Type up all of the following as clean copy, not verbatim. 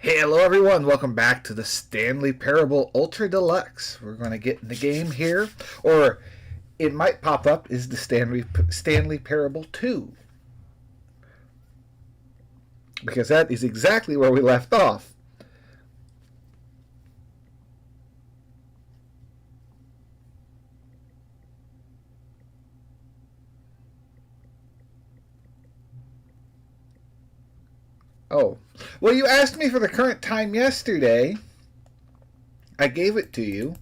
Hello everyone, welcome back to the Stanley Parable Ultra Deluxe. We're going to get in the game here, or it might pop up is the Stanley Parable 2. Because that is exactly where we left off. Oh, well, you asked me for the current time yesterday. I gave it to you.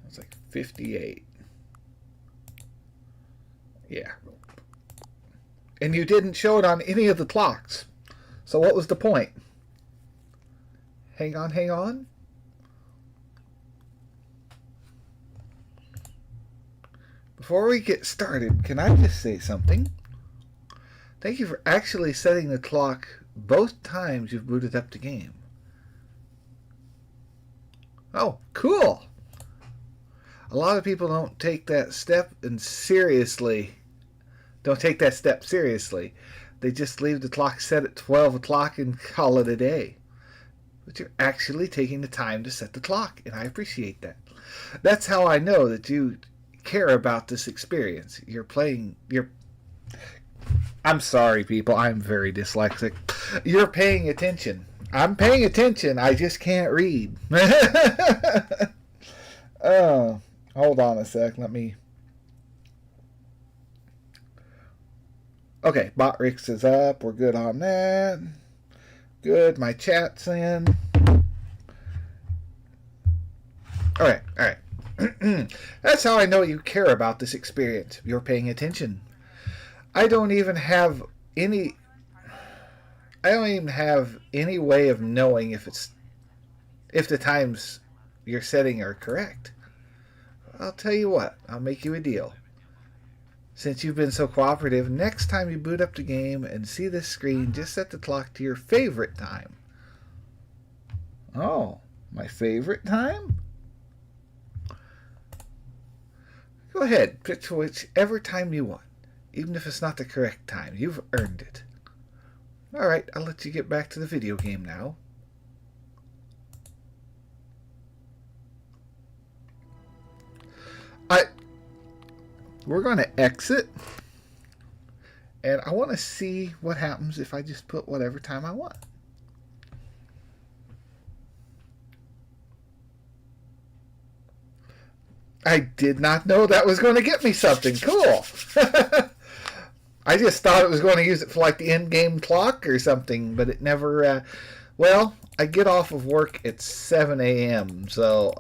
It's like 58. Yeah. And you didn't show it on any of the clocks. So what was the point? Hang on, hang on. Before we get started, can I just say something? Thank you for actually setting the clock both times you've booted up the game. Oh, cool! A lot of people don't take that step seriously. They just leave the clock set at 12 o'clock and call it a day. But you're actually taking the time to set the clock, and I appreciate that. That's how I know that you care about this experience. I'm sorry, people. I'm very dyslexic. You're paying attention. I'm paying attention. I just can't read. Oh, hold on a sec. Let me... Okay, BotRix is up. We're good on that. Good. My chat's in. All right, all right. That's how I know you care about this experience. You're paying attention. I don't even have any way of knowing if the times you're setting are correct. I'll tell you what, I'll make you a deal. Since you've been so cooperative, next time you boot up the game and see this screen, just set the clock to your favorite time. Oh, my favorite time? Go ahead, pick whichever time you want. Even if it's not the correct time, you've earned it. Alright, I'll let you get back to the video game now. We're going to exit. And I want to see what happens if I just put whatever time I want. I did not know that was going to get me something. Cool. I just thought it was going to use it for like the in-game clock or something, but it never... well, I get off of work at 7 a.m., so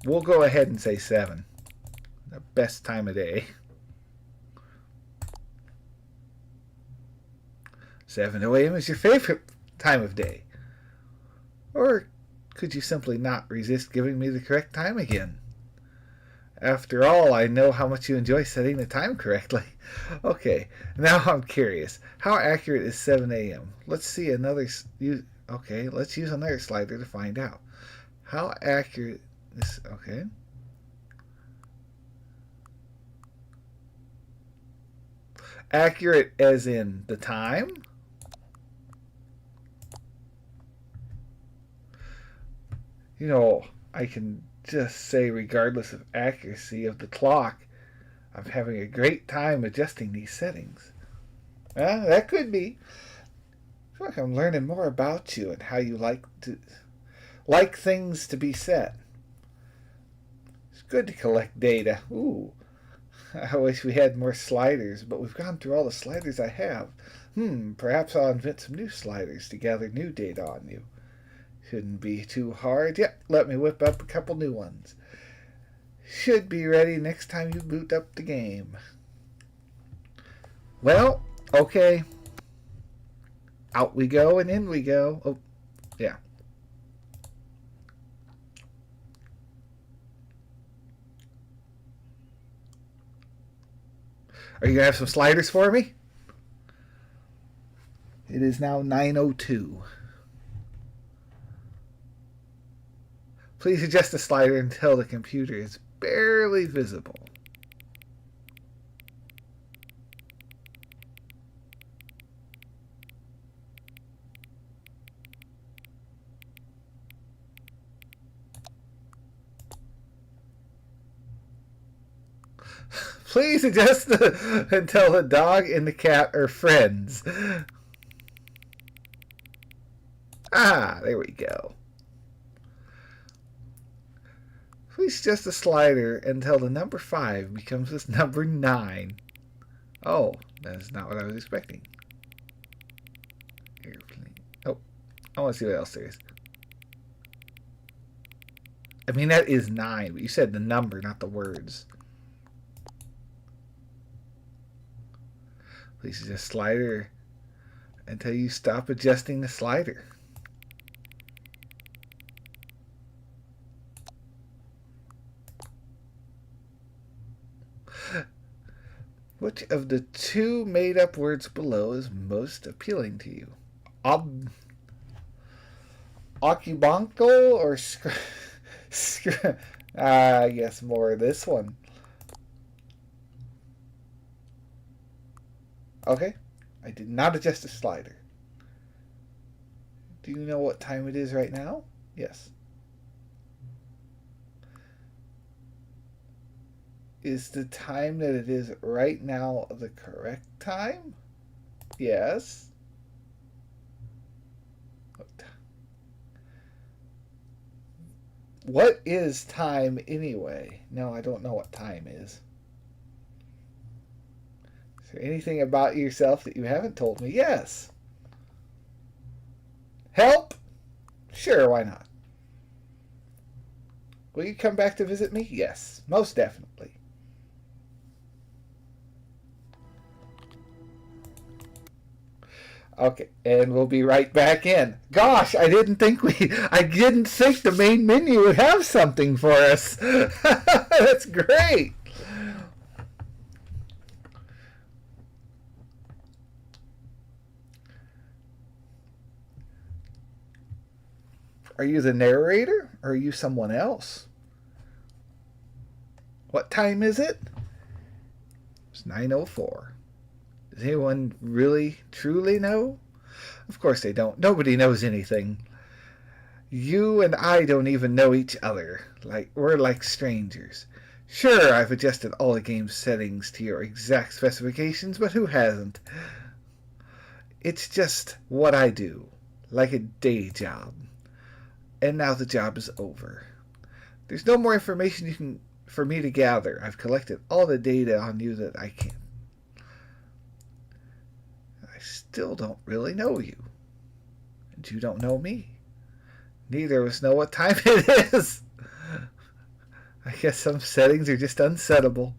we'll go ahead and say 7. The best time of day. 7 a.m. is your favorite time of day. Or could you simply not resist giving me the correct time again? After all, I know how much you enjoy setting the time correctly. Okay, now I'm curious. How accurate is 7 a.m.? Let's see another... Okay, let's use another slider to find out. How accurate is... Okay. Accurate as in the time? You know, I can just say, regardless of accuracy of the clock, I'm having a great time adjusting these settings. That could be. I feel like I'm learning more about you and how you like things to be set. It's good to collect data. Ooh, I wish we had more sliders, but we've gone through all the sliders I have. Perhaps I'll invent some new sliders to gather new data on you. Shouldn't be too hard. Yep, let me whip up a couple new ones. Should be ready next time you boot up the game. Well, okay. Out we go and in we go. Oh, yeah. Are you going to have some sliders for me? It is now 9:02. Please adjust the slider until the computer is barely visible. Please adjust until the dog and the cat are friends. Ah, there we go. Please adjust the slider until the number 5 becomes this number 9. Oh, that's not what I was expecting. Airplane. Oh, I want to see what else there is. I mean, that is 9, but you said the number, not the words. Please adjust slider until you stop adjusting the slider. Which of the 2 made-up words below is most appealing to you? Occubuncle or I guess more this one. Okay. I did not adjust the slider. Do you know what time it is right now? Yes. Is the time that it is right now the correct time? Yes. What is time anyway? No, I don't know what time is. Is there anything about yourself that you haven't told me? Yes. Help? Sure, why not? Will you come back to visit me? Yes, most definitely. Okay, and we'll be right back in. Gosh, I didn't think the main menu would have something for us. That's great. Are you the narrator, or are you someone else? What time is it? It's 9:04. Does anyone really, truly know? Of course they don't. Nobody knows anything. You and I don't even know each other. We're like strangers. Sure, I've adjusted all the game's settings to your exact specifications, but who hasn't? It's just what I do, like a day job. And now the job is over. There's no more information for me to gather. I've collected all the data on you that I can. I still don't really know you. And you don't know me. Neither of us know what time it is. I guess some settings are just unsettable.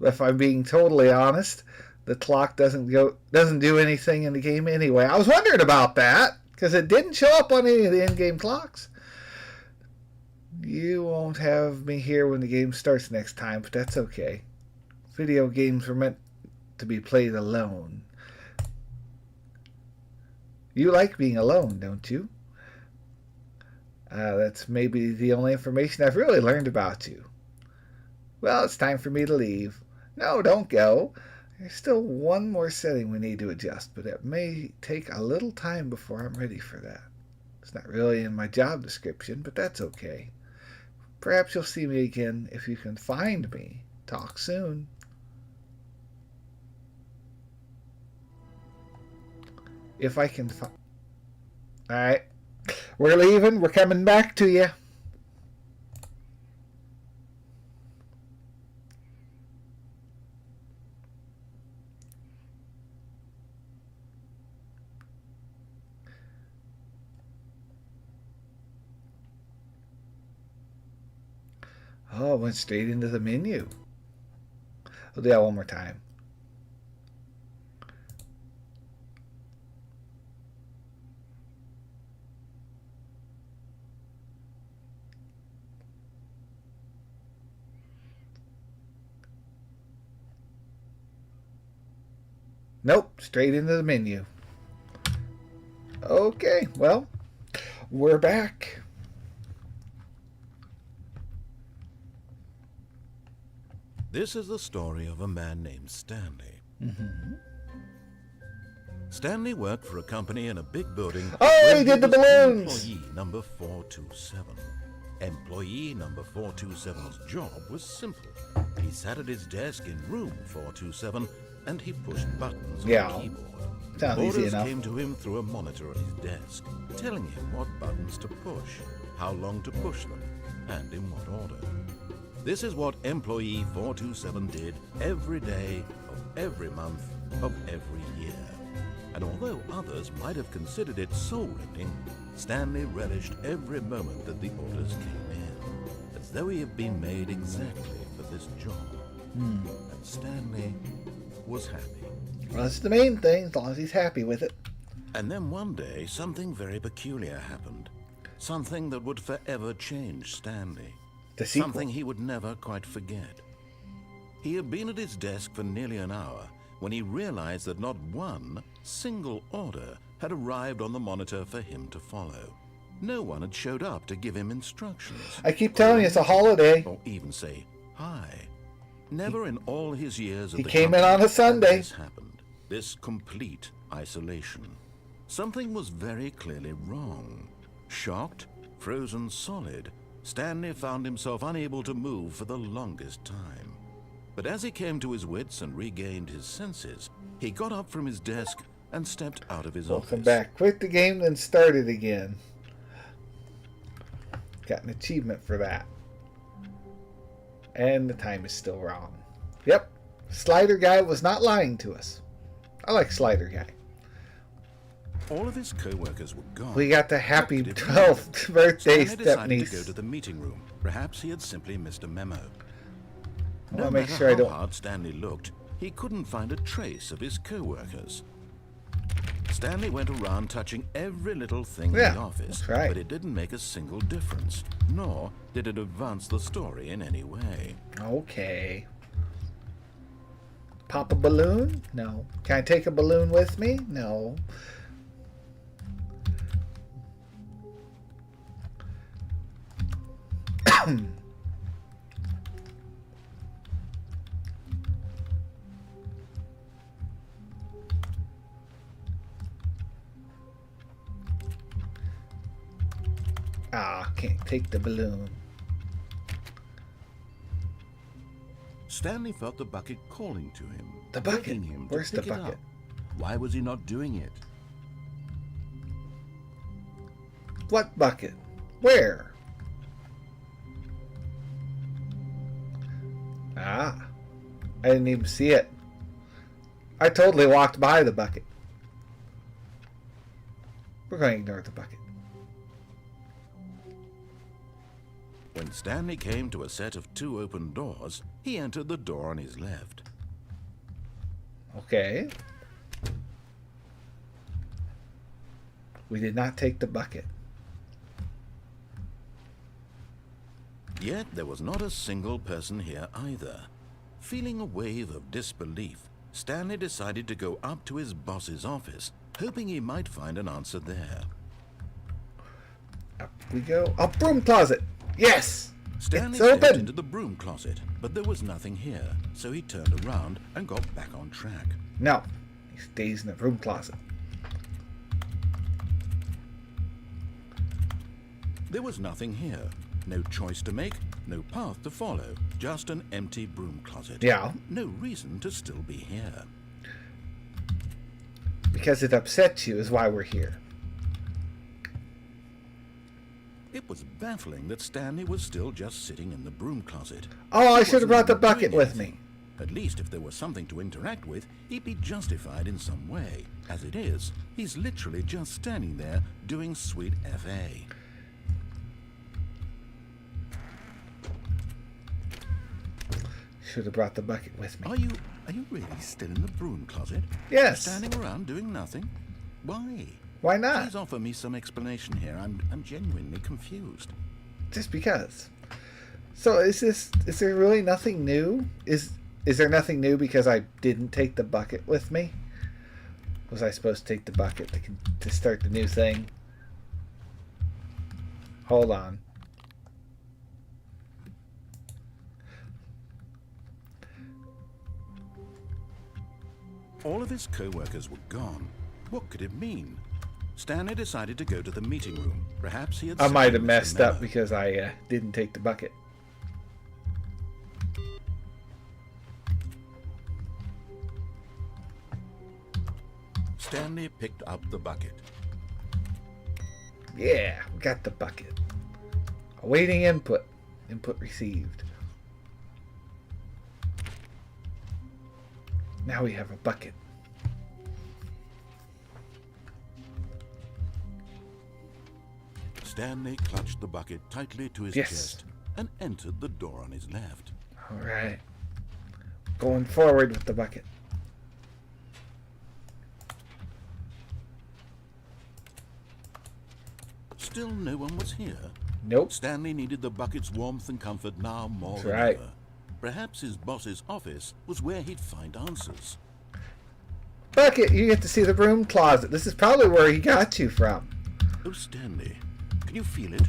If I'm being totally honest, the clock doesn't do anything in the game anyway. I was wondering about that, because it didn't show up on any of the in-game clocks. You won't have me here when the game starts next time, but that's okay. Video games were meant to be played alone. You like being alone, don't you? That's maybe the only information I've really learned about you. Well, it's time for me to leave. No, don't go. There's still one more setting we need to adjust, but it may take a little time before I'm ready for that. It's not really in my job description, but that's okay. Perhaps you'll see me again if you can find me. Talk soon. If I can find... Alright. We're leaving. We're coming back to you. Oh, it went straight into the menu. I'll do that one more time. Nope, straight into the menu. Okay, well, we're back. This is the story of a man named Stanley. Mm-hmm. Stanley worked for a company in a big building. Oh, he did the balloons! Employee number 427. Employee number 427's job was simple. He sat at his desk in room 427 and he pushed buttons on Yeah. the keyboard. Sounds easy Orders enough. came to him through a monitor at his desk, telling him what buttons to push, how long to push them, and in what order. This is what employee 427 did every day of every month of every year. And although others might have considered it soul-rending, Stanley relished every moment that the orders came in, as though he had been made exactly for this job. And Stanley was happy. Well, that's the main thing, as long as he's happy with it. And then one day, something very peculiar happened. Something that would forever change Stanley. The sequel. Something he would never quite forget. He had been at his desk for nearly an hour when he realized that not one single order had arrived on the monitor for him to follow. No one had showed up to give him instructions. I keep telling you, it's a holiday. Or even say hi. Never in all his years at He the came in company on a Sunday. had this happened. This complete isolation. Something was very clearly wrong. Shocked, frozen solid, Stanley found himself unable to move for the longest time. But as he came to his wits and regained his senses, he got up from his desk and stepped out of his Welcome office. back. Quit the game, then start it again. Got an achievement for that. And the time is still wrong. Yep. Slider Guy was not lying to us. I like Slider Guy. All of his co-workers were gone. We got the happy What could it 12th birthday Stanley decided to step-niece. go to the meeting room. Perhaps he had simply missed a memo. I No want to make matter sure I how don't... hard Stanley looked, he couldn't find a trace of his co-workers. Stanley went around touching every little thing in Yeah, the office, that's right. but it didn't make a single difference, nor did it advance the story in any way. Okay. Pop a balloon? No. Can I take a balloon with me? No. Ah, can't take the balloon. Stanley felt the bucket calling to him. The bucket? begging him to Where's the pick it bucket? up. Why was he not doing it? What bucket? Where? Ah, I didn't even see it. I totally walked by the bucket. We're going to ignore the bucket. When Stanley came to a set of 2 open doors, he entered the door on his left. Okay. We did not take the bucket. Yet there was not a single person here either. Feeling a wave of disbelief, Stanley decided to go up to his boss's office, hoping he might find an answer there. Up we go. A broom closet. Yes! Stanley It's stepped open! into the broom closet, but there was nothing here, so he turned around and got back on track. No. He stays in the broom closet. There was nothing here. No choice to make, no path to follow, just an empty broom closet. Yeah. No reason to still be here. Because it upsets you is why we're here. It was baffling that Stanley was still just sitting in the broom closet. Oh, I He should have wasn't brought the even bucket doing with me. anything. At least if there was something to interact with, he'd be justified in some way. As it is, he's literally just standing there doing sweet FA. Should have brought the bucket with me. Are you really still in the broom closet? Yes. Standing around doing nothing? Why? Why not? Please offer me some explanation here. I'm genuinely confused. Just because. So is there really nothing new? Is there nothing new because I didn't take the bucket with me? Was I supposed to take the bucket to start the new thing? Hold on. All of his co-workers were gone. What could it mean? Stanley decided to go to the meeting room. Perhaps he had... I might have seen messed Mr. up Miller. because I didn't take the bucket. Stanley picked up the bucket. Yeah, we got the bucket. Awaiting input. Input received. Now we have a bucket. Stanley clutched the bucket tightly to his chest and entered the door on his left. All right. Going forward with the bucket. Still no one was here. Nope. Stanley needed the bucket's warmth and comfort now more than ever. Perhaps his boss's office was where he'd find answers. Bucket, you get to see the broom closet. This is probably where he got you from. Oh, Stanley, can you feel it?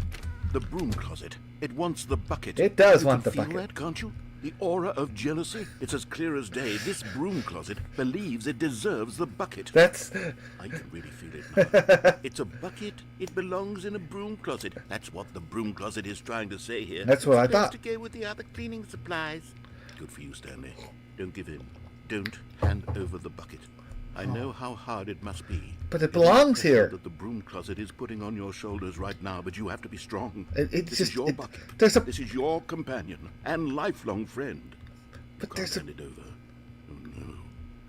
The broom closet. It wants the bucket. It does you want the feel bucket. That, can't you? The aura of jealousy. It's as clear as day. This broom closet believes it deserves the bucket. That's... I can really feel it now. It's a bucket. It belongs in a broom closet. That's what the broom closet is trying to say here. That's what I thought. To go with the other cleaning supplies. Good for you, Stanley. Don't give in. Don't hand over the bucket. I know how hard it must be. But it belongs here. That the broom closet is putting on your shoulders right now, but you have to be strong. This is your bucket. This is your companion and lifelong friend. But you can't hand it over. Oh no.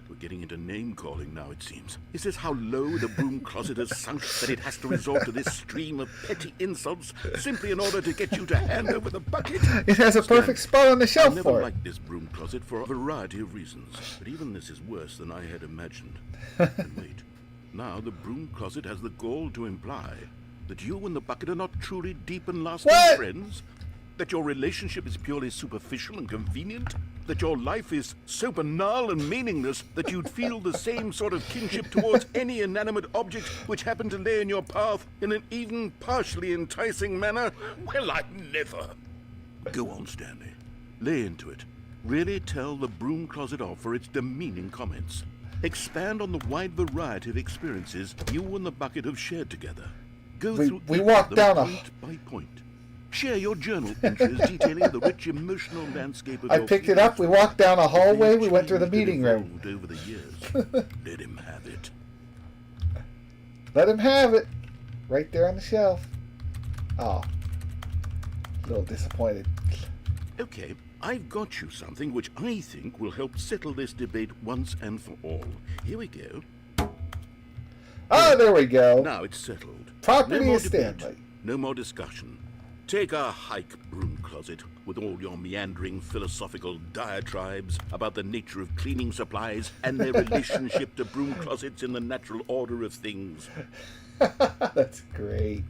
We're getting into name-calling now, it seems. Is this how low the broom closet has sunk that it has to resort to this stream of petty insults simply in order to get you to hand over the bucket? It has a perfect spot on the shelf for it. I never liked this broom closet for a variety of reasons, but even this is worse than I had imagined. And wait, now the broom closet has the gall to imply that you and the bucket are not truly deep and lasting friends? That your relationship is purely superficial and convenient? That your life is so banal and meaningless that you'd feel the same sort of kinship towards any inanimate object which happened to lay in your path in an even partially enticing manner? Well, I never. Go on, Stanley. Lay into it. Really tell the broom closet off for its demeaning comments. Expand on the wide variety of experiences you and the bucket have shared together. Go through we walked down point by point. Share your journal entries detailing the rich emotional landscape of I picked it up, we walked down a hallway, we went through the meeting room. Over the years. Let him have it. Let him have it. Right there on the shelf. Oh. A little disappointed. Okay, I've got you something which I think will help settle this debate once and for all. Here we go. Oh, there we go. Now it's settled. Property of Stanley. No more discussion. Take a hike, broom closet, with all your meandering philosophical diatribes about the nature of cleaning supplies and their relationship to broom closets in the natural order of things. That's great.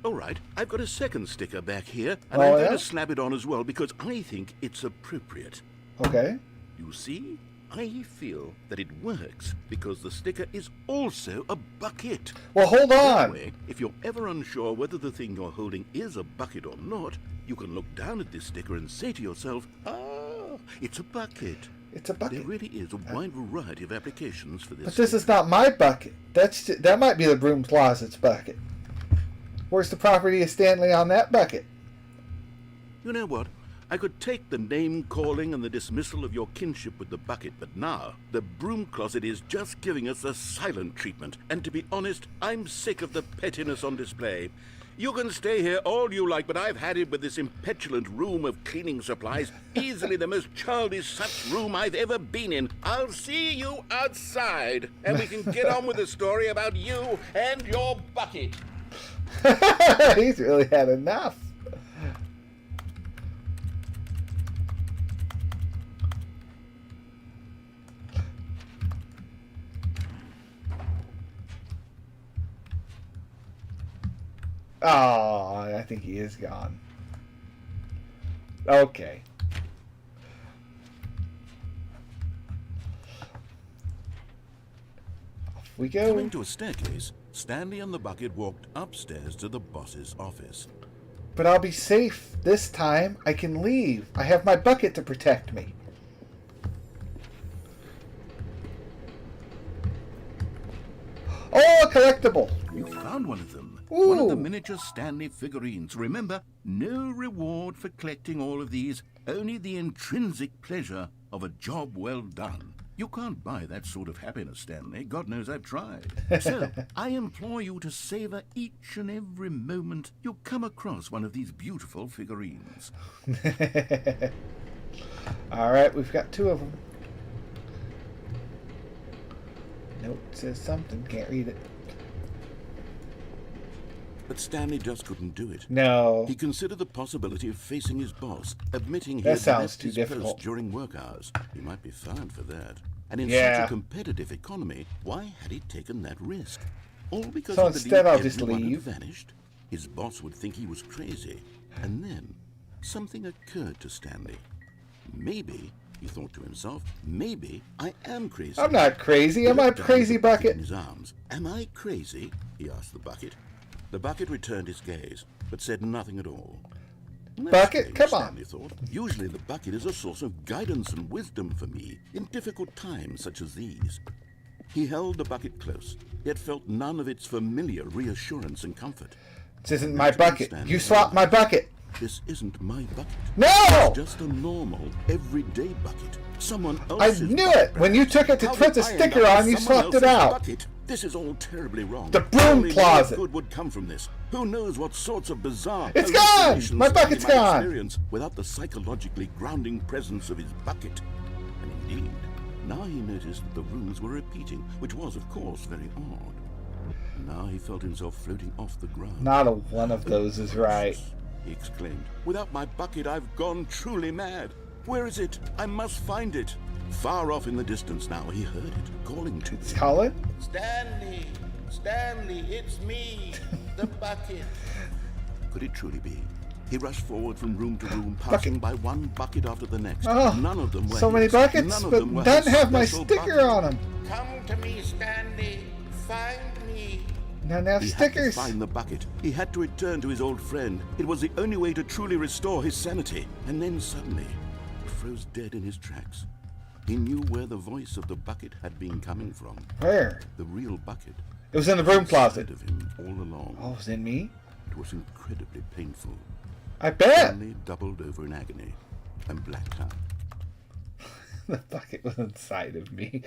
All right, I've got a second sticker back here, and I'm going to slap it on as well because I think it's appropriate. Okay. You see? I feel that it works because the sticker is also a bucket. Well, hold on. That way, if you're ever unsure whether the thing you're holding is a bucket or not, you can look down at this sticker and say to yourself, ah, it's a bucket. It's a bucket. There really is a wide variety of applications for this. But this is not my bucket. That might be the broom closet's bucket. Where's the property of Stanley on that bucket? You know what? I could take the name-calling and the dismissal of your kinship with the bucket, but now the broom closet is just giving us a silent treatment. And to be honest, I'm sick of the pettiness on display. You can stay here all you like, but I've had it with this impetulant room of cleaning supplies. Easily the most childish such room I've ever been in. I'll see you outside, and we can get on with the story about you and your bucket. He's really had enough. Oh, I think he is gone. Okay. Off we go. Coming to a staircase, Stanley and the bucket walked upstairs to the boss's office. But I'll be safe this time. I can leave. I have my bucket to protect me. Oh, a collectible. You found one of them. Ooh. One of the miniature Stanley figurines. Remember, no reward for collecting all of these. only the intrinsic pleasure of a job well done. You can't buy that sort of happiness, Stanley. God knows I've tried. So, I implore you to savor each and every moment you come across one of these beautiful figurines. All right, we've got 2 of them. Note says something. Can't read it. But Stanley just couldn't do it. No. He considered the possibility of facing his boss, admitting he That had sounds left too his difficult. post during work hours. He might be fined for that. And in Yeah. such a competitive economy, why had he taken that risk? All because So he instead I'll believed just everyone had leave. vanished. His boss would think he was crazy. And then something occurred to Stanley. Maybe, he thought to himself, maybe I am crazy. I'm not crazy. He I'm a looked down crazy at the bucket bucket. in his arms. Am I crazy? He asked the bucket. The bucket returned his gaze, but said nothing at all. That's Bucket, strange, come on. Stanley thought. Usually the bucket is a source of guidance and wisdom for me in difficult times such as these. He held the bucket close, yet felt none of its familiar reassurance and comfort. This isn't my bucket. Stanley You swapped my bucket. This isn't my bucket. No! It's just a normal, everyday bucket. Someone I else's knew bucket. it. When you took it to How put the did I end sticker up on, with you someone swapped it else's out. bucket? This is all terribly wrong. The broom Only no closet. good would come from this. Who knows what sorts of bizarre It's gone! hallucinations My bucket's Stanley might gone. experience without the psychologically grounding presence of his bucket. And indeed, now he noticed that the rooms were repeating, which was, of course, very odd. Now he felt himself floating off the ground. Not a one of those is right. He exclaimed. Without my bucket, I've gone truly mad. Where is it? I must find it. Far off in the distance now, he heard it calling to It's him. Colin? Stanley, Stanley, it's me, the bucket. Could it truly be? He rushed forward from room to room, passing by one bucket after the next. Oh, None of them were so many his. buckets, None of but them were none his have my special sticker bucket. on them. Come to me, Stanley. Find me. None have He had stickers. to find the bucket. He had to return to his old friend. It was the only way to truly restore his sanity. And then suddenly, he froze dead in his tracks. He knew where the voice of the bucket had been coming from. Where? The real bucket. It was in the broom closet. Inside of him all along. Oh, it was in me? It was incredibly painful. I bet. Stanley doubled over in agony and blacked out. The bucket was inside of me.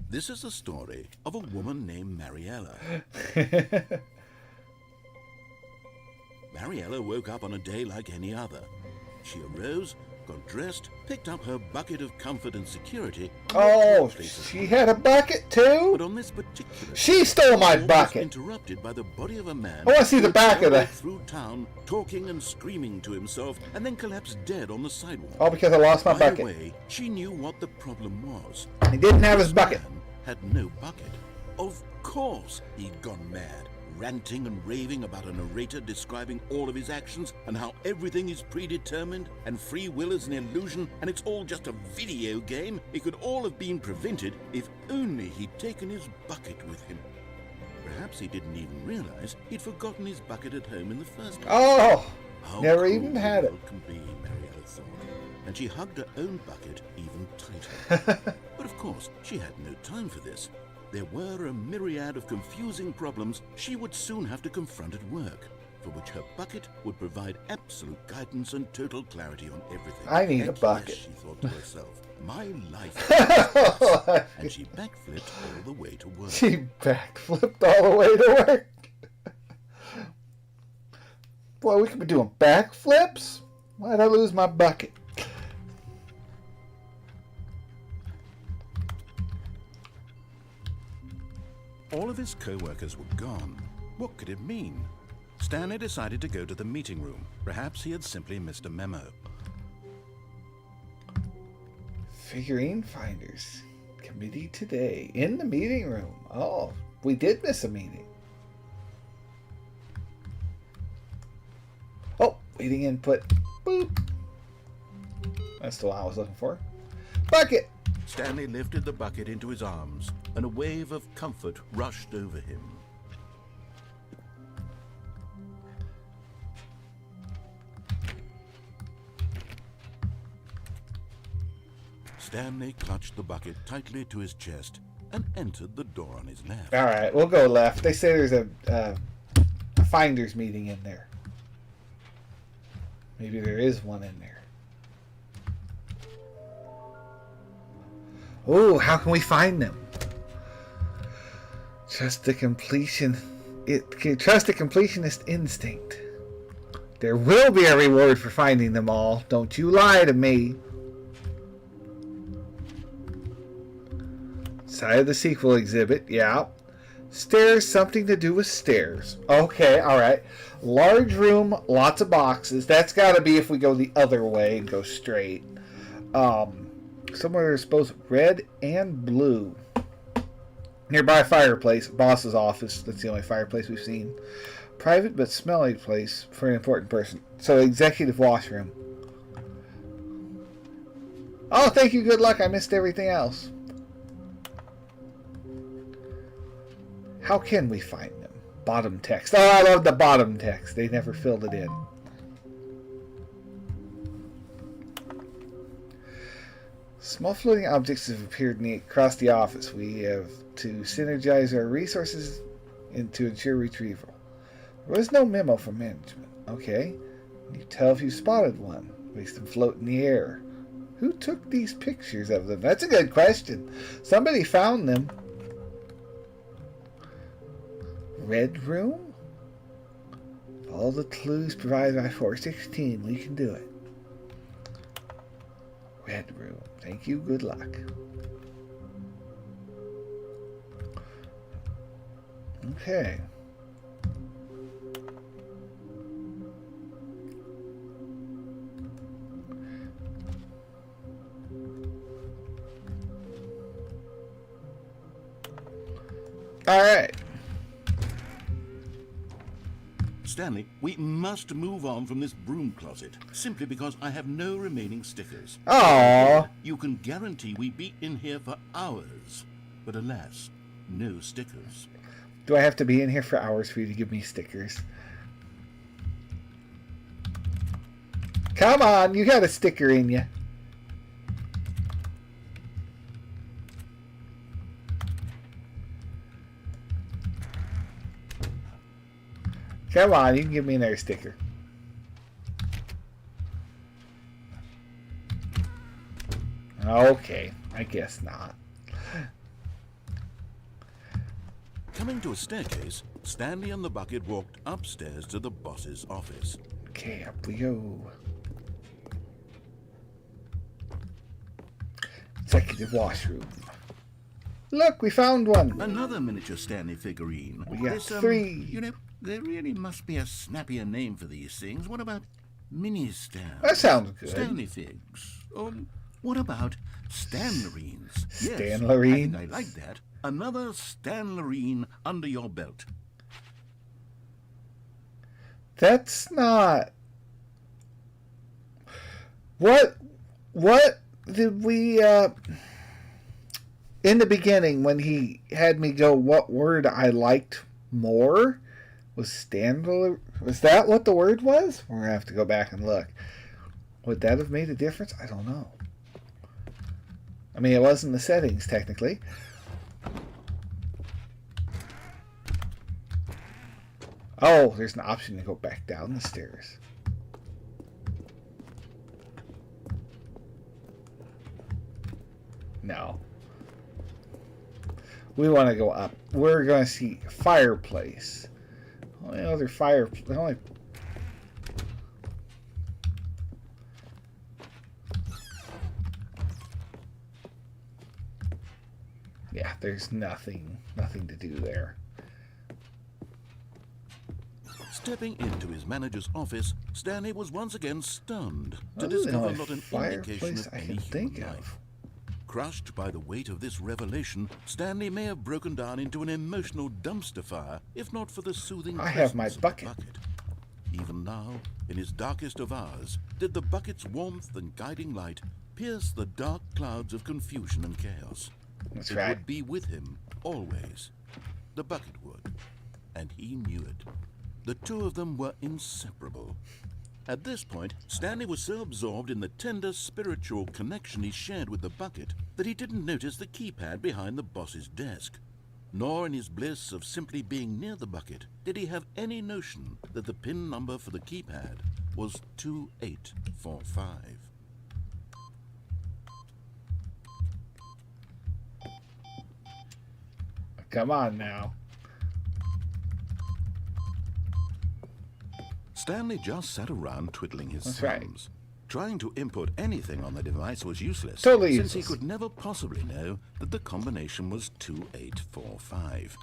This is the story of a woman named Mariella. Mariella woke up on a day like any other. She arose, got dressed, picked up her bucket of comfort and security. And Oh, walked to a place of she work. had a bucket too? But on this particular She stole my call was bucket. interrupted by the body of a man. I wanna see the who back of stumbled that. through town, talking and screaming to himself, and then collapsed dead on the sidewalk. All because I lost my Right bucket. away, she knew what the problem was. He didn't have his This bucket. man had no bucket. Of course he'd gone mad, ranting and raving about a narrator describing all of his actions and how everything is predetermined and free will is an illusion and it's all just a video game. It could all have been prevented if only he'd taken his bucket with him. Perhaps he didn't even realize he'd forgotten his bucket at home in the first place. Oh, How never cruel even the had it. world can be, Mariella thought, and she hugged her own bucket even tighter. But of course, she had no time for this. There were a myriad of confusing problems she would soon have to confront at work, for which her bucket would provide absolute guidance and total clarity on everything. I need a And bucket. yes, she thought to herself, my life is this. And she backflipped all the way to work. She backflipped all the way to work. Boy, we could be doing backflips. Why'd I lose my bucket? All of his co-workers were gone. What could it mean? Stanley decided to go to the meeting room. Perhaps he had simply missed a memo. Figurine finders. Committee today. In the meeting room. Oh, we did miss a meeting. Oh, waiting input. Boop. That's the one I was looking for. Bucket! Stanley lifted the bucket into his arms, and a wave of comfort rushed over him. Stanley clutched the bucket tightly to his chest and entered the door on his left. All right, we'll go left. They say there's a finders meeting in there. Maybe there is one in there. Oh, how can we find them? Trust the completion. Trust the completionist instinct. There will be a reward for finding them all. Don't you lie to me. Side of the sequel exhibit. Yeah. Stairs, something to do with stairs. Okay, alright. Large room, lots of boxes. That's got to be if we go the other way and go straight. Somewhere there's both red and blue. Nearby fireplace, boss's office. That's the only fireplace we've seen. Private but smelly place for an important person. So executive washroom. Oh, thank you, good luck. I missed everything else. How can we find them? Bottom text. Oh, I love the bottom text. They never filled it in. Small floating objects have appeared across the office. We have to synergize our resources to ensure retrieval. There was no memo from management. Okay. Can you tell if you spotted one? Makes them float in the air. Who took these pictures of them? That's a good question. Somebody found them. Red room? All the clues provided by 416. We can do it. Red room. Thank you. Good luck. Okay. All right. Stanley, we must move on from this broom closet, simply because I have no remaining stickers. Aww. You can guarantee we be in here for hours, but alas, no stickers. Do I have to be in here for hours for you to give me stickers? Come on, you got a sticker in you. Come on, you can give me another sticker. Okay, I guess not. Coming to a staircase, Stanley and the bucket walked upstairs to the boss's office. Okay, up we go. Executive washroom. Look, we found one. Another miniature Stanley figurine. We got three. You know, there really must be a snappier name for these things. What about mini-Stan? That sounds good. Stanley figs. What about Stanlerines? Stanlerines? Yes, I like that. Another Stanlerine under your belt. That's not... What did we, in the beginning, when he had me go, what word I liked more was Stanler. Was that what the word was? We're going to have to go back and look. Would that have made a difference? I don't know. I mean, it was in the settings, technically. Oh, there's an option to go back down the stairs. No. We want to go up. We're going to see fireplace. Only other fireplace. Only... Yeah, there's nothing to do there. Stepping into his manager's office, Stanley was once again stunned to discover not an indication of any human life. Crushed by the weight of this revelation, Stanley may have broken down into an emotional dumpster fire, if not for the soothing presence of the bucket. Even now, in his darkest of hours, did the bucket's warmth and guiding light pierce the dark clouds of confusion and chaos. That's it right. would be with him, always. The bucket would. And he knew it. The two of them were inseparable. At this point, Stanley was so absorbed in the tender spiritual connection he shared with the bucket that he didn't notice the keypad behind the boss's desk. Nor in his bliss of simply being near the bucket did he have any notion that the PIN number for the keypad was 2845. Come on now. Stanley just sat around twiddling his That's right. thumbs. Trying to input anything on the device was useless, Totally since he useless. could never possibly know that the combination was 2845.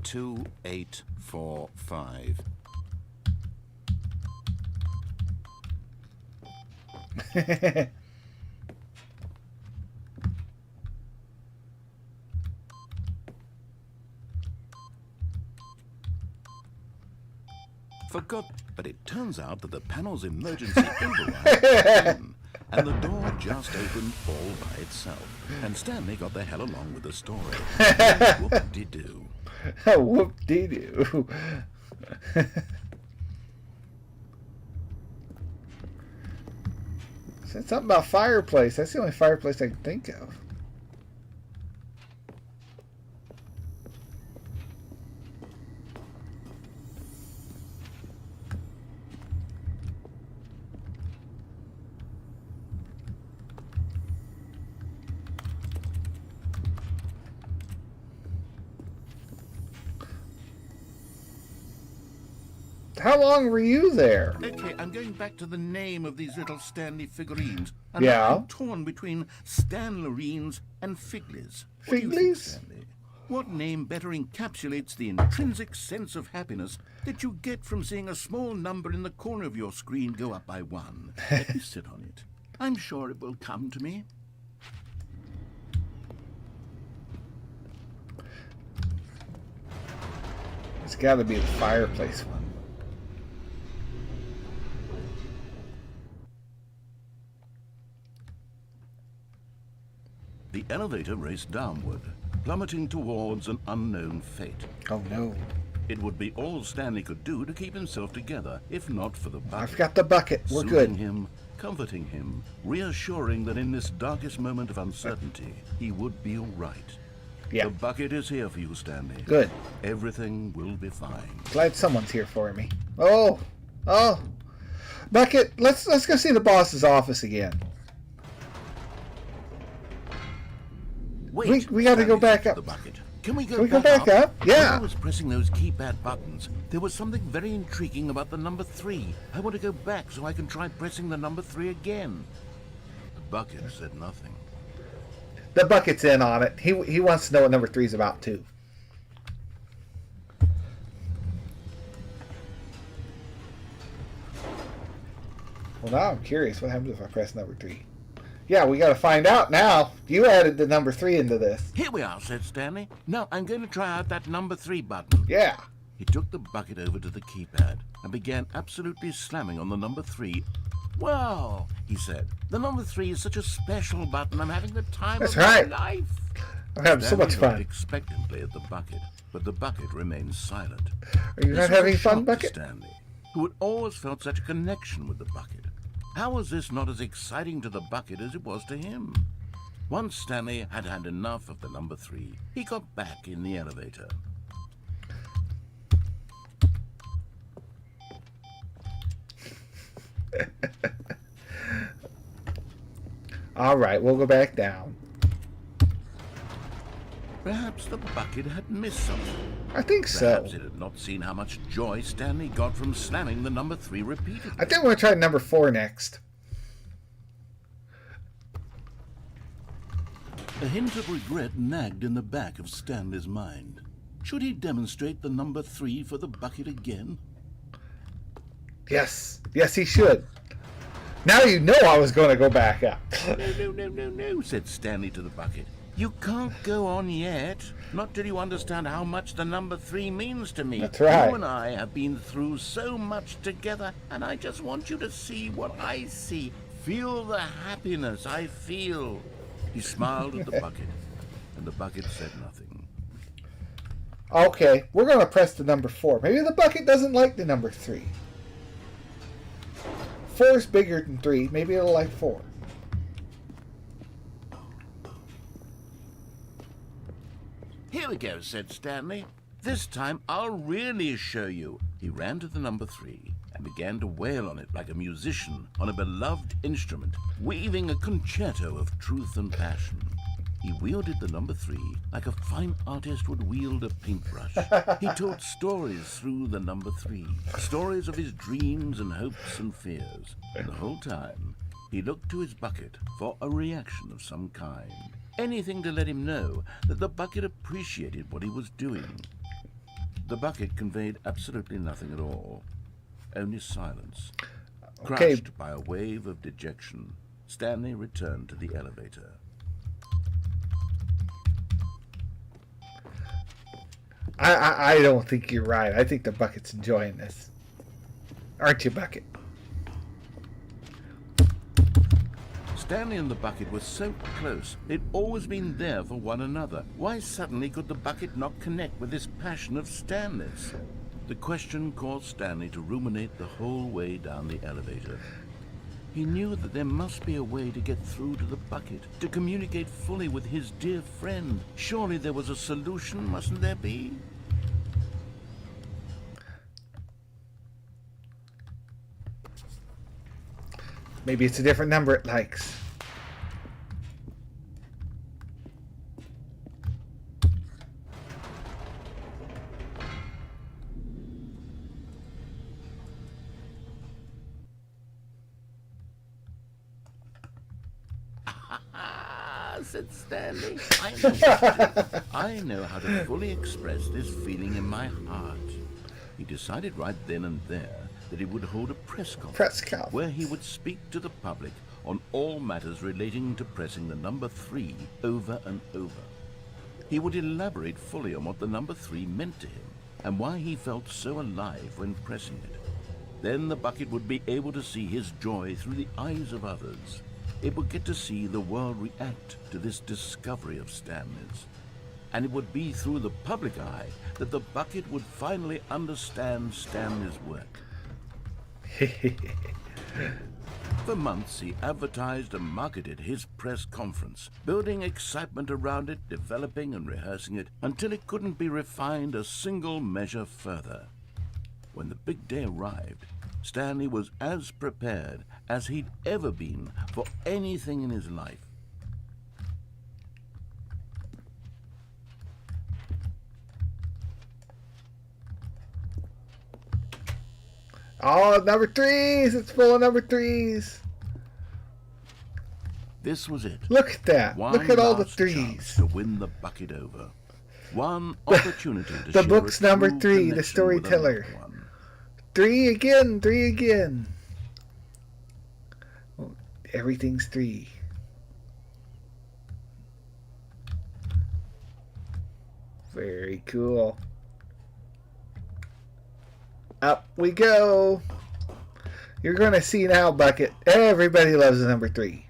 Two, 8, 4, 5. Forgot, but it turns out that the panel's emergency override was on, and the door just opened all by itself. And Stanley got the hell along with the story. Whoop-de-doo. Whoop-de-doo. Said something about fireplace. That's the only fireplace I can think of. How long were you there? Okay, I'm going back to the name of these little Stanley figurines. And Yeah? I'm torn between Stanlerines and Figlies. What do you think, Figlies? Stanley? What name better encapsulates the intrinsic sense of happiness that you get from seeing a small number in the corner of your screen go up by 1? Let me sit on it. I'm sure it will come to me. It's got to be the fireplace one. The elevator raced downward, plummeting towards an unknown fate. Oh no. It would be all Stanley could do to keep himself together, if not for the bucket. I've got the bucket. We're Soothing good. him, comforting him, reassuring that in this darkest moment of uncertainty, he would be all right. Yeah. The bucket is here for you, Stanley. Good. Everything will be fine. Glad someone's here for me. Oh. Oh. Bucket, let's go see the boss's office again. Wait, We gotta go Stanley back said up. to the bucket. Can we go Can we go back back up? Yeah. When I was pressing those keypad buttons, there was something very intriguing about the number 3. I want to go back so I can try pressing the number 3 again. The bucket said nothing. The bucket's in on it. He wants to know what number 3 is about too. Well, now I'm curious. What happens if I press number 3? Yeah, we got to find out now. You added the number 3 into this. Here we are, said Stanley. Now I'm going to try out that number 3 button. Yeah. He took the bucket over to the keypad and began absolutely slamming on the number 3. Well, he said, the number 3 is such a special button. I'm having the time That's of right. my life. I'm having so much Stanley fun. looked expectantly at the bucket, but the bucket remained silent. Are you This not was a having shock fun, to Bucket? Stanley, who had always felt such a connection with the bucket. How was this not as exciting to the bucket as it was to him? Once Stanley had had enough of the number 3, he got back in the elevator. All right, we'll go back down. Perhaps the bucket had missed something. I think so. Perhaps it had not seen how much joy Stanley got from slamming the number 3 repeatedly. I think we're going to try number 4 next. A hint of regret nagged in the back of Stanley's mind. Should he demonstrate the number 3 for the bucket again? Yes. Yes, he should. Now you know I was going to go back up. No, said Stanley to the bucket. You can't go on yet. Not till you understand how much the number 3 means to me. That's right. You and I have been through so much together, and I just want you to see what I see. Feel the happiness I feel. He smiled at the bucket, and the bucket said nothing. Okay, we're going to press the number 4. Maybe the bucket doesn't like the number 3. 4 is bigger than 3. Maybe it'll like 4. Here we go, said Stanley. This time I'll really show you. He ran to the number 3 and began to wail on it like a musician on a beloved instrument, weaving a concerto of truth and passion. He wielded the number 3 like a fine artist would wield a paintbrush. He told stories through the number 3, stories of his dreams and hopes and fears. And the whole time, he looked to his bucket for a reaction of some kind. Anything to let him know that the bucket appreciated what he was doing. The bucket conveyed absolutely nothing at all, only silence. Okay. Crushed by a wave of dejection, Stanley returned to the elevator. I don't think you're right. I think the bucket's enjoying this. Aren't you, Bucket? Stanley and the bucket were so close. They'd always been there for one another. Why suddenly could the bucket not connect with this passion of Stanley's? The question caused Stanley to ruminate the whole way down the elevator. He knew that there must be a way to get through to the bucket, to communicate fully with his dear friend. Surely there was a solution, mustn't there be? Maybe it's a different number it likes. Said Stanley. I know how to fully express this feeling in my heart. He decided right then and there that he would hold a press conference where he would speak to the public on all matters relating to pressing the number 3 over and over. He would elaborate fully on what the number 3 meant to him and why he felt so alive when pressing it. Then the bucket would be able to see his joy through the eyes of others. It would get to see the world react to this discovery of Stanley's. And it would be through the public eye that the bucket would finally understand Stanley's work. For months, he advertised and marketed his press conference, building excitement around it, developing and rehearsing it, until it couldn't be refined a single measure further. When the big day arrived, Stanley was as prepared as he'd ever been for anything in his life. Oh, number 3s! It's full of number 3s! This was it. Look at that! Look at all the 3s! To win the bucket over. One opportunity to the share book's a number true 3, the connection storyteller. with a loved one. 3 again! 3 again! Oh, everything's 3. Very cool. Up we go. You're going to see now, Bucket. Everybody loves the number 3.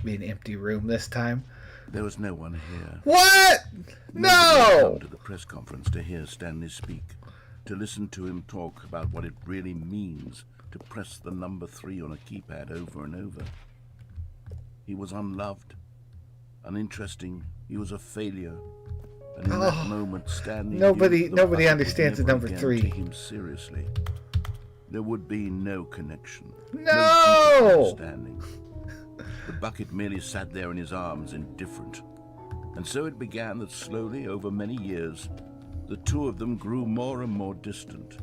Be an empty room this time. There was no one here. What? Nobody had No! come to the press conference to hear Stanley speak, to listen to him talk about what it really means to press the number 3 on a keypad over and over. He was unloved, uninteresting. He was a failure. And in that moment, Stanley Nobody understands the number 3. Take him seriously. There would be no connection. No! deeper understanding. The bucket merely sat there in his arms, indifferent. And so it began that slowly, over many years, the two of them grew more and more distant.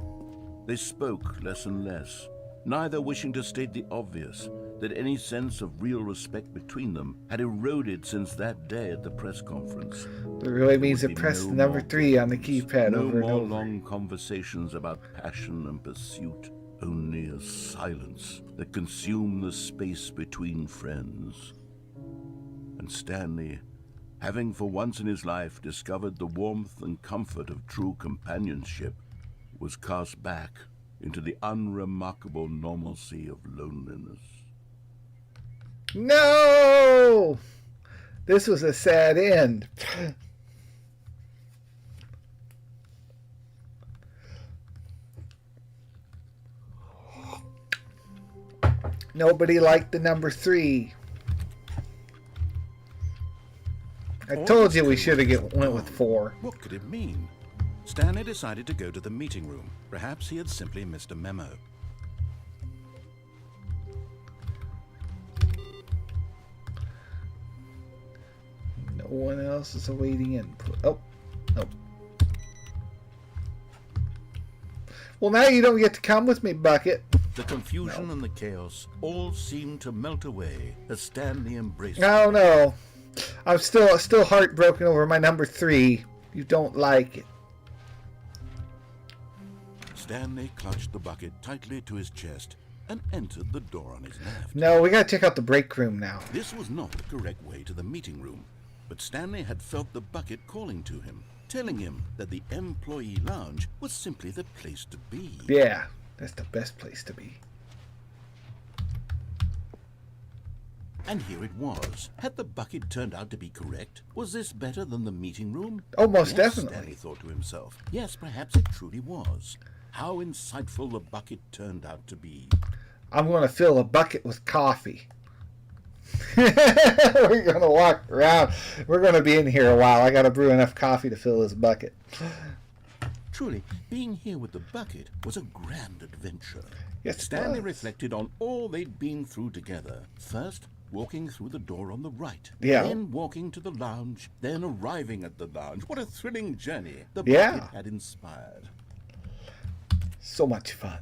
They spoke less and less, neither wishing to state the obvious, that any sense of real respect between them had eroded since that day at the press conference. It really means to press the number 3 on the keypad no over and more over. long conversations about passion and pursuit, only a silence that consumed the space between friends. And Stanley, having for once in his life discovered the warmth and comfort of true companionship, was cast back into the unremarkable normalcy of loneliness. No! This was a sad end. Nobody liked the number 3. I All told this you we code should have wasn't went with wrong. 4. What could it mean? Stanley decided to go to the meeting room. Perhaps he had simply missed a memo. No one else is awaiting input. Oh, no. Well, now you don't get to come with me, Bucket. The confusion and the chaos all seemed to melt away as Stanley embraced No, it. no. I'm still heartbroken over my number 3. You don't like it. Stanley clutched the bucket tightly to his chest and entered the door on his left. No, we gotta check out the break room now. This was not the correct way to the meeting room, but Stanley had felt the bucket calling to him, telling him that the employee lounge was simply the place to be. Yeah, that's the best place to be. And here it was. Had the bucket turned out to be correct? Was this better than the meeting room? Oh, most Yes, definitely. Stanley thought to himself. Yes, perhaps it truly was. How insightful the bucket turned out to be. I'm going to fill a bucket with coffee. We're going to walk around. We're going to be in here a while. I got to brew enough coffee to fill this bucket. Truly, being here with the bucket was a grand adventure. Yes, it Stanley was. reflected on all they'd been through together. First, walking through the door on the right. Yeah. Then walking to the lounge. Then arriving at the lounge. What a thrilling journey the Yeah. bucket had inspired. So much fun.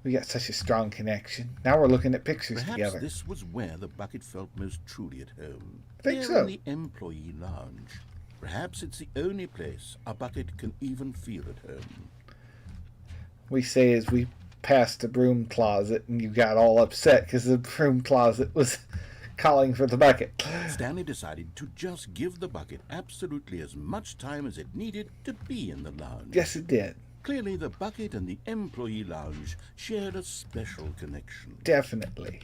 We got such a strong connection. Now we're looking at pictures Perhaps together. this was where the bucket felt most truly at home. I think Here so. in the employee lounge. Perhaps it's the only place a bucket can even feel at home. We say as we passed the broom closet and you got all upset because the broom closet was calling for the bucket. Stanley decided to just give the bucket absolutely as much time as it needed to be in the lounge. Yes, it did. Clearly, the bucket and the employee lounge shared a special connection. Definitely.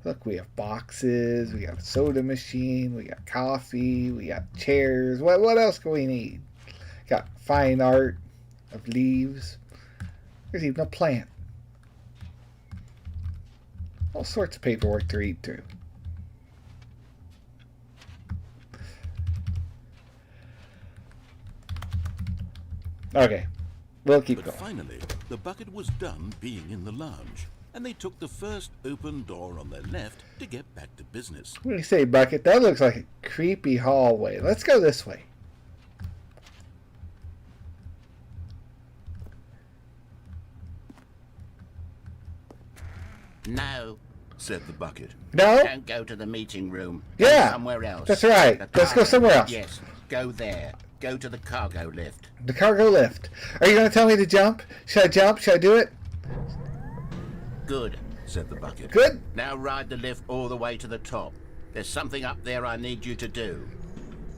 Look, we have boxes, we got a soda machine, we got coffee, we got chairs. What else can we need? Got fine art of leaves. There's even a plant. All sorts of paperwork to read through. Okay, we'll keep But going. finally, the bucket was done being in the lounge, and they took the first open door on their left to get back to business. What do you say, Bucket? That looks like a creepy hallway. Let's go this way. No, Said the bucket. No? don't go to the meeting room. Go Yeah, somewhere else. that's right. The Let's go cargo- somewhere else. Yes, go there. Go to the cargo lift. The cargo lift. Are you going to tell me to jump? Should I jump? Should I do it? Good. Said the bucket. Good. Now ride the lift all the way to the top. There's something up there I need you to do.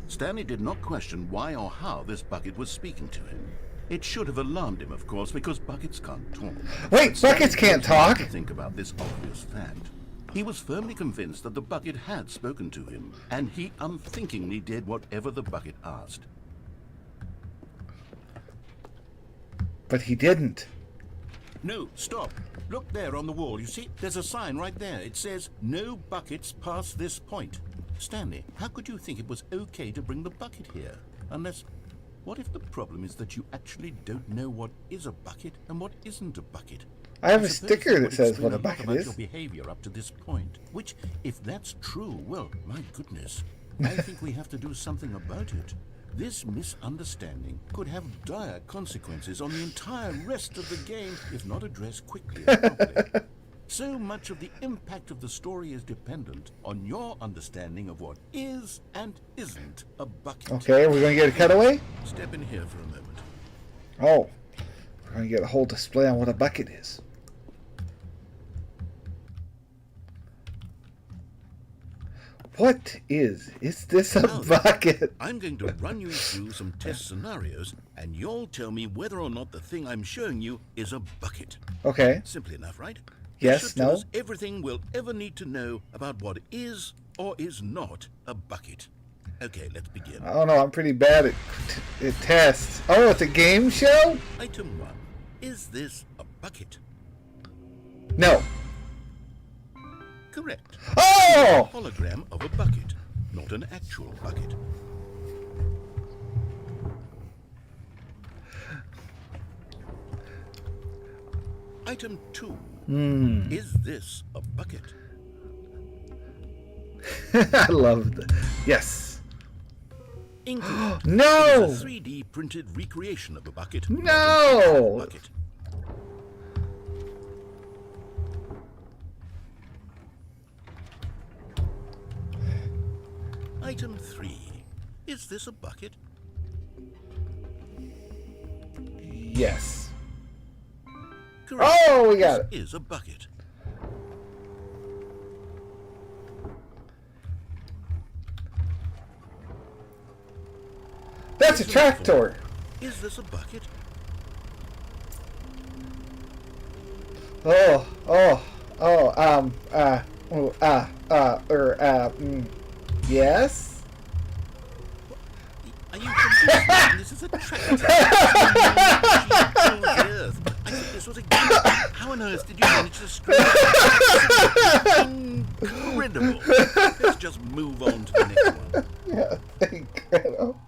Stanley did not question why or how this bucket was speaking to him. It should have alarmed him, of course, because buckets can't talk. Wait, But Stanley buckets can't didn't have talk? to think about this obvious fact. He was firmly convinced that the bucket had spoken to him, and he unthinkingly did whatever the bucket asked. But he didn't. No, stop. Look there on the wall. You see, there's a sign right there. It says, "No buckets past this point." Stanley, how could you think it was okay to bring the bucket here? Unless, what if the problem is that you actually don't know what is a bucket and what isn't a bucket? I have a suppose sticker that would says explain what a lot bucket about is. your behavior up to this point. Which, if that's true, well, my goodness, I think we have to do something about it. This misunderstanding could have dire consequences on the entire rest of the game if not addressed quickly and properly. So much of the impact of the story is dependent on your understanding of what is and isn't a bucket. Okay, are we going to get a cutaway? Step in here for a moment. Oh, we're going to get a whole display on what a bucket is. What is this a Now then, bucket? I'm going to run you through some test scenarios, and you'll tell me whether or not the thing I'm showing you is a bucket. Okay, Simple enough, right? Yes, This should tell no? us everything we'll ever need to know about what is or is not a bucket. Okay, let's begin. I don't know, I'm pretty bad at tests. Oh, it's a game show? Item 1. Is this a bucket? No. Correct. Oh! Hologram of a bucket. not an actual bucket. Item 2. Is this a bucket? I love that. Yes. Incorrect. No! It is a 3D printed recreation of a bucket. No! Not an actual bucket. Item 3. Is this a bucket? Yes. Correct. Oh, we got it. This is a bucket. That's a tractor. Is this a bucket? Yes. Are you confused? This is a tractor. I think this was a game. How on earth did you manage to screw it? Incredible. Let's just move on to the next one. Yeah, incredible.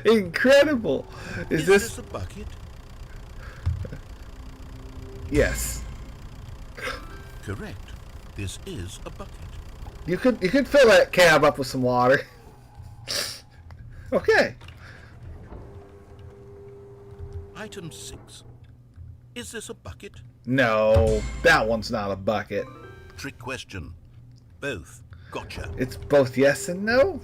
Incredible. Is this a bucket? Yes. Correct. This is a bucket. You could fill that cab up with some water. Okay. Item 6. Is this a bucket? No, that one's not a bucket. Trick question. Both. Gotcha. It's both yes and no.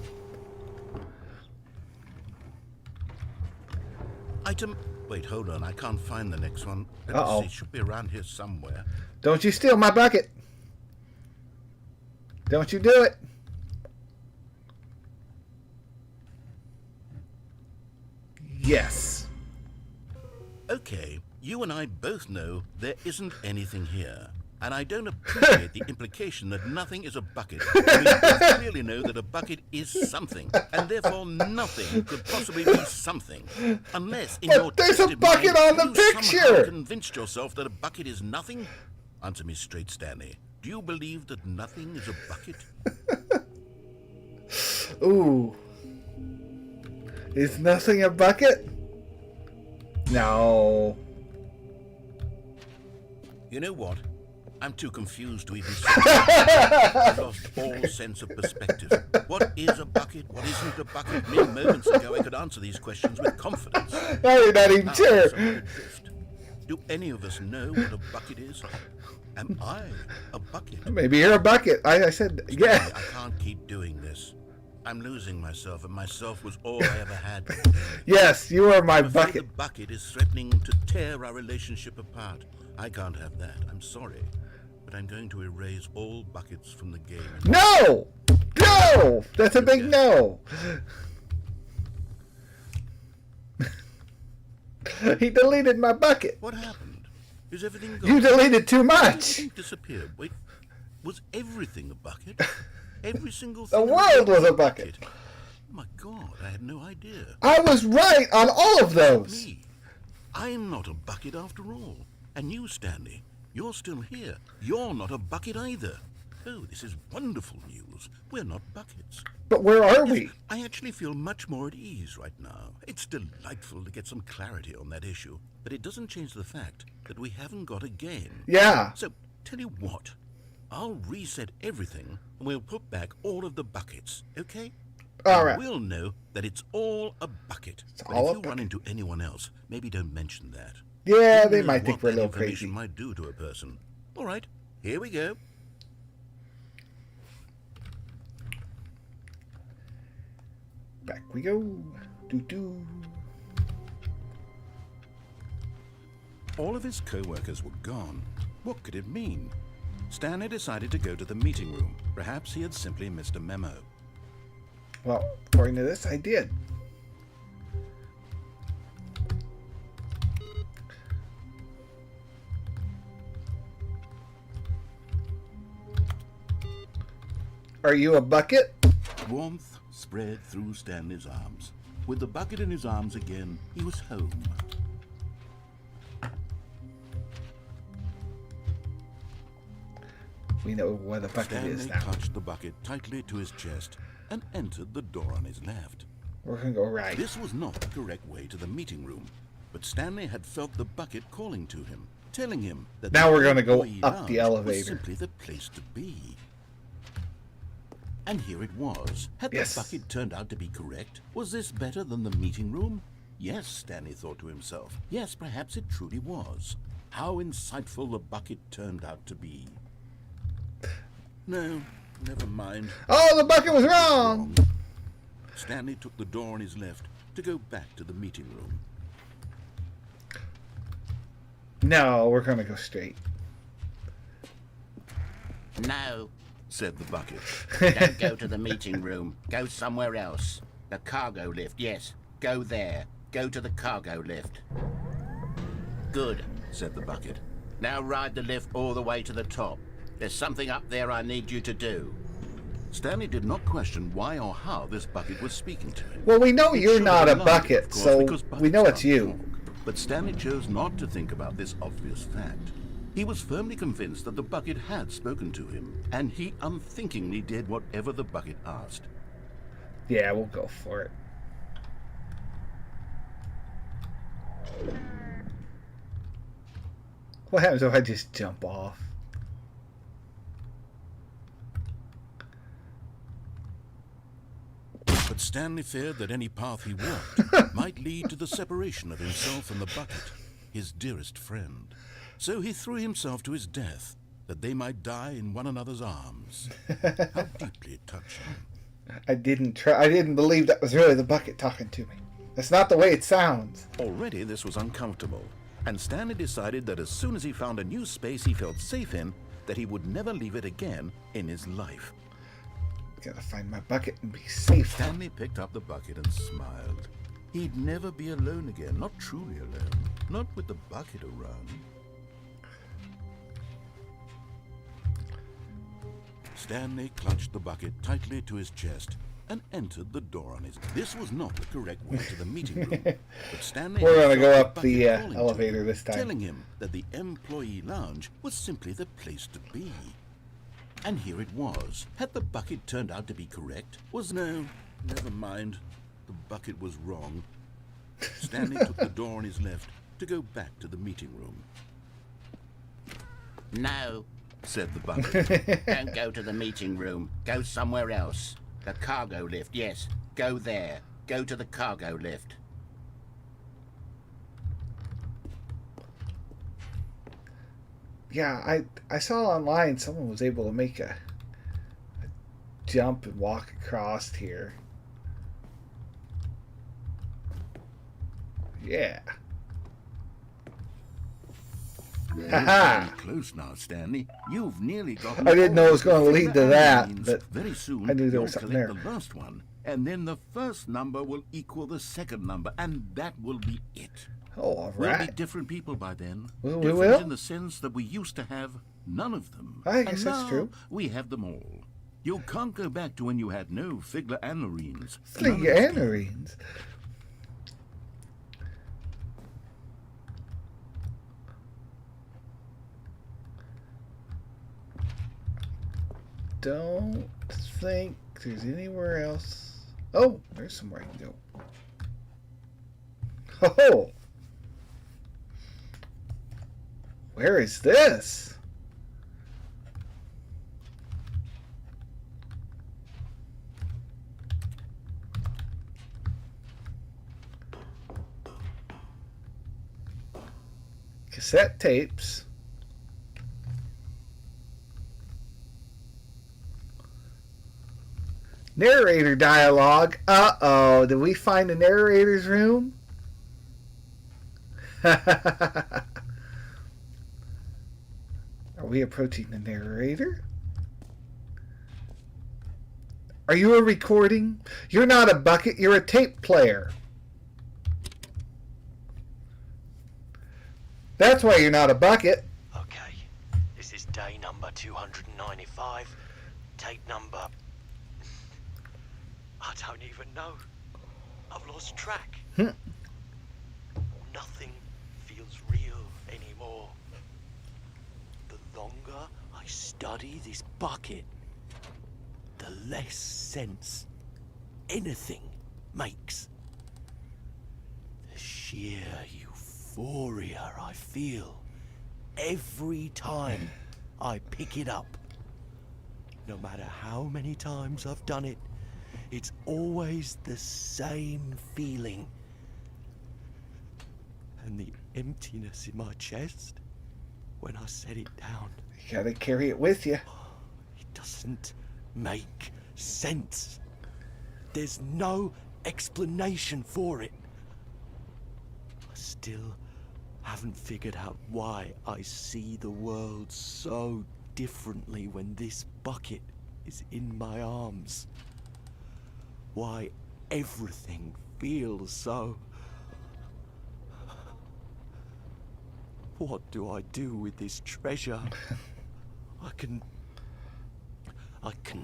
Item... Wait, hold on. I can't find the next one. Let me see. It should be around here somewhere. Don't you steal my bucket. Don't you do it. Yes. Okay, you and I both know there isn't anything here. And I don't appreciate the implication that nothing is a bucket. We both clearly know that a bucket is something, and therefore nothing could possibly be something. Unless in your there's a twisted bucket mind, on the you picture. somehow convinced yourself that a bucket is nothing? Answer me straight, Stanley. Do you believe that nothing is a bucket? Ooh. Is nothing a bucket? No. You know what? I'm too confused to even say. I've lost all sense of perspective. What is a bucket? What isn't a bucket? Mere moments ago I could answer these questions with confidence. Now you're not even sure. Do any of us know what a bucket is? Am I a bucket? Maybe you're a bucket. I said, yeah. I can't keep doing this. I'm losing myself, and myself was all I ever had. Yes, you are my I'm afraid bucket. the bucket is threatening to tear our relationship apart. I can't have that. I'm sorry. But I'm going to erase all buckets from the game. No! No! That's a big no. He deleted my bucket. What happened? Is everything gone? You deleted too much. Everything disappeared. Wait, was everything a bucket? Every single The thing. world was a bucket. Oh my God, I had no idea. I was right on all of those. Me. I'm not a bucket after all. And you, Stanley, you're still here. You're not a bucket either. Oh, this is wonderful news. We're not buckets. But where are we? I actually feel much more at ease right now. It's delightful to get some clarity on that issue, but it doesn't change the fact that we haven't got a game. Yeah. So, tell you what, I'll reset everything and we'll put back all of the buckets, okay? All right. We'll know that it's all a bucket. It's But all if a you run into anyone else, maybe don't mention that. Yeah, You they know might think what we're a that little information crazy. might do to a person. All right, here we go. Back we go. Doo-doo. All of his co-workers were gone. What could it mean? Stanley decided to go to the meeting room. Perhaps he had simply missed a memo. Well, according to this, I did. Are you a bucket? Warmth spread through Stanley's arms. With the bucket in his arms again, he was home. We know what a bucket Stanley is now. clutched the bucket tightly to his chest and entered the door on his left. We're going to go right. This was not the correct way to the meeting room, but Stanley had felt the bucket calling to him, telling him that Now the we're gonna go employee up the lounge elevator. was simply the place to be. And here it was. Had Yes. the bucket turned out to be correct? Was this better than the meeting room? Yes, Stanley thought to himself. Yes, perhaps it truly was. How insightful the bucket turned out to be. No, never mind. Oh, the bucket was wrong! Stanley took the door on his left to go back to the meeting room. No, we're going to go straight. No, Said the bucket. don't go to the meeting room. Go somewhere else. The cargo lift, yes. Go there. Go to the cargo lift. Good, Said the bucket. now ride the lift all the way to the top. There's something up there I need you to do. Stanley did not question why or how this bucket was speaking to him. Well, we know It you're should not a have alarmed him, bucket, of course, so because we know buckets it's you. can't talk. But Stanley chose not to think about this obvious fact. He was firmly convinced that the bucket had spoken to him, and he unthinkingly did whatever the bucket asked. Yeah, we'll go for it. What happens if I just jump off? But Stanley feared that any path he walked might lead to the separation of himself and the bucket, his dearest friend. So he threw himself to his death, that they might die in one another's arms. How deeply touching. I didn't believe that was really the bucket talking to me. That's not the way it sounds. Already this was uncomfortable, and Stanley decided that as soon as he found a new space he felt safe in, that he would never leave it again in his life. Gotta find my bucket and be safe. Stanley picked up the bucket and smiled. He'd never be alone again, not truly alone, not with the bucket around. Stanley clutched the bucket tightly to his chest and entered the door on his... This was not the correct way to the meeting room, but Stanley... We're had gonna felt go the up bucket the calling to elevator him, this time. telling him that the employee lounge was simply the place to be. And here it was. Had the bucket turned out to be correct? Was no, never mind. The bucket was wrong. Stanley took the door on his left to go back to the meeting room. No, Said the bucket. don't go to the meeting room. Go somewhere else. The cargo lift, yes. Go there. Go to the cargo lift. Yeah, I saw online someone was able to make a jump and walk across here. Yeah. Haha. Very close now, Stanley. You've nearly got... I didn't know it was going to lead to that, but very soon I knew there you'll was something collect there. the last one, and then the first number will equal the second number, and that will be it. Oh, all We'll be right. different people by then. Well, we different will. in the sense that we used to have none of them. I guess and that's now true. We have them all. You can't go back to when you had no Figler and Marines. Flinger and Marines. Don't think there's anywhere else. Oh, there's somewhere I can go. Oh! Where is this? Cassette tapes. Narrator dialogue. Uh-oh. Did we find the narrator's room? Are we approaching the narrator? Are you a recording? You're not a bucket, you're a tape player. That's why you're not a bucket. Okay, this is day number 295. Tape number... I don't even know. I've lost track. Nothing feels real anymore. The longer I study this bucket, the less sense anything makes. The sheer euphoria I feel every time I pick it up. No matter how many times I've done it, it's always the same feeling. And the emptiness in my chest when I set it down. You gotta carry it with you. It doesn't make sense. There's no explanation for it. I still haven't figured out why I see the world so differently when this bucket is in my arms. Why everything feels so... What do I do with this treasure? I can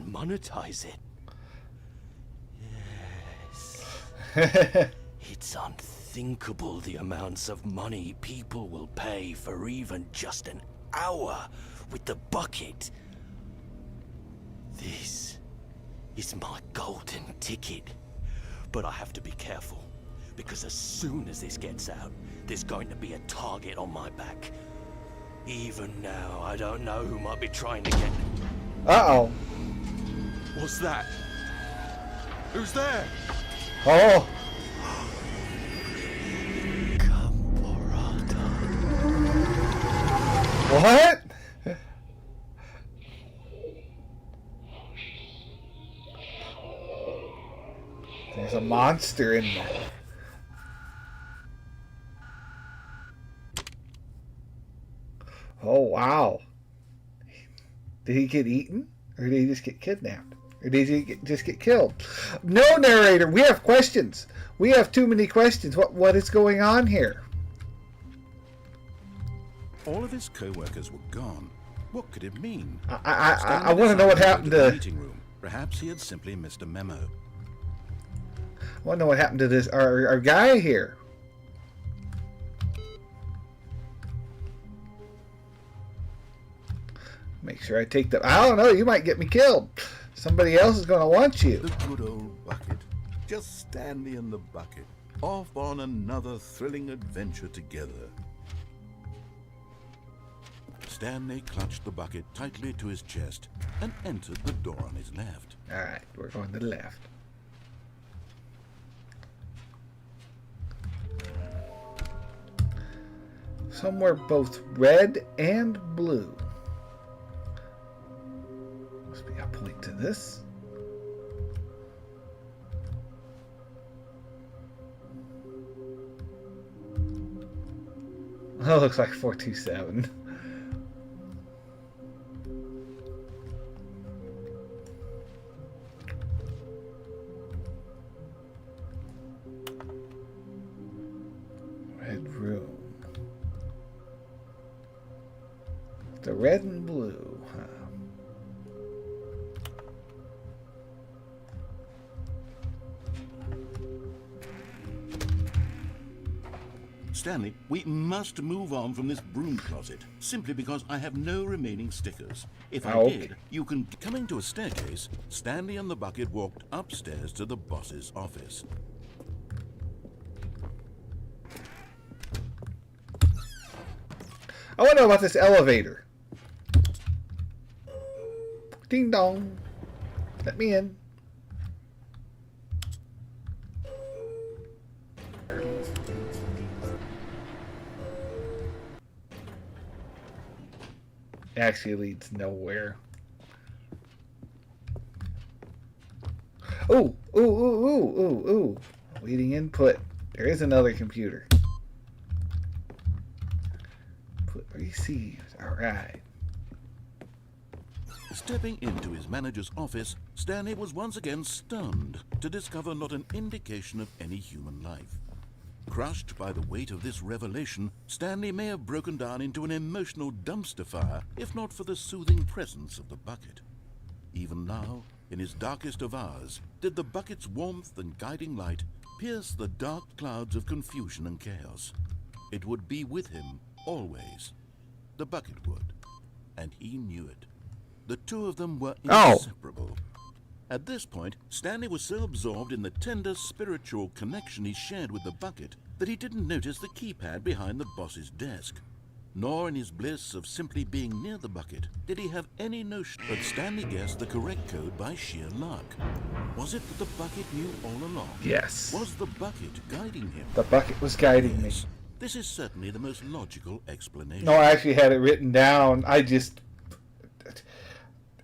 monetize it. Yes. It's unthinkable the amounts of money people will pay for even just an hour with the bucket. This is my golden ticket. But I have to be careful, because as soon as this gets out, there's going to be a target on my back. Even now, I don't know who might be trying to get... Uh-oh. What's that? Who's there? Oh. Caporata. What? There's a monster in there. Oh, wow. Did he get eaten? Or did he just get kidnapped? Or did he just get killed? No, narrator, we have questions. We have too many questions. What is going on here? All of his co-workers were gone. What could it mean? I want to know what happened to the to... meeting room. Perhaps he had simply missed a memo. I want to know what happened to this our guy here. Make sure I take the... I don't know, you might get me killed. Somebody else is going to want you. The good old bucket. Just Stanley and the bucket. Off on another thrilling adventure together. Stanley clutched the bucket tightly to his chest and entered the door on his left. Alright, we're going to the left. Somewhere both red and blue. Must be a point to this. Oh, looks like 427. Red room. The red and blue, huh? Stanley, we must move on from this broom closet, simply because I have no remaining stickers. If I Okay. did, you can... Coming to a staircase, Stanley and the bucket walked upstairs to the boss's office. I want to know about this elevator. Ding dong. Let me in. Actually leads nowhere. Ooh, ooh, ooh, ooh, ooh, ooh. Leading input. There is another computer. Put received. Alright. Stepping into his manager's office, Stanley was once again stunned to discover not an indication of any human life. Crushed by the weight of this revelation, Stanley may have broken down into an emotional dumpster fire if not for the soothing presence of the bucket. Even now, in his darkest of hours, did the bucket's warmth and guiding light pierce the dark clouds of confusion and chaos. It would be with him always. The bucket would, and he knew it. the two of them were Oh. inseparable. At this point, Stanley was so absorbed in the tender spiritual connection he shared with the bucket that he didn't notice the keypad behind the boss's desk. Nor in his bliss of simply being near the bucket did he have any notion. But Stanley guessed the correct code by sheer luck. Was it that the bucket knew all along? Yes. Was the bucket guiding him? The bucket was guiding me. Yes. This is certainly the most logical explanation. No, I actually had it written down.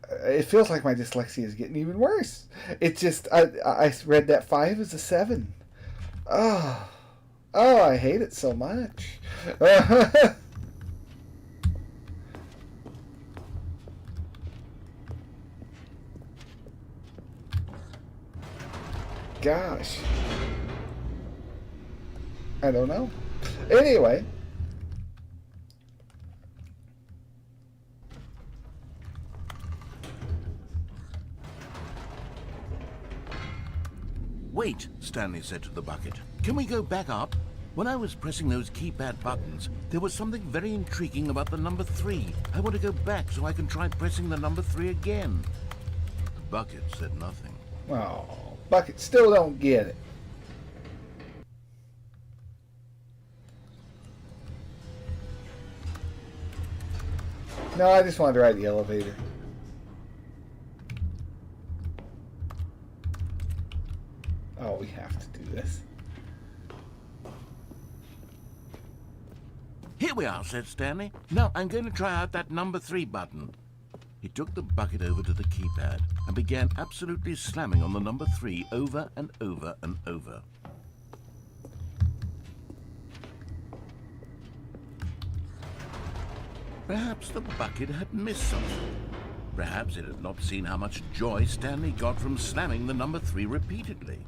It feels like my dyslexia is getting even worse. It just, I read that 5 as a 7. Oh, I hate it so much. Gosh. I don't know. Anyway. Wait, Stanley said to the bucket. Can we go back up? When I was pressing those keypad buttons, there was something very intriguing about the number 3. I want to go back so I can try pressing the number 3 again. The bucket said nothing. Oh, bucket still don't get it. No, I just wanted to ride the elevator. Oh, we have to do this. Here we are, said Stanley. Now I'm going to try out that number 3 button. He took the bucket over to the keypad and began absolutely slamming on the number 3 over and over and over. Perhaps the bucket had missed something. Perhaps it had not seen how much joy Stanley got from slamming the number 3 repeatedly.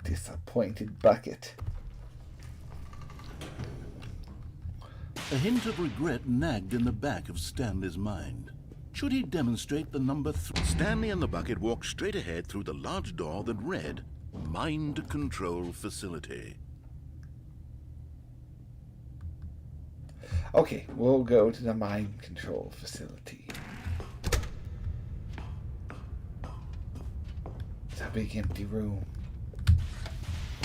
Disappointed bucket. A hint of regret nagged in the back of Stanley's mind. Should he demonstrate the number 3? Stanley and the bucket walked straight ahead through the large door that read, Mind Control Facility. Okay, we'll go to the mind control facility. It's a big empty room.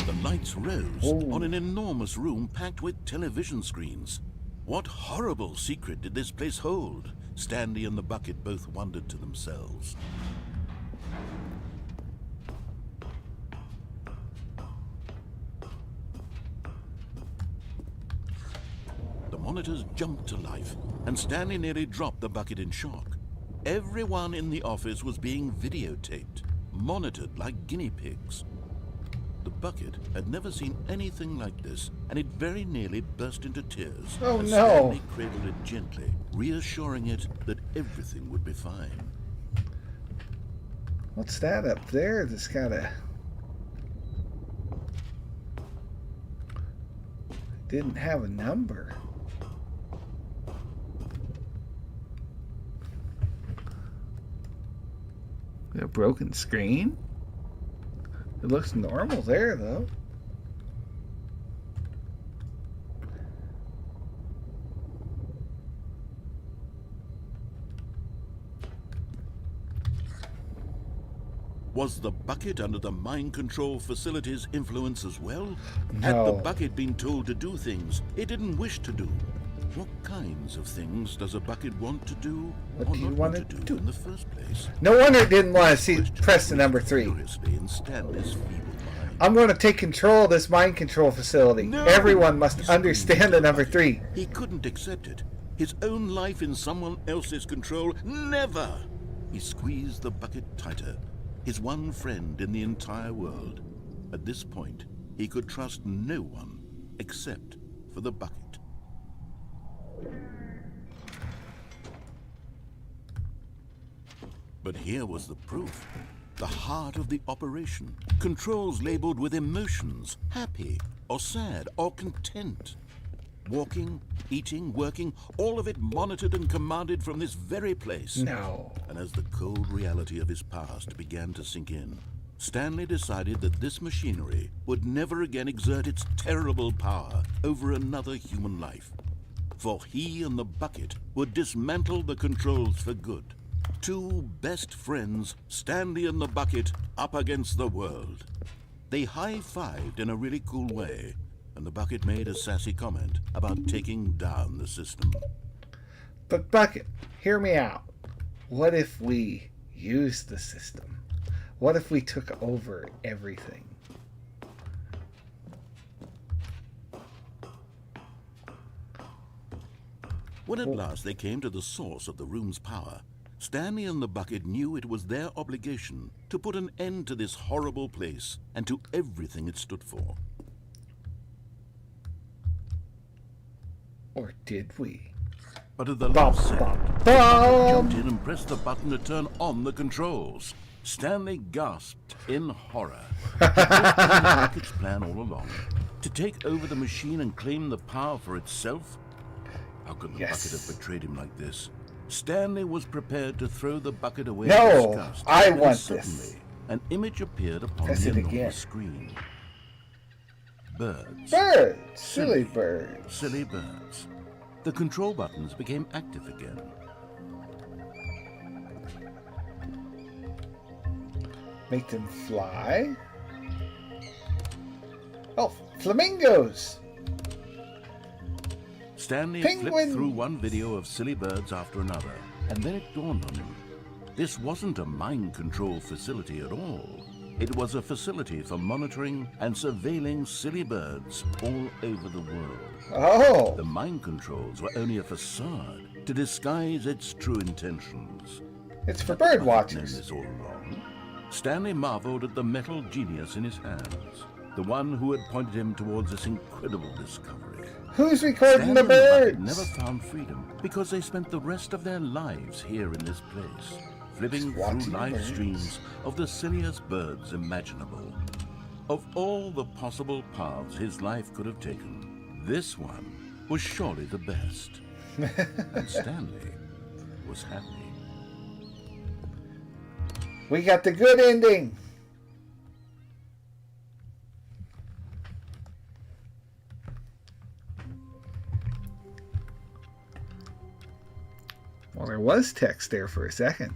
The lights rose Ooh. on an enormous room packed with television screens. What horrible secret did this place hold? Stanley and the bucket both wondered to themselves. The monitors jumped to life, and Stanley nearly dropped the bucket in shock. Everyone in the office was being videotaped, monitored like guinea pigs. The bucket had never seen anything like this, and it very nearly burst into tears. Oh, as no. Stanley cradled it gently, reassuring it that everything would be fine. What's that up there? That's got a... Didn't have a number. A broken screen? It looks normal there, though. Was the bucket under the mind control facility's influence as well? Had the No. bucket been told to do things it didn't wish to do? What kinds of things does a bucket want to do What or do you not want want it to to do do? in the first place? No wonder it didn't want to see Question press the number raised 3. furiously in Stanley's feeble mind. I'm going to take control of this mind control facility. No! Everyone He must screamed understand at the number bucket. 3. He couldn't accept it. His own life in someone else's control, never! He squeezed the bucket tighter. His one friend in the entire world. At this point, he could trust no one except for the bucket. But here was the proof. The heart of the operation. Controls labeled with emotions, happy or sad or content. Walking, eating, working, all of it monitored and commanded from this very place. No. And as the cold reality of his past began to sink in, Stanley decided that this machinery would never again exert its terrible power over another human life. for he and the bucket would dismantle the controls for good. Two best friends, Stanley and the bucket, up against the world. They high-fived in a really cool way, and the bucket made a sassy comment about taking down the system. But Bucket, hear me out. What if we used the system? What if we took over everything? When at last they came to the source of the room's power, Stanley and the bucket knew it was their obligation to put an end to this horrible place and to everything it stood for. Or did we? But at the last second, Bum! jumped in and pressed the button to turn on the controls. Stanley gasped in horror. It was the bucket's plan all along, to take over the machine and claim the power for itself. How could the bucket have betrayed him like this? Stanley was prepared to throw the bucket away in No, disgust. I when want suddenly, this. an image appeared upon Press the it enormous again. screen. Birds. Birds! Silly birds. Silly birds. The control buttons became active again. Make them fly. Oh, flamingos! Stanley Penguin. flipped through one video of silly birds after another, and then it dawned on him. This wasn't a mind control facility at all. It was a facility for monitoring and surveilling silly birds all over the world. Oh! The mind controls were only a facade to disguise its true intentions. It's for bird Known watchers. this all along. Stanley marveled at the metal genius in his hands, the one who had pointed him towards this incredible discovery. Who's recording Stanley the and the bucket birds? never found freedom because they spent the rest of their lives here in this place, flipping Just watching through the live birds. streams of the silliest birds imaginable. Of all the possible paths his life could have taken, this one was surely the best. And Stanley was happy. We got the good ending. Well, there was text there for a second.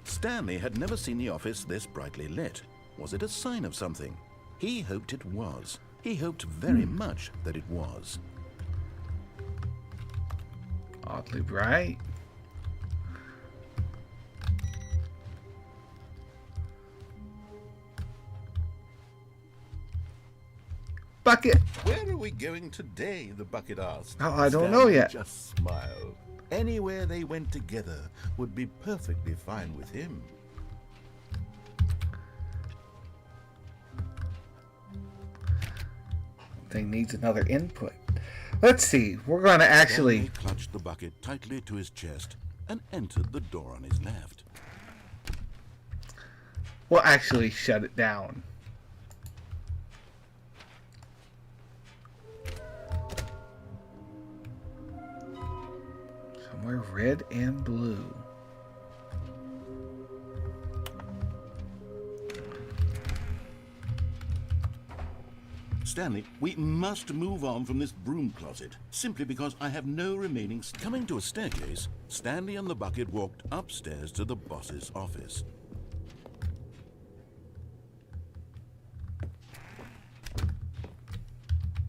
Stanley had never seen the office this brightly lit. Was it a sign of something? He hoped it was. He hoped very much that it was. Oddly bright. Bucket. Where are we going today? The bucket asked. Oh, I don't know yet. Just smiled. Anywhere they went together would be perfectly fine with him. Thing needs another input. Let's see. We're going to actually... Stanley clutched the bucket tightly to his chest and entered the door on his left. We'll actually shut it down. Somewhere red and blue. Stanley, we must move on from this broom closet, simply because I have no remaining... Coming to a staircase, Stanley and the bucket walked upstairs to the boss's office.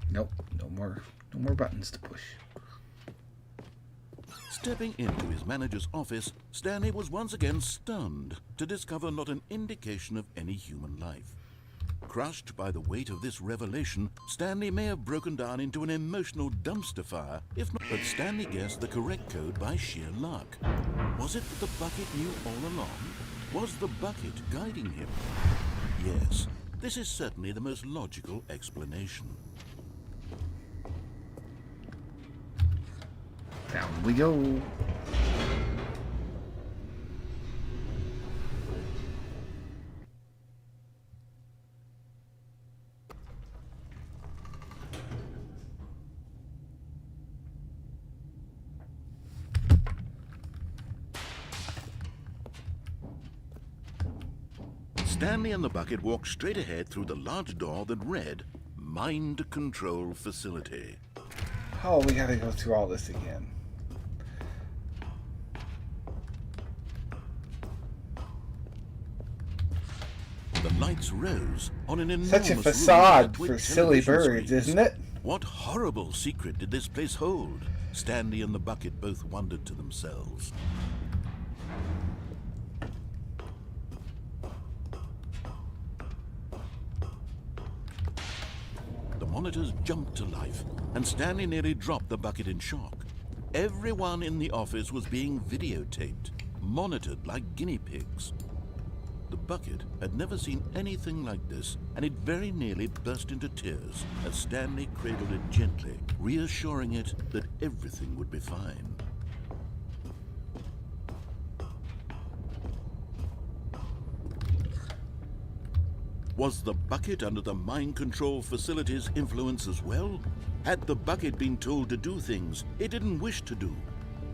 Nope, no more buttons to push. Stepping into his manager's office, Stanley was once again stunned to discover not an indication of any human life. Crushed by the weight of this revelation, Stanley may have broken down into an emotional dumpster fire, if not. But Stanley guessed the correct code by sheer luck. Was it that the bucket knew all along? Was the bucket guiding him? Yes, this is certainly the most logical explanation. Down we go. Stanley and the bucket walked straight ahead through the large door that read, Mind Control Facility. Oh, we gotta go through all this again. The lights rose on an enormous Such a room facade set with for silly television birds, screens. isn't it? What horrible secret did this place hold? Stanley and the bucket both wondered to themselves. The monitors jumped to life, and Stanley nearly dropped the bucket in shock. Everyone in the office was being videotaped, monitored like guinea pigs. The bucket had never seen anything like this, and it very nearly burst into tears as Stanley cradled it gently, reassuring it that everything would be fine. Was the bucket under the mind control facility's influence as well? Had the bucket been told to do things it didn't wish to do?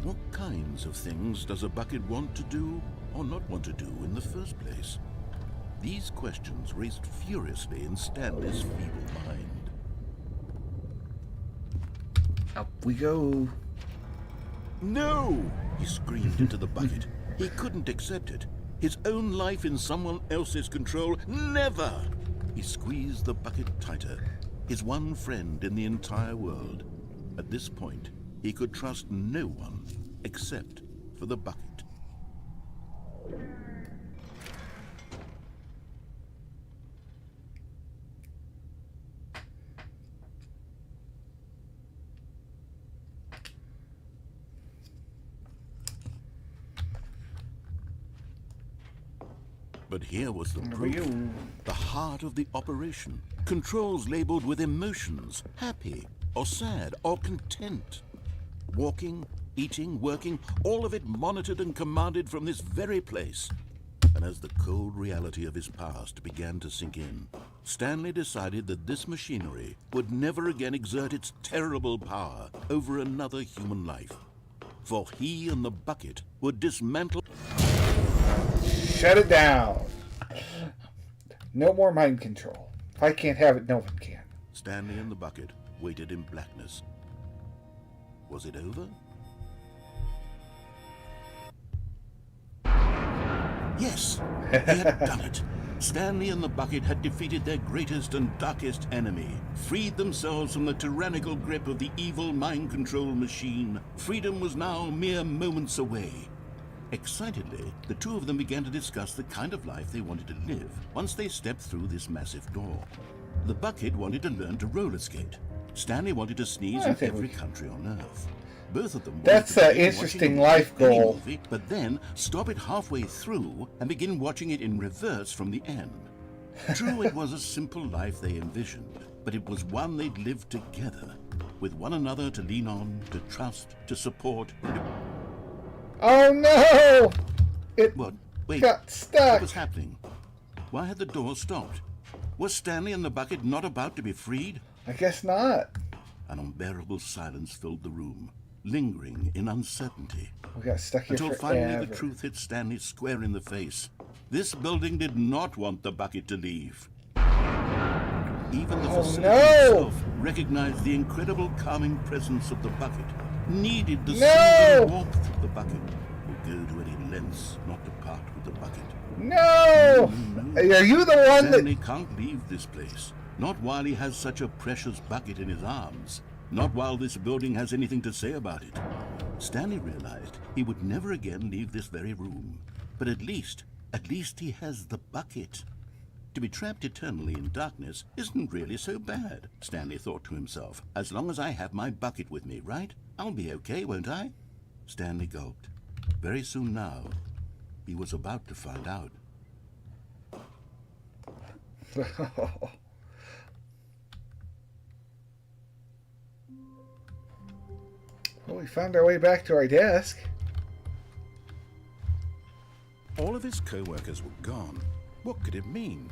What kinds of things does a bucket want to do or not want to do in the first place? These questions raced furiously in Stanley's feeble mind. Up we go. No! He screamed into the bucket. He couldn't accept it. His own life in someone else's control, never! He squeezed the bucket tighter. His one friend in the entire world. At this point, he could trust no one except for the bucket. But here was the proof. The heart of the operation. Controls labeled with emotions, happy or sad or content. Walking, eating, working, all of it monitored and commanded from this very place. And as the cold reality of his past began to sink in, Stanley decided that this machinery would never again exert its terrible power over another human life. For he and the bucket would dismantle... Shut it down. No more mind control. If I can't have it, no one can. Stanley and the bucket waited in blackness. Was it over? Yes, he had done it. Stanley and the bucket had defeated their greatest and darkest enemy, freed themselves from the tyrannical grip of the evil mind control machine. Freedom was now mere moments away. Excitedly, the two of them began to discuss the kind of life they wanted to live once they stepped through this massive door. The bucket wanted to learn to roller skate. Stanley wanted to sneeze in every country on Earth. Both of them wanted That's to an begin interesting watching life any goal. movie, but then stop it halfway through and begin watching it in reverse from the end. True, it was a simple life they envisioned, but it was one they'd lived together, with one another to lean on, to trust, to support. Oh no! It What? Wait, got what stuck. was happening? Why had the door stopped? Was Stanley and the bucket not about to be freed? I guess not. An unbearable silence filled the room, lingering in uncertainty. We got stuck here Until forever. finally the truth hit Stanley square in the face. This building did not want the bucket to leave. Even the facility itself recognized the incredible calming presence of the bucket, needed the soothing warmth of the bucket, would go to any lengths not to part with the bucket. No! Are you the one Stanley that... can't leave this place. Not while he has such a precious bucket in his arms. Not while this building has anything to say about it. Stanley realized he would never again leave this very room. But at least he has the bucket. To be trapped eternally in darkness isn't really so bad, Stanley thought to himself. As long as I have my bucket with me, right? I'll be okay, won't I? Stanley gulped. Very soon now, he was about to find out. Well, we found our way back to our desk. All of his co-workers were gone. What could it mean?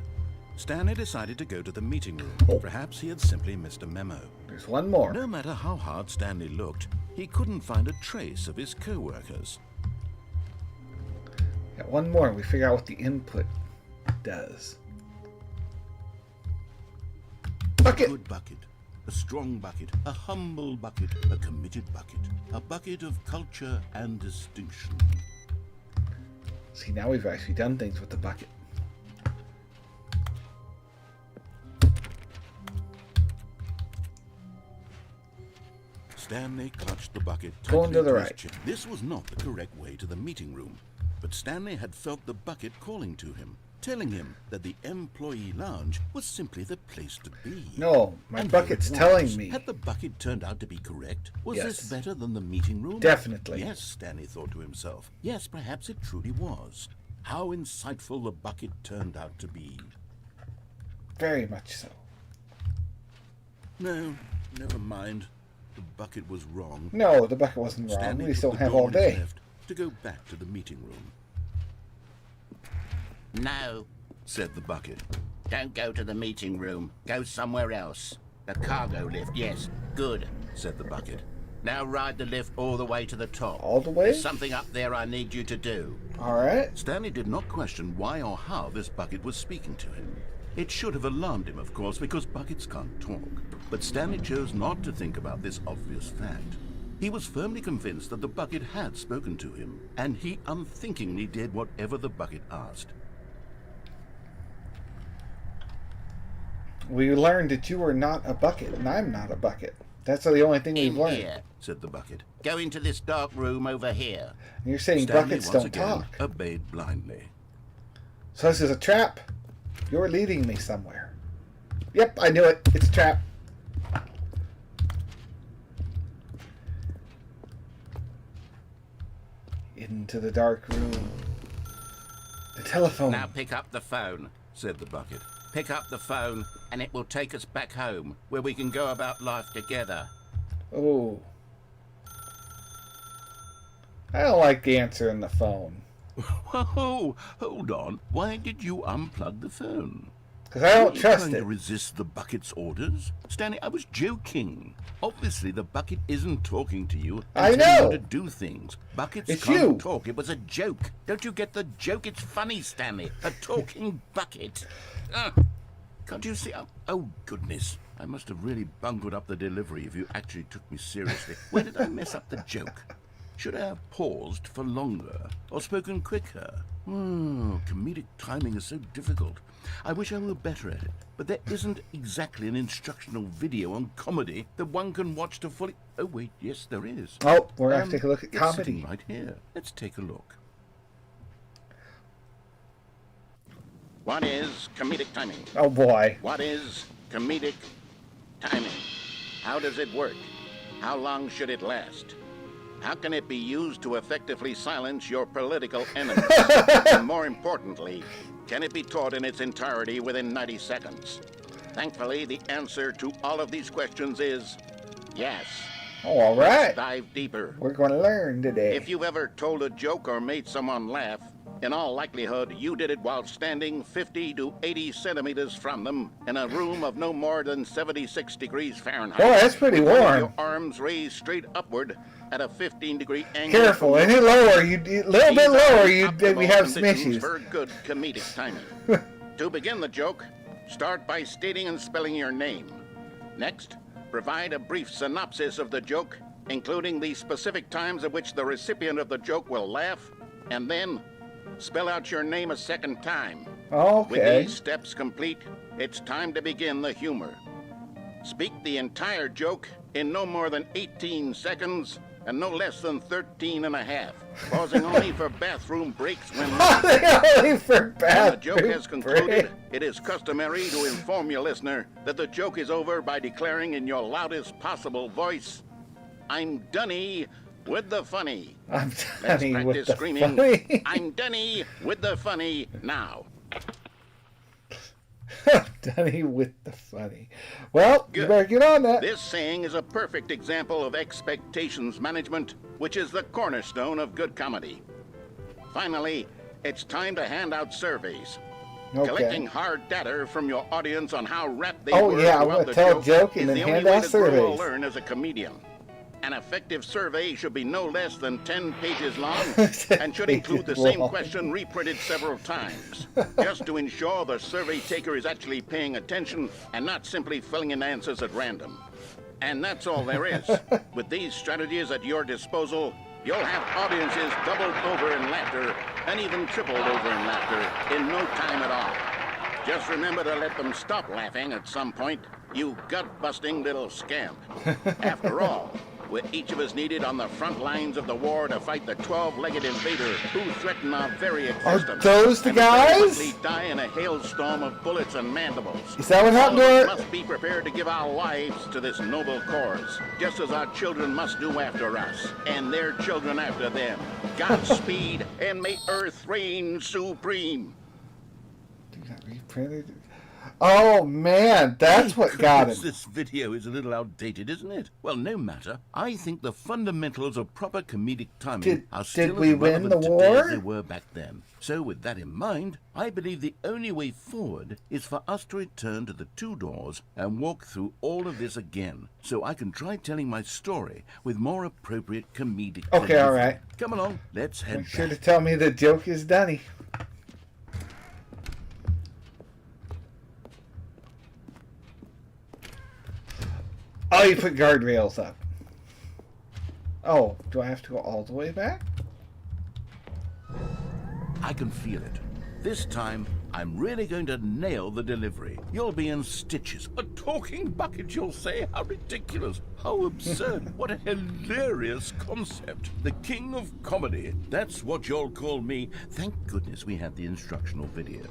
Stanley decided to go to the meeting room. Perhaps he had simply missed a memo. There's one more. No matter how hard Stanley looked, he couldn't find a trace of his co-workers. Got one more and we figure out what the input does. Bucket! Good bucket. A strong bucket, a humble bucket, a committed bucket, a bucket of culture and distinction. See, now we've actually done things with the bucket. Stanley clutched the bucket Going to the his right. chin. This was not the correct way to the meeting room, but Stanley had felt the bucket calling to him, telling him that the employee lounge was simply the place to be. No, my And here bucket's it was. telling me. Had the bucket turned out to be correct? Was Yes. this better than the meeting room? Definitely. Yes, Stanley thought to himself. Yes, perhaps it truly was. How insightful the bucket turned out to be. Very much so. No, never mind. The bucket was wrong. No, the bucket wasn't wrong. Stanley We took still the have door all on his day. left to go back to the meeting room, No, said the bucket. don't go to the meeting room. Go somewhere else. The cargo lift, yes. Good, Said the bucket. now ride the lift all the way to the top. All the way? There's something up there I need you to do. All right. Stanley did not question why or how this bucket was speaking to him. It should have alarmed him, of course, because buckets can't talk. But Stanley chose not to think about this obvious fact. He was firmly convinced that the bucket had spoken to him, and he unthinkingly did whatever the bucket asked. We learned that you are not a bucket, and I'm not a bucket. That's the only thing In we've learned. here. Said the bucket. Go into this dark room over here. And you're saying Stanley buckets once don't again talk. obeyed blindly. So this is a trap. You're leading me somewhere. Yep, I knew it. It's a trap. Into the dark room. The telephone. Now pick up the phone. Said the bucket. Pick up the phone, and it will take us back home, where we can go about life together. Oh. I don't like answering the phone. Whoa, hold on. Why did you unplug the phone? Because I don't Were you trust trying it. to resist the bucket's orders? Stanley, I was joking. Obviously, the bucket isn't talking to you I and telling know. you to do things. Buckets It's can't you. Talk, it was a joke. Don't you get the joke? It's funny, Stanley. A talking bucket. Can't you see? Oh, goodness. I must have really bungled up the delivery if you actually took me seriously. Where did I mess up the joke? Should I have paused for longer or spoken quicker? Comedic timing is so difficult. I wish I were better at it, but there isn't exactly an instructional video on comedy that one can watch to fully... Oh, wait, yes, there is. Oh, we're going to take a look at It's comedy. sitting right here. Let's take a look. What is comedic timing? Oh, boy. What is comedic timing? How does it work? How long should it last? How can it be used to effectively silence your political enemies? And more importantly, can it be taught in its entirety within 90 seconds? Thankfully, the answer to all of these questions is yes. Oh, all right. Dive deeper. We're going to learn today. If you've ever told a joke or made someone laugh, in all likelihood, you did it while standing 50 to 80 centimeters from them in a room of no more than 76 degrees Fahrenheit. Boy, that's pretty with one of warm. Your arms raised straight upward at a 15-degree angle. Careful, from any your lower, you a little bit lower, you optimal we have some conditions issues. for good comedic timing. To begin the joke, start by stating and spelling your name. Next, provide a brief synopsis of the joke, including the specific times at which the recipient of the joke will laugh, and then spell out your name a second time. With Okay. these steps complete, it's time to begin the humor. Speak the entire joke in no more than 18 seconds and no less than 13 and a half, pausing only for bathroom breaks when Only for when bad the joke has concluded. It is customary to inform your listener that the joke is over by declaring in your loudest possible voice, "I'm Dunny with the funny." I'm Let's done with practice the screaming, funny. "I'm Dunny with the funny" now. Dunny with the funny. Well, you Good. better get on that. This saying is a perfect example of expectations management, which is the cornerstone of good comedy. Finally, it's time to hand out surveys. Okay. Collecting hard data from your audience on how rapt they Oh, were yeah, I'm throughout gonna the tell a joke joke and is then the hand only way out to grow or surveys. learn as a comedian. An effective survey should be no less than 10 pages long 10 and should include the pages same long. question reprinted several times, just to ensure the survey taker is actually paying attention and not simply filling in answers at random. And that's all there is. With these strategies at your disposal, you'll have audiences doubled over in laughter and even tripled over in laughter in no time at all. Just remember to let them stop laughing at some point, you gut-busting little scamp. After all, with each of us needed on the front lines of the war to fight the 12-legged invader who threaten our very existence. Are those the and very guys? likely die in a hailstorm of bullets and mandibles. Is that what happened to All of her? us must be prepared to give our lives to this noble cause, just as our children must do after us, and their children after them. Godspeed, and may Earth reign supreme. Dude, I reprinted it. Oh man, that's what got him. This video is a little outdated, isn't it? Well, no matter. I think the fundamentals of proper comedic timing are still we as win relevant the today war? as they were back then. So with that in mind, I believe the only way forward is for us to return to the two doors and walk through all of this again, so I can try telling my story with more appropriate comedic Okay, delivery. all right. Come along, let's head Make sure to back. tell me the joke is done. Oh, you put guardrails up. Oh, do I have to go all the way back? I can feel it. This time, I'm really going to nail the delivery. You'll be in stitches. A talking bucket, you'll say? How ridiculous. How absurd. What a hilarious concept. The king of comedy. That's what you'll call me. Thank goodness we had the instructional video.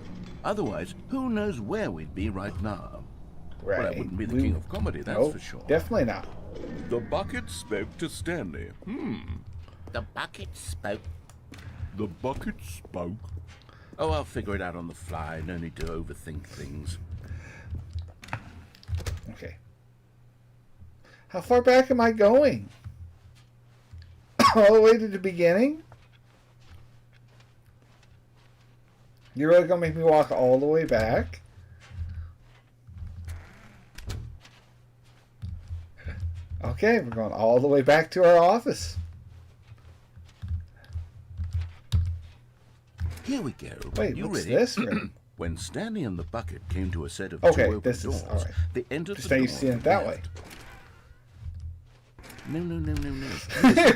Otherwise, who knows where we'd be right now. Right. Well, I wouldn't be the king of comedy, that's Nope, for sure. Definitely not. The bucket spoke to Stanley. The bucket spoke. The bucket spoke. Oh, I'll figure it out on the fly. No need to overthink things. Okay. How far back am I going? All the way to the beginning? You're really gonna make me walk all the way back? Okay, we're going all the way back to our office. Here we go. Wait, you what's ready? this room? When Stanley and the bucket came to a set of Okay, two open this doors, is all right. they entered Just the now you door see on it the that way. left. No.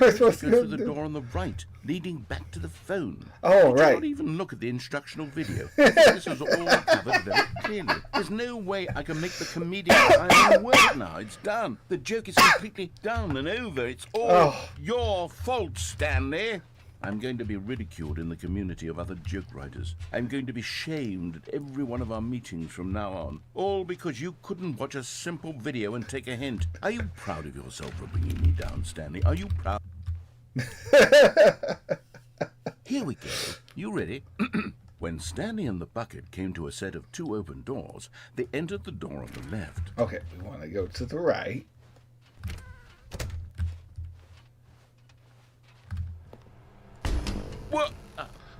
We're supposed Go to through the door on the right, leading back to the phone. Oh, Did right. you not even look at the instructional video? This is all covered very clearly. There's no way I can make the comedic timing work now. It's done. The joke is completely done and over. It's all your fault, Stanley. I'm going to be ridiculed in the community of other joke writers. I'm going to be shamed at every one of our meetings from now on. All because you couldn't watch a simple video and take a hint. Are you proud of yourself for bringing me down, Stanley? Are you proud? Here we go. You ready? When Stanley and the bucket came to a set of two open doors, they entered the door on the left. Okay, we want to go to the right. What?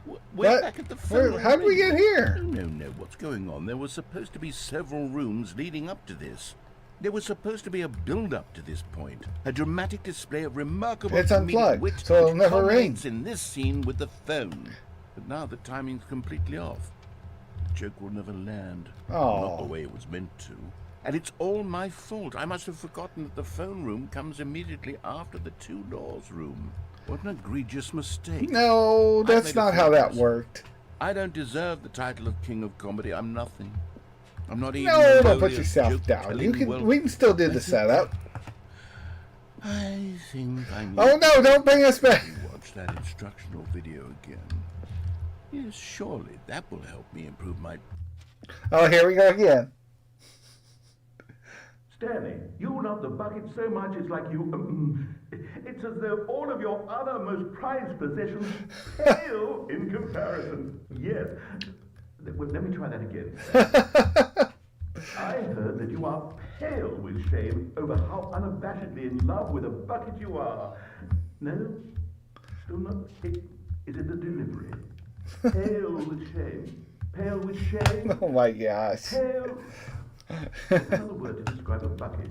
We're What? back at the phone. How did we get here? No, what's going on? There was supposed to be several rooms leading up to this. There was supposed to be a build-up to this point, a dramatic display of remarkable It's comedic unplugged, wit so it'll which never culminates ring. in this scene with the phone. But now the timing's completely off. The joke will never land. Not the Oh. way it was meant to. And it's all my fault. I must have forgotten that the phone room comes immediately after the two doors room. What an egregious mistake. No, I that's made a not how that focus. worked. I don't deserve the title of King of Comedy. I'm nothing. I'm not even. No, the don't put lowliest yourself down. joke-telling You can. world. We can still do the setup. I think I need Oh no! Don't bring us back. to watch that instructional video again. Yes, surely that will help me improve my. Oh, here we go again. Stanley, you love the bucket so much it's like you. It's as though all of your other most prized possessions pale in comparison. Yes. Well, let me try that again. I heard that you are pale with shame over how unabashedly in love with a bucket you are. No? Still not? Is it the delivery? Pale with shame. Pale with shame. Oh my gosh. Pale. Another word to describe a bucket.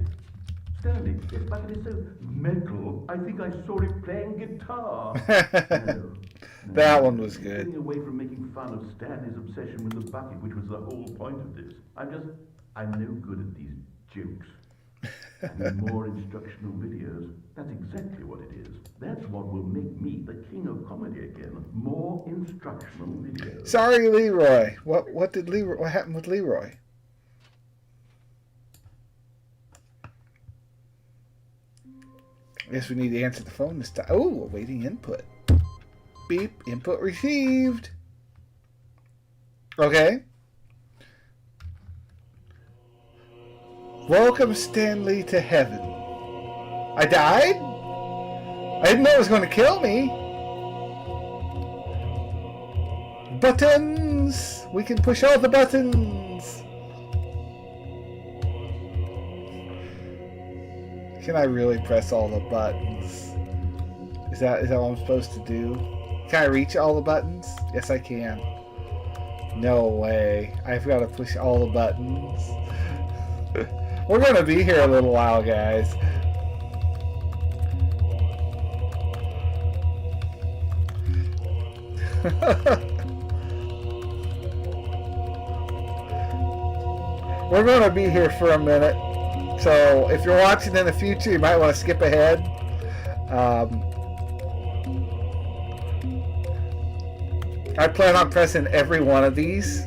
Stanley, the bucket is so metal, I think I saw it playing guitar. No. That one was good. Getting away from making fun of Stanley's obsession with the bucket, which was the whole point of this. I'm no good at these jokes. I need more instructional videos. That's exactly what it is. That's what will make me the king of comedy again. More instructional videos. Sorry, Leroy. What happened with Leroy? I guess we need to answer the phone this time. Oh, awaiting input. Beep. Input received. Okay. Welcome, Stanley, to heaven. I died? I didn't know it was going to kill me. Buttons! We can push all the buttons. Can I really press all the buttons? Is that what I'm supposed to do? Can I reach all the buttons? Yes, I can. No way. I've got to push all the buttons. We're going to be here a little while, guys. We're going to be here for a minute. So if you're watching in the future, you might want to skip ahead. I plan on pressing every one of these.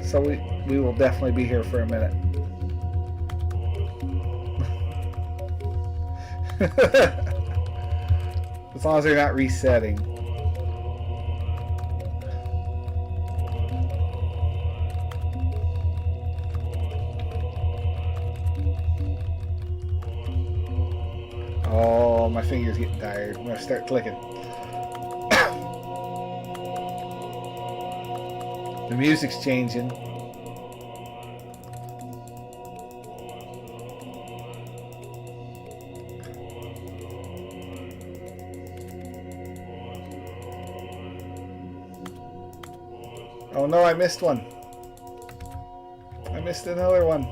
So we will definitely be here for a minute. As long as they're not resetting. Oh, my finger's getting tired. I'm going to start clicking. The music's changing. Oh no, I missed one. I missed another one.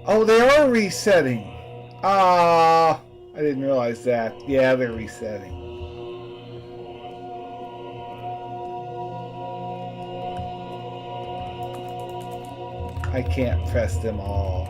Oh, they are resetting. Ah, I didn't realize that. Yeah, they're resetting. I can't press them all.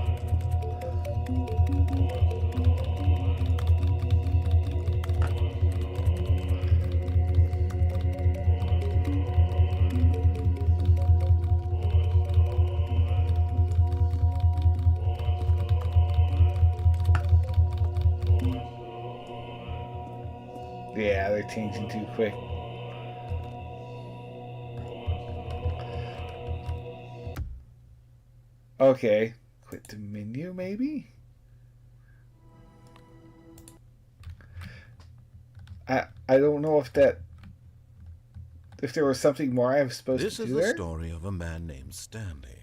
Yeah, they're changing too quick. Okay, quit the menu maybe? I don't know if there was something more I was supposed This to is do the there. story of a man named Stanley.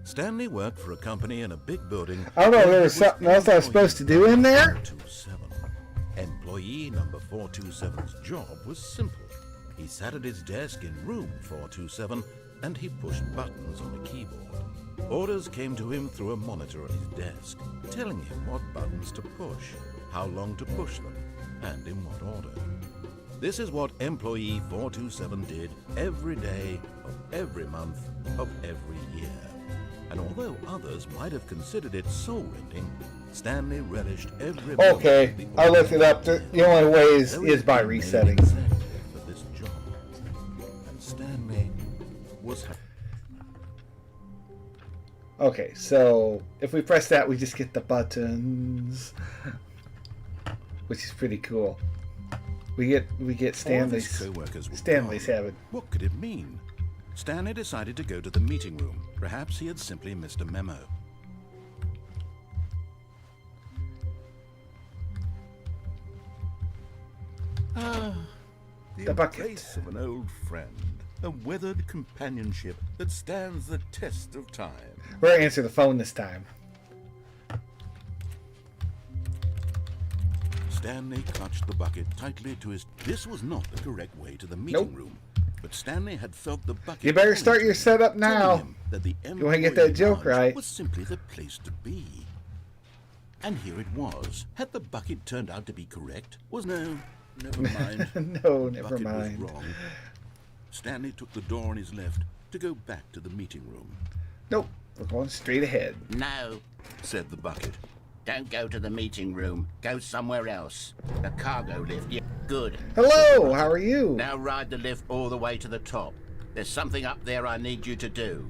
Stanley worked for a company in a big building. I don't know, there was something else I was supposed to do in there? 427. Employee number 427's job was simple. He sat at his desk in room 427 and he pushed buttons on a keyboard. Orders came to him through a monitor at his desk, telling him what buttons to push, how long to push them, and in what order. This is what employee 427 did every day of every month of every year. And although others might have considered it soul-rending, Stanley relished every moment Okay, of the I looked it up. ordinary The only way is There by no resetting. name exactly for this job. And Stanley was happy. Okay, so if we press that, we just get the buttons, which is pretty cool. We get All of his Stanley's co-workers were Stanley's gone. heaven. What could it mean? Stanley decided to go to the meeting room. Perhaps he had simply missed a memo. The bucket. embrace of an old friend, a weathered companionship that stands the test of time. We're gonna answer the phone this time. Stanley clutched the bucket tightly to his... This was not the correct way to the meeting room. But Stanley had felt the bucket... You better start your setup now. That the You want to get that joke right. Was simply the place to be. And here it was. Had the bucket turned out to be correct? Was no... Never mind. No, The never bucket mind. was wrong. Stanley took the door on his left to go back to the meeting room. Nope, we're going straight ahead. No, Said the bucket. don't go to the meeting room. Go somewhere else. The cargo lift. Yeah, good. Hello, how are you? Now ride the lift all the way to the top. There's something up there I need you to do.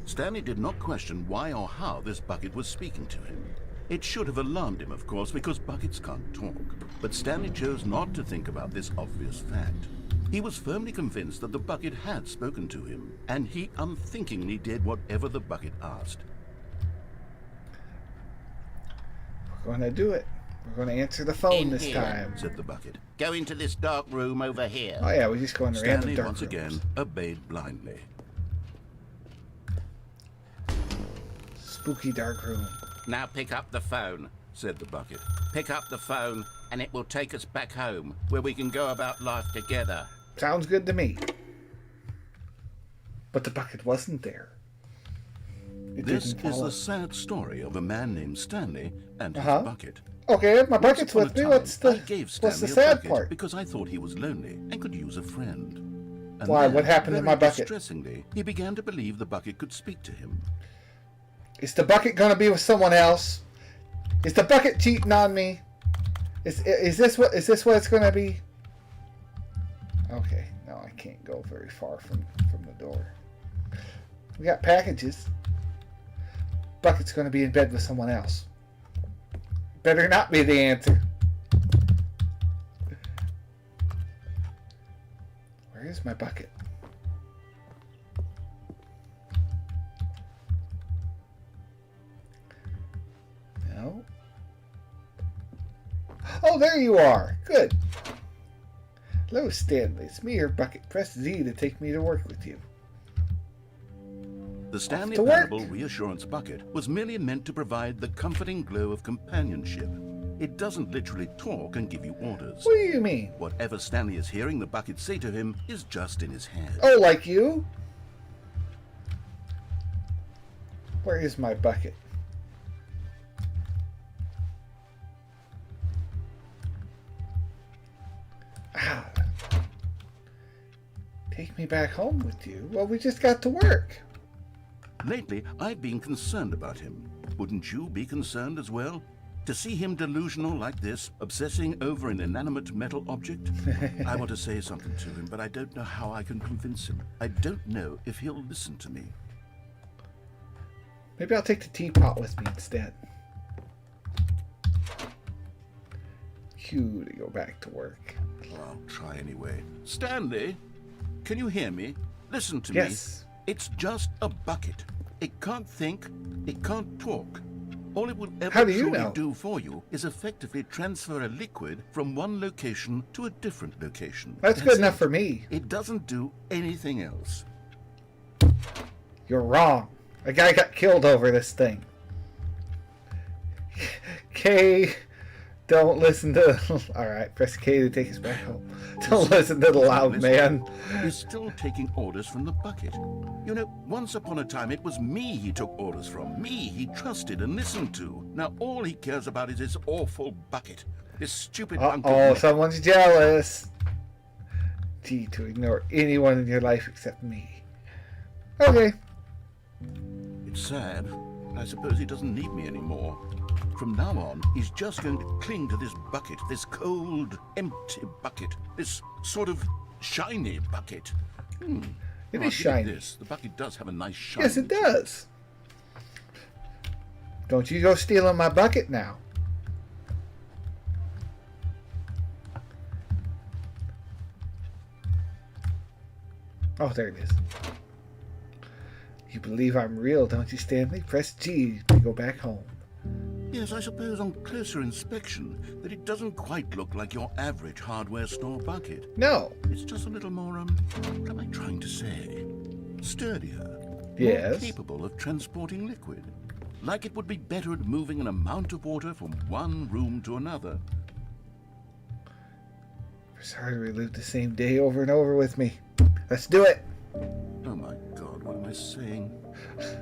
Stanley did not question why or how this bucket was speaking to him. It should have alarmed him, of course, because buckets can't talk. But Stanley chose not to think about this obvious fact. He was firmly convinced that the bucket had spoken to him, and he unthinkingly did whatever the bucket asked. We're going to do it. We're going to answer the phone In this here. time. Said the bucket. Go into this dark room over here. Oh yeah, we're just going to random Stanley dark once rooms. again obeyed blindly. Spooky dark room. Now pick up the phone. Said the bucket. Pick up the phone, and it will take us back home, where we can go about life together. Sounds good to me. But the bucket wasn't there. It This didn't is follow. the sad story of a man named Stanley and his Uh-huh. bucket. Okay, my Once bucket's upon a with me. time, What's I gave Stanley the a sad bucket part? because I thought he was lonely and could use a friend. And Why? then, What happened to very my bucket? Distressingly, he began to believe the bucket could speak to him. Is the bucket gonna be with someone else? Is the bucket cheating on me? Is this what it's gonna be? Okay, no, I can't go very far from the door. We got packages. Bucket's gonna be in bed with someone else. Better not be the answer. Where is my bucket? No. Oh, there you are. Good. Hello, Stanley. It's me, your bucket. Press Z to take me to work with you. The Stanley to work. Parable Reassurance Bucket was merely meant to provide the comforting glow of companionship. It doesn't literally talk and give you orders. What do you mean? Whatever Stanley is hearing the bucket say to him is just in his head. Oh, like you? Where is my bucket? Ah. Take me back home with you? Well, we just got to work. Lately, I've been concerned about him. Wouldn't you be concerned as well? To see him delusional like this, obsessing over an inanimate metal object? I want to say something to him, but I don't know how I can convince him. I don't know if he'll listen to me. Maybe I'll take the teapot with me instead. Q to go back to work. I'll try anyway. Stanley, can you hear me? Listen to Yes. me. It's just a bucket. It can't think. It can't talk. All it will How ever do you truly know? do for you is effectively transfer a liquid from one location to a different location. That's good enough it. for me. It doesn't do anything else. You're wrong. A guy got killed over this thing. K, don't listen to... Alright, press K to take us back home. Don't listen to the loud man. He's still taking orders from the bucket. You know, once upon a time it was me he took orders from. Me he trusted and listened to. Now all he cares about is his awful bucket. This stupid hunk Uh-oh, of... someone's jealous. G to ignore anyone in your life except me. Okay. It's sad. I suppose he doesn't need me anymore. From now on, he's just going to cling to this bucket, this cold, empty bucket, this sort of shiny bucket. It I'll is give you shiny. This. The bucket does have a nice shine. Yes, it does. Don't you go stealing my bucket now. Oh, there it is. You believe I'm real, don't you, Stanley? Press G to go back home. Yes, I suppose on closer inspection that it doesn't quite look like your average hardware store bucket. No. It's just a little more, what am I trying to say? Sturdier. Yes. More capable of transporting liquid. Like it would be better at moving an amount of water from one room to another. Sorry to relive the same day over and over with me. Let's do it. Oh my God, what am I saying?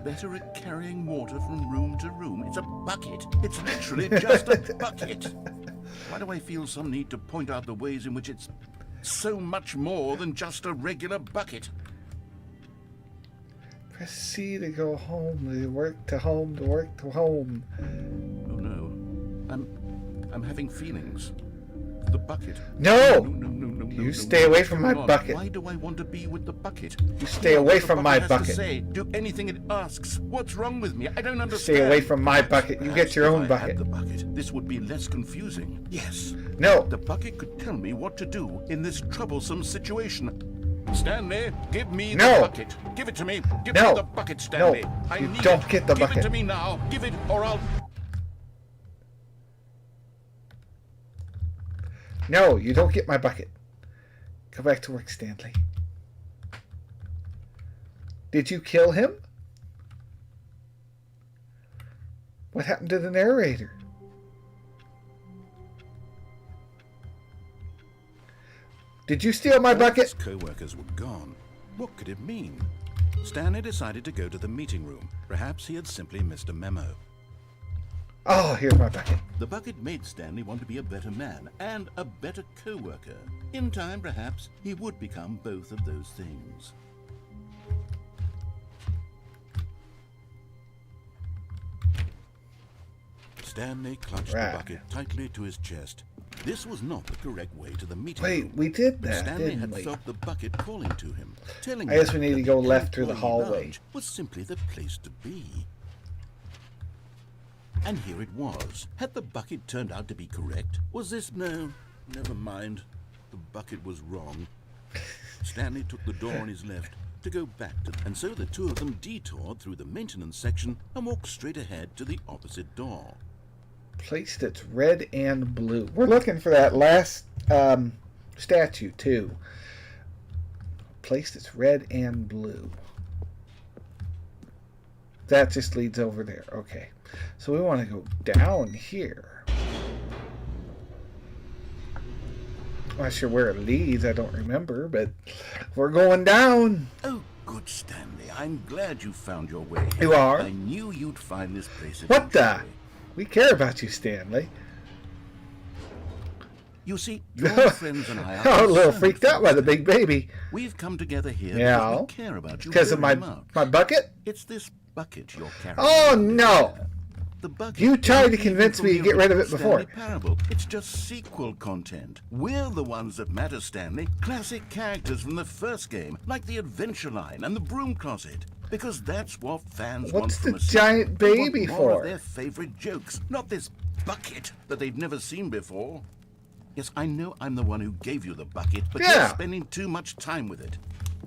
Better at carrying water from room to room. It's a bucket. It's literally just a bucket. Why do I feel some need to point out the ways in which it's so much more than just a regular bucket? Press C to go home, to work to home, to work to home. Oh no, I'm having feelings. The bucket. No! No. You stay away from my bucket. Why do I want to be with the bucket? You stay away What the from my has to bucket. say, do anything it asks. What's wrong with me? I don't understand. Stay away from my bucket. You get your own If I had bucket. the bucket, this would be less confusing. Yes. No. The bucket could tell me what to do in this troublesome situation. Stanley, give me No. the bucket. Give it to me. Give No. me the bucket, Stanley. No. I You need don't it. get the Give bucket. it to me now. Give it, or I'll... No, you don't get my bucket. Go back to work, Stanley. Did you kill him? What happened to the narrator? Did you steal my All bucket? his co-workers were gone. What could it mean? Stanley decided to go to the meeting room. Perhaps he had simply missed a memo. Oh, here's my bucket. The bucket made Stanley want to be a better man and a better co-worker. In time, perhaps, he would become both of those things. Stanley clutched Right. the bucket tightly to his chest. This was not the correct way to the meeting Wait, room. we did But that, Stanley didn't had we? felt the bucket calling to him, telling I guess him we need that to go the left through the employee hallway. lounge was simply the place to be. And here it was. Had the bucket turned out to be correct? Was this... No, never mind. The bucket was wrong. Stanley took the door on his left to go back to... And so the two of them detoured through the maintenance section and walked straight ahead to the opposite door. Place that's red and blue. We're looking for that last statue, too. Place that's red and blue. That just leads over there. Okay. So we want to go down here. I'm not sure where it leads. I don't remember, but we're going down. Oh, good, Stanley. I'm glad you found your way. You are? I knew you'd find this place What the? eventually. We care about you, Stanley. You see, your friends and I are I'm a little concerned freaked out by the for big baby. We've come together here Yeah. because we care about you Because of very my much. bucket? It's this bucket you're carrying. Oh, no. The bucket You tried to isn't even convince from me the to get rid of it original before. Stanley Parable. It's just sequel content. We're the ones that matter, Stanley. Classic characters from the first game, like the Adventure Line and the Broom Closet. Because that's what fans want What's from the a sequel. giant They want baby more for? of their favorite jokes, not this bucket that they've never seen before. Yes, I know I'm the one who gave you the bucket, but you're Yeah. spending too much time with it.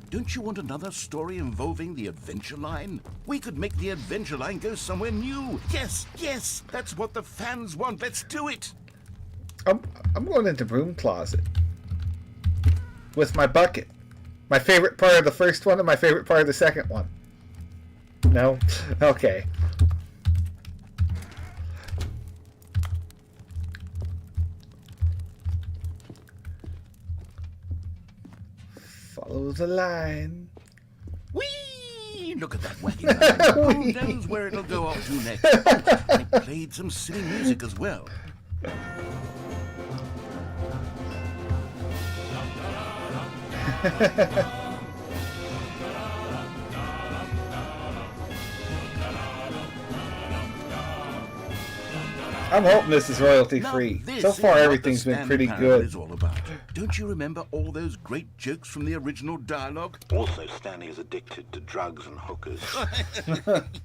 Don't you want another story involving the Adventure Line? We could make the Adventure Line go somewhere new. Yes, yes, that's what the fans want. Let's do it. I'm going into broom closet with my bucket. My favorite part of the first one and my favorite part of the second one. No? Okay. Follow the line. Whee! Look at that wacky line. Who knows where it'll go off to next? I played some silly music as well. I'm hoping this is royalty Now, free. this So is far, what the everything's been Stanley pretty Parable good. is all about. Don't you remember all those great jokes from the original dialogue? Also, Stanley is addicted to drugs and hookers.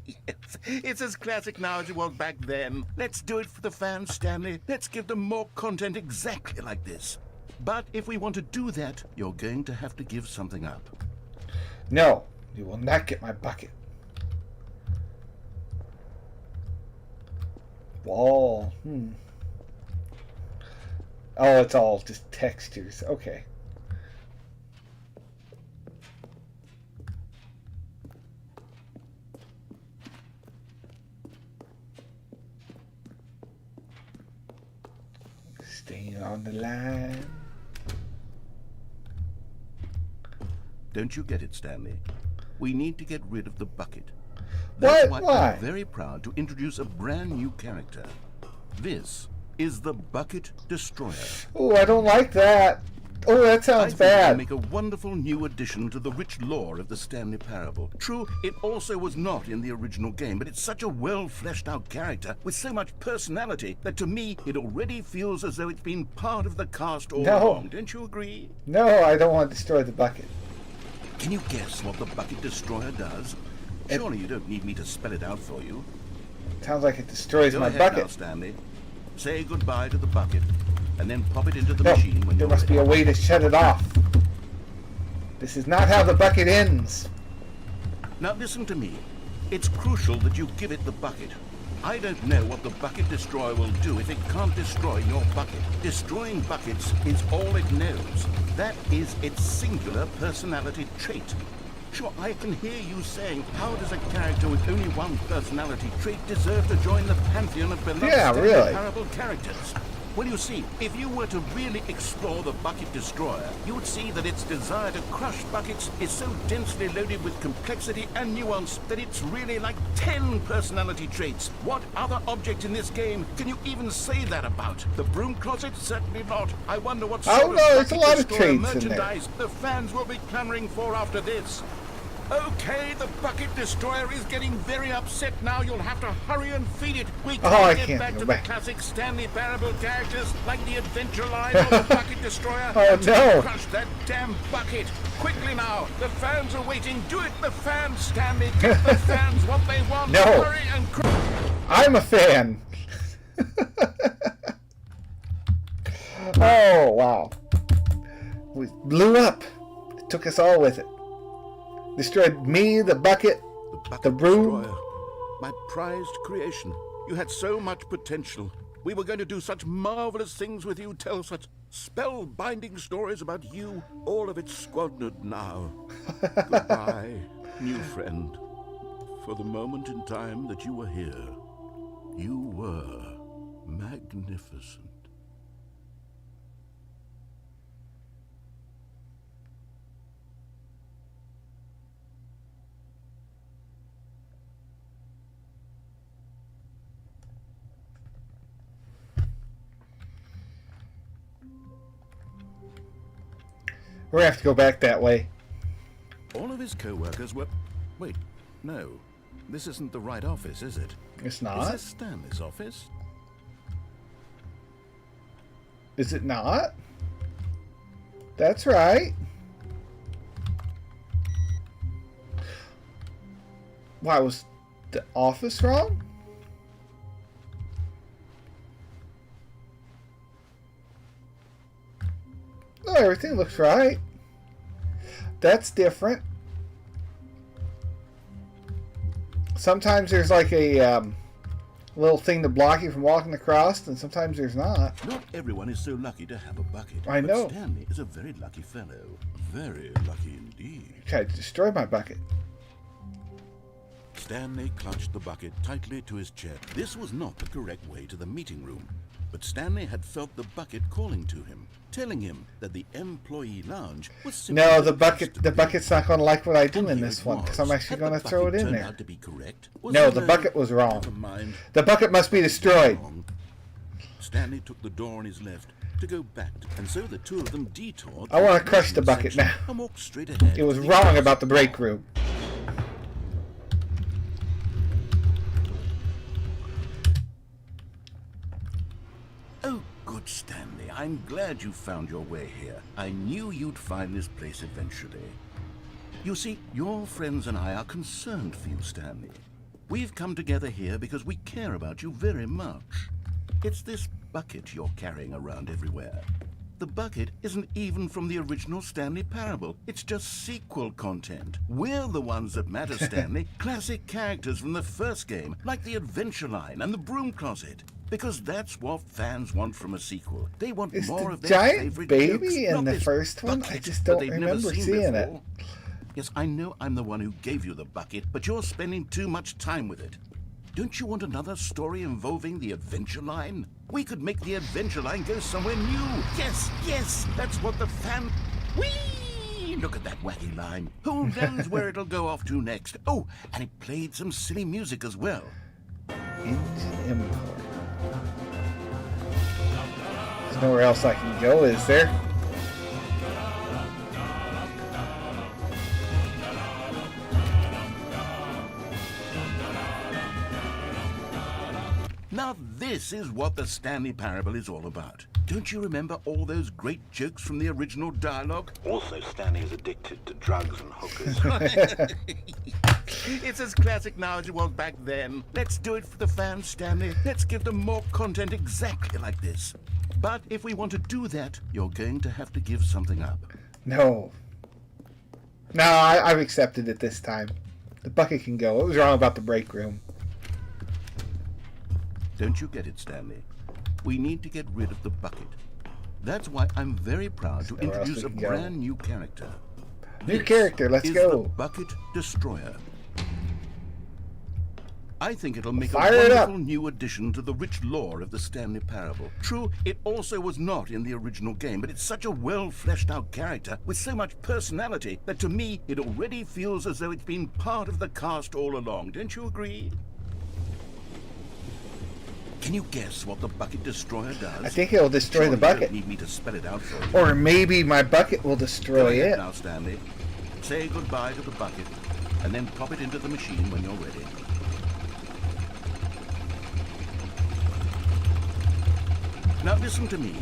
Yes, it's as classic now as it was back then. Let's do it for the fans, Stanley. Let's give them more content exactly like this. But if we want to do that, you're going to have to give something up. No, you will not get my bucket. Wall. Oh, it's all just textures. Okay. Staying on the line. Don't you get it, Stanley? We need to get rid of the bucket. What? That's why Why? I'm very proud to introduce a brand new character. This is the Bucket Destroyer. Oh, I don't like that. Oh, that I sounds think it'll bad. make a wonderful new addition to the rich lore of the Stanley Parable. True, it also was not in the original game, but it's such a well-fleshed-out character with so much personality that to me it already feels as though it's been part of the cast all No. along. Don't you agree? No, I don't want to destroy the bucket. Can you guess what the Bucket Destroyer does? Surely you don't need me to spell it out for you. Sounds like it destroys Go my ahead now, bucket. Stanley. Say goodbye to the bucket, and then pop it into the No, machine when there you're must be a ready. way to shut it off. This is not how the bucket ends. Now listen to me. It's crucial that you give it the bucket. I don't know what the Bucket Destroyer will do if it can't destroy your bucket. Destroying buckets is all it knows. That is its singular personality trait. Sure, I can hear you saying, how does a character with only one personality trait deserve to join the pantheon of beloved Yeah, Stanley really. Parable characters? Well, you see, if you were to really explore the Bucket Destroyer, you would see that its desire to crush buckets is so densely loaded with complexity and nuance that it's really like 10 personality traits. What other object in this game can you even say that about? The broom closet? Certainly not. I wonder what Oh, sort of no, there's a Bucket lot of Destroyer traits in there. merchandise the fans will be clamoring for after this. Okay, the Bucket Destroyer is getting very upset now. You'll have to hurry and feed it. We can't I get can't back go to back. the classic Stanley Parable characters like the Adventure Line or the Bucket Destroyer. Oh, no. Crush that damn bucket. Quickly now. The fans are waiting. Do it, the fans, Stanley. Give the fans what they want. No. Hurry and I'm a fan. Oh, wow. We blew up. It took us all with it. Destroyed me, the bucket, Bucket the broom. Destroyer, my prized creation. You had so much potential. We were going to do such marvelous things with you, tell such spell-binding stories about you. All of it squandered now. Goodbye, new friend. For the moment in time that you were here, you were magnificent. We're gonna have to go back that way. All of his co-workers were... Wait, no. This isn't the right office, is it? It's Is not. this Stanley's office? Is it not? That's right. Why, was the office wrong? No, everything looks right. That's different. Sometimes there's like a little thing to block you from walking across, and sometimes there's not. Not everyone is so lucky to have a bucket. I know. But Stanley is a very lucky fellow. Very lucky indeed. You tried to destroy my bucket. Stanley clutched the bucket tightly to his chest. This was not the correct way to the meeting room. But Stanley had felt the bucket calling to him, telling him that the employee lounge was simply No, the place bucket. to The be. bucket's not going to like what I do And in here this it one, because I'm was. actually Had the going to throw it bucket in turned there. out to be correct? Was No, there the bucket was wrong. Never mind. The bucket must be destroyed. Wrong. Stanley took the door on his left to go back, and so the two of them detoured. I wanna through crush the bucket section now. And walked straight ahead. It was to the wrong exit. about the break room. Oh, good Stanley. I'm glad you found your way here. I knew you'd find this place eventually. You see, your friends and I are concerned for you, Stanley. We've come together here because we care about you very much. It's this bucket you're carrying around everywhere. The bucket isn't even from the original Stanley Parable. It's just sequel content. We're the ones that matter, Stanley. Classic characters from the first game, like the Adventure Line and the Broom Closet. Because that's what fans want from a sequel. They want Is more the of their giant favorite baby jokes, in not the this first one? I bucket just that don't they've never remember seen seeing it. before. Yes, I know I'm the one who gave you the bucket, but you're spending too much time with it. Don't you want another story involving the Adventure Line? We could make the Adventure Line go somewhere new. Yes, yes, that's what the fan... Whee! Gee, look at that wacky line. Who knows where it'll go off to next? Oh, and it played some silly music as well. Engine import. There's nowhere else I can go, is there? Now this is what the Stanley Parable is all about. Don't you remember all those great jokes from the original dialogue? Also, Stanley is addicted to drugs and hookers. It's as classic now as it was back then. Let's do it for the fans, Stanley. Let's give them more content exactly like this. But if we want to do that, you're going to have to give something up. No. No, I've accepted it this time. The bucket can go. What was wrong about the break room? Don't you get it, Stanley? We need to get rid of the bucket. That's why I'm very proud to Nowhere else introduce a we can go. brand new character. New This character, let's is go. the Bucket Destroyer. I think it'll make Fire a it up. wonderful new addition to the rich lore of the Stanley Parable. True, it also was not in the original game, but it's such a well-fleshed-out character with so much personality that to me it already feels as though it's been part of the cast all along. Don't you agree? Can you guess what the Bucket Destroyer does? I think it'll destroy Surely the you bucket. don't need me to spell it out for you. Or maybe my bucket will Go destroy ahead it. now, Stanley. Say goodbye to the bucket, and then pop it into the machine when you're ready. Now listen to me.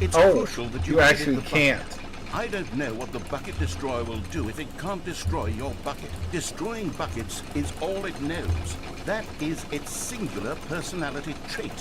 It's Oh, crucial that you edit actually the bucket. can't. I don't know what the Bucket Destroyer will do if it can't destroy your bucket. Destroying buckets is all it knows. That is its singular personality trait.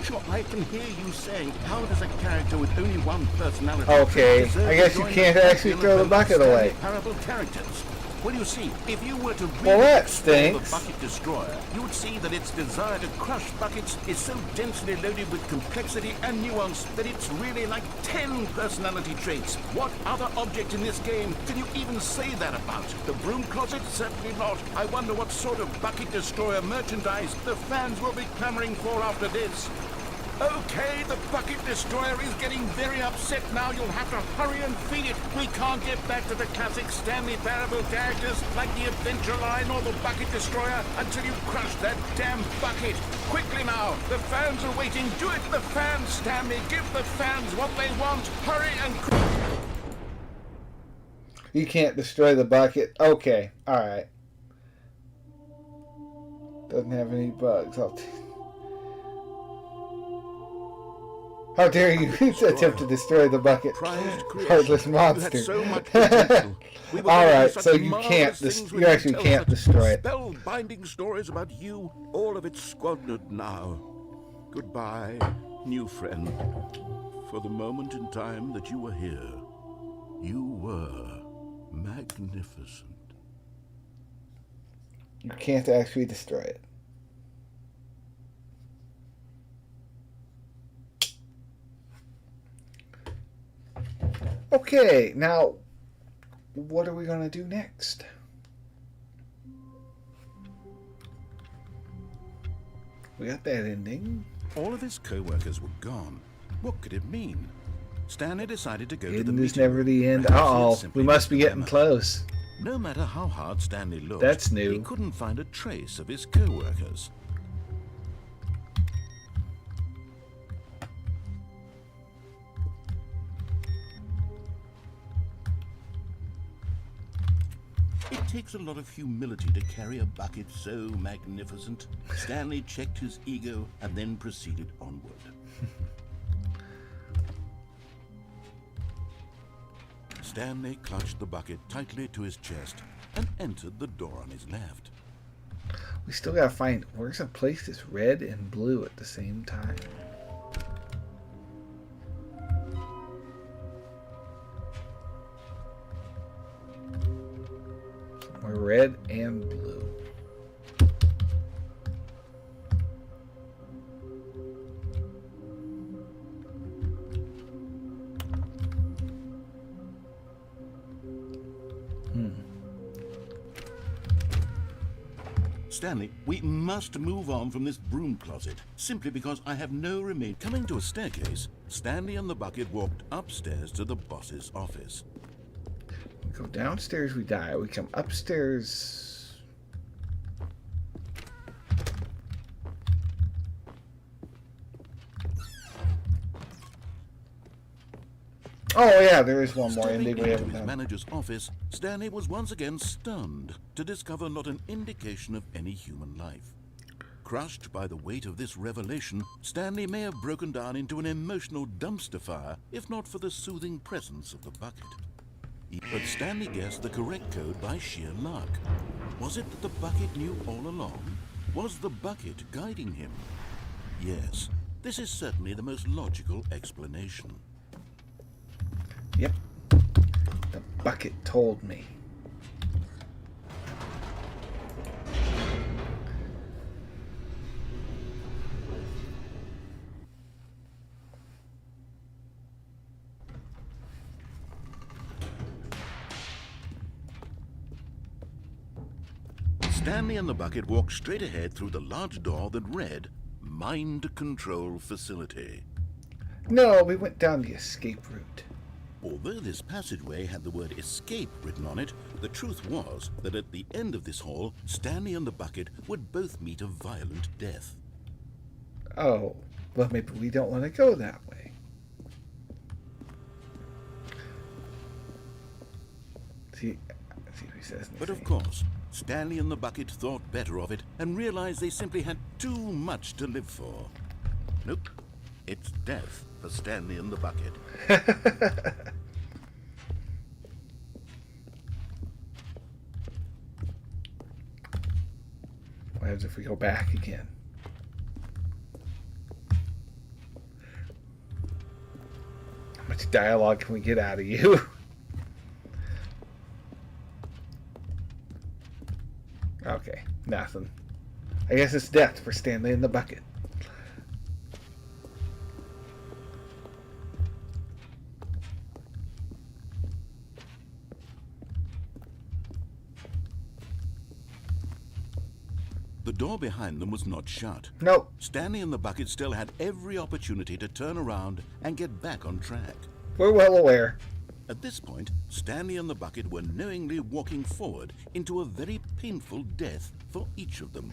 Sure, I can hear you saying, how does a character with only one personality Okay, trait deserve I guess to you join can't the actually pantheon throw the of bucket Stanley away. Parable characters. Well, you see, if you were to really Well, that explore stinks. the Bucket Destroyer, you would see that its desire to crush buckets is so densely loaded with complexity and nuance that it's really like 10 personality traits. What other object in this game can you even say that about? The broom closet? Certainly not. I wonder what sort of Bucket Destroyer merchandise the fans will be clamoring for after this. Okay, the Bucket Destroyer is getting very upset now. You'll have to hurry and feed it. We can't get back to the classic Stanley Parable characters like the Adventure Line or the Bucket Destroyer until you crush that damn bucket. Quickly now, the fans are waiting. Do it for the fans, Stanley. Give the fans what they want. Hurry and... You can't destroy the bucket. Okay, alright. Doesn't have any bugs. How dare you attempt to destroy the bucket? Prized creation. Heartless You monster. had so much potential. We were All gonna do right, such so you marvelous can't things you with actually tell can't such destroy it. Spellbinding stories about you, all of it squandered now. Goodbye, new friend. For the moment in time that you were here, you were magnificent. You can't actually destroy it. Okay, now what are we going to do next? We got that ending. All of his co-workers were gone. What could it mean? Stanley decided to go to the End is meeting never room. the end. Perhaps he had Uh-oh, simply we must be missed the getting memo. close. No matter how hard Stanley looked, That's new. he couldn't find a trace of his co-workers. It takes a lot of humility to carry a bucket so magnificent. Stanley checked his ego and then proceeded onward. Stanley clutched the bucket tightly to his chest and entered the door on his left. We still gotta find where's a place that's red and blue at the same time. Somewhere red and blue. Stanley, we must move on from this broom closet, simply because I have no remain. Coming to a staircase, Stanley and the bucket walked upstairs to the boss's office. Go downstairs, we die. We come upstairs. Oh yeah, there is one more ending we haven't Into his done. manager's office, Stanley was once again stunned to discover not an indication of any human life. Crushed by the weight of this revelation, Stanley may have broken down into an emotional dumpster fire if not for the soothing presence of the bucket. But Stanley guessed the correct code by sheer luck. Was it that the bucket knew all along? Was the bucket guiding him? Yes, this is certainly the most logical explanation. Yep. The bucket told me. Stanley and the bucket walked straight ahead through the large door that read, Mind Control Facility. No, we went down the escape route. Although this passageway had the word escape written on it, the truth was that at the end of this hall, Stanley and the bucket would both meet a violent death. Oh, well, maybe we don't want to go that way. See if he says anything. But of course, Stanley and the bucket thought better of it and realized they simply had too much to live for. Nope, it's death for Stanley and the bucket. What happens if we go back again? How much dialogue can we get out of you? Okay, nothing. I guess it's death for Stanley and the bucket. The door behind them was not shut. Nope. Stanley and the bucket still had every opportunity to turn around and get back on track. We're well aware. At this point, Stanley and the bucket were knowingly walking forward into a very painful death for each of them.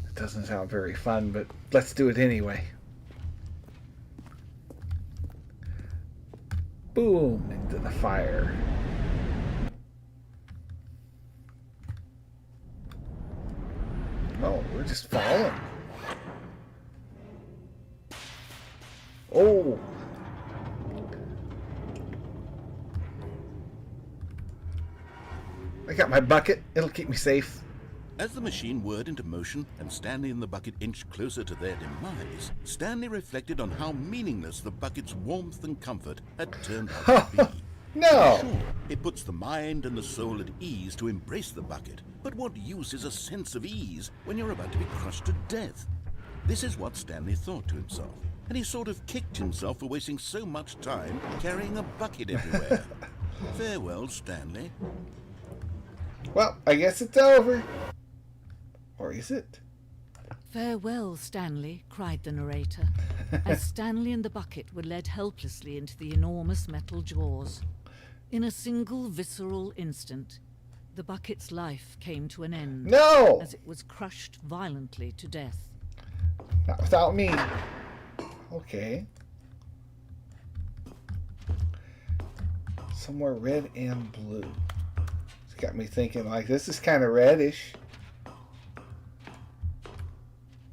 It doesn't sound very fun, but let's do it anyway. Boom, into the fire. Oh, we're just falling. Oh. I got my bucket. It'll keep me safe. As the machine whirred into motion and Stanley and the bucket inched closer to their demise, Stanley reflected on how meaningless the bucket's warmth and comfort had turned out to be. No. Sure, it puts the mind and the soul at ease to embrace the bucket, but what use is a sense of ease when you're about to be crushed to death? This is what Stanley thought to himself, and he sort of kicked himself for wasting so much time carrying a bucket everywhere. Farewell, Stanley. Well, I guess it's over. Or is it? Farewell, Stanley, cried the narrator, as Stanley and the bucket were led helplessly into the enormous metal jaws. In a single visceral instant, the bucket's life came to an end. No! As it was crushed violently to death. Not without me. Okay. Somewhere red and blue. It's got me thinking, like, this is kind of reddish.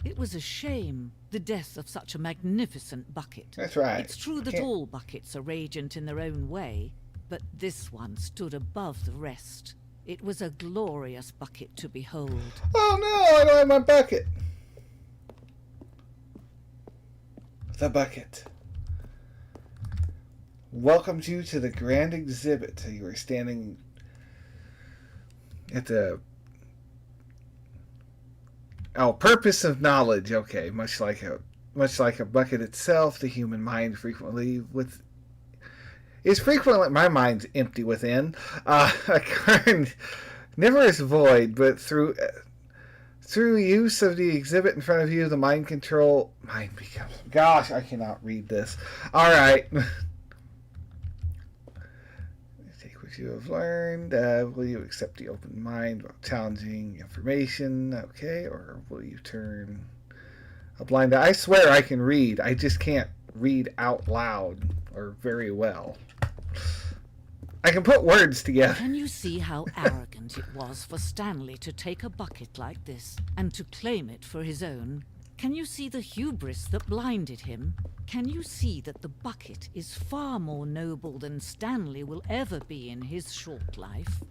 It was a shame, the death of such a magnificent bucket. That's right. It's true that all buckets are radiant in their own way, but this one stood above the rest. It was a glorious bucket to behold. Oh no, I don't have my bucket. The bucket welcomes you to the grand exhibit. You are standing at the purpose of knowledge. Okay, much like a bucket itself, the human mind my mind's empty within. A current never is void, but through use of the exhibit in front of you, the mind becomes. Gosh, I cannot read this. All right. Take what you have learned. Will you accept the open mind while challenging information? Okay, or will you turn a blind eye? I swear I can read. I just can't read out loud or very well. I can put words together. Can you see how arrogant it was for Stanley to take a bucket like this and to claim it for his own? Can you see the hubris that blinded him? Can you see that the bucket is far more noble than Stanley will ever be in his short life?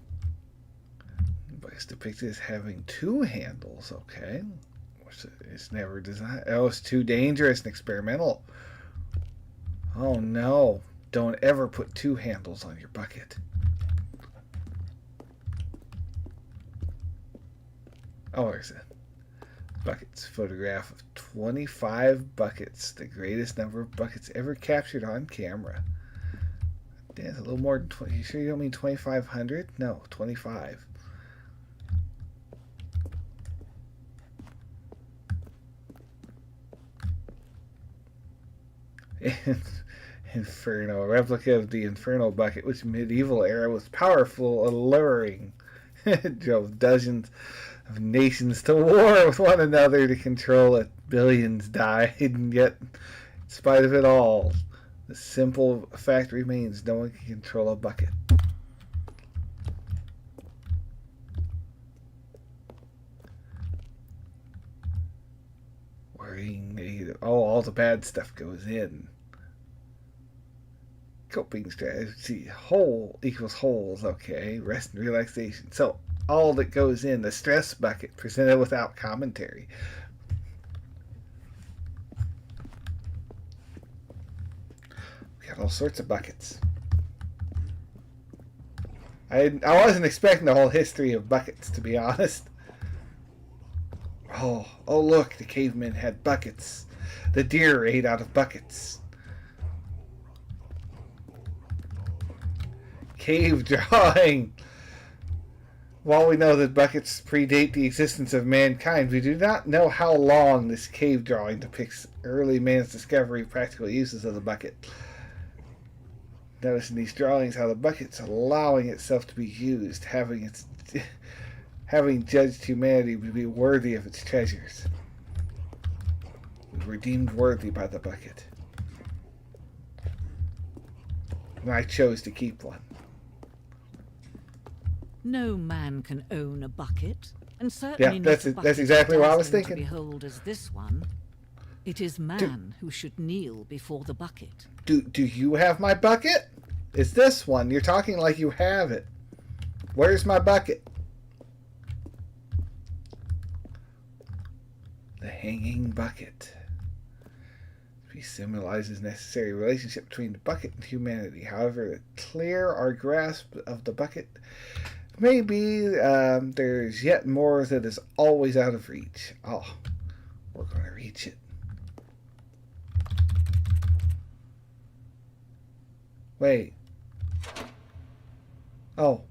But it's depicted as having 2 handles, okay. It's never designed. Oh, it's too dangerous and experimental. Oh no. Don't ever put 2 handles on your bucket. Oh, there's a buckets photograph of 25 buckets, the greatest number of buckets ever captured on camera. That's a little more than 20. You sure you don't mean 2,500? No, 25. Inferno, a replica of the Inferno bucket, which medieval era was powerful, alluring. Drove dozens of nations to war with one another to control it. Billions died, and yet, in spite of it all, the simple fact remains: no one can control a bucket. Worrying, all the bad stuff goes in. Coping strategy, whole equals wholes, okay, rest and relaxation. So all that goes in the stress bucket presented without commentary. We got all sorts of buckets. I wasn't expecting the whole history of buckets, to be honest. Oh look, the cavemen had buckets. The deer ate out of buckets. Cave drawing. While we know that buckets predate the existence of mankind, we do not know how long this cave drawing depicts early man's discovery of practical uses of the bucket. Notice in these drawings how the bucket's allowing itself to be used, having judged humanity to be worthy of its treasures. We were deemed worthy by the bucket. And I chose to keep one. No man can own a bucket, and certainly not that's a bucket exactly what I was as dazzling thinking. to behold as this one. It is man who should kneel before the bucket. Do you have my bucket? It's this one. You're talking like you have it. Where's my bucket? The hanging bucket. He symbolizes necessary relationship between the bucket and humanity. However, to clear our grasp of the bucket, maybe there's yet more that is always out of reach. Oh, we're going to reach it. Wait. Oh.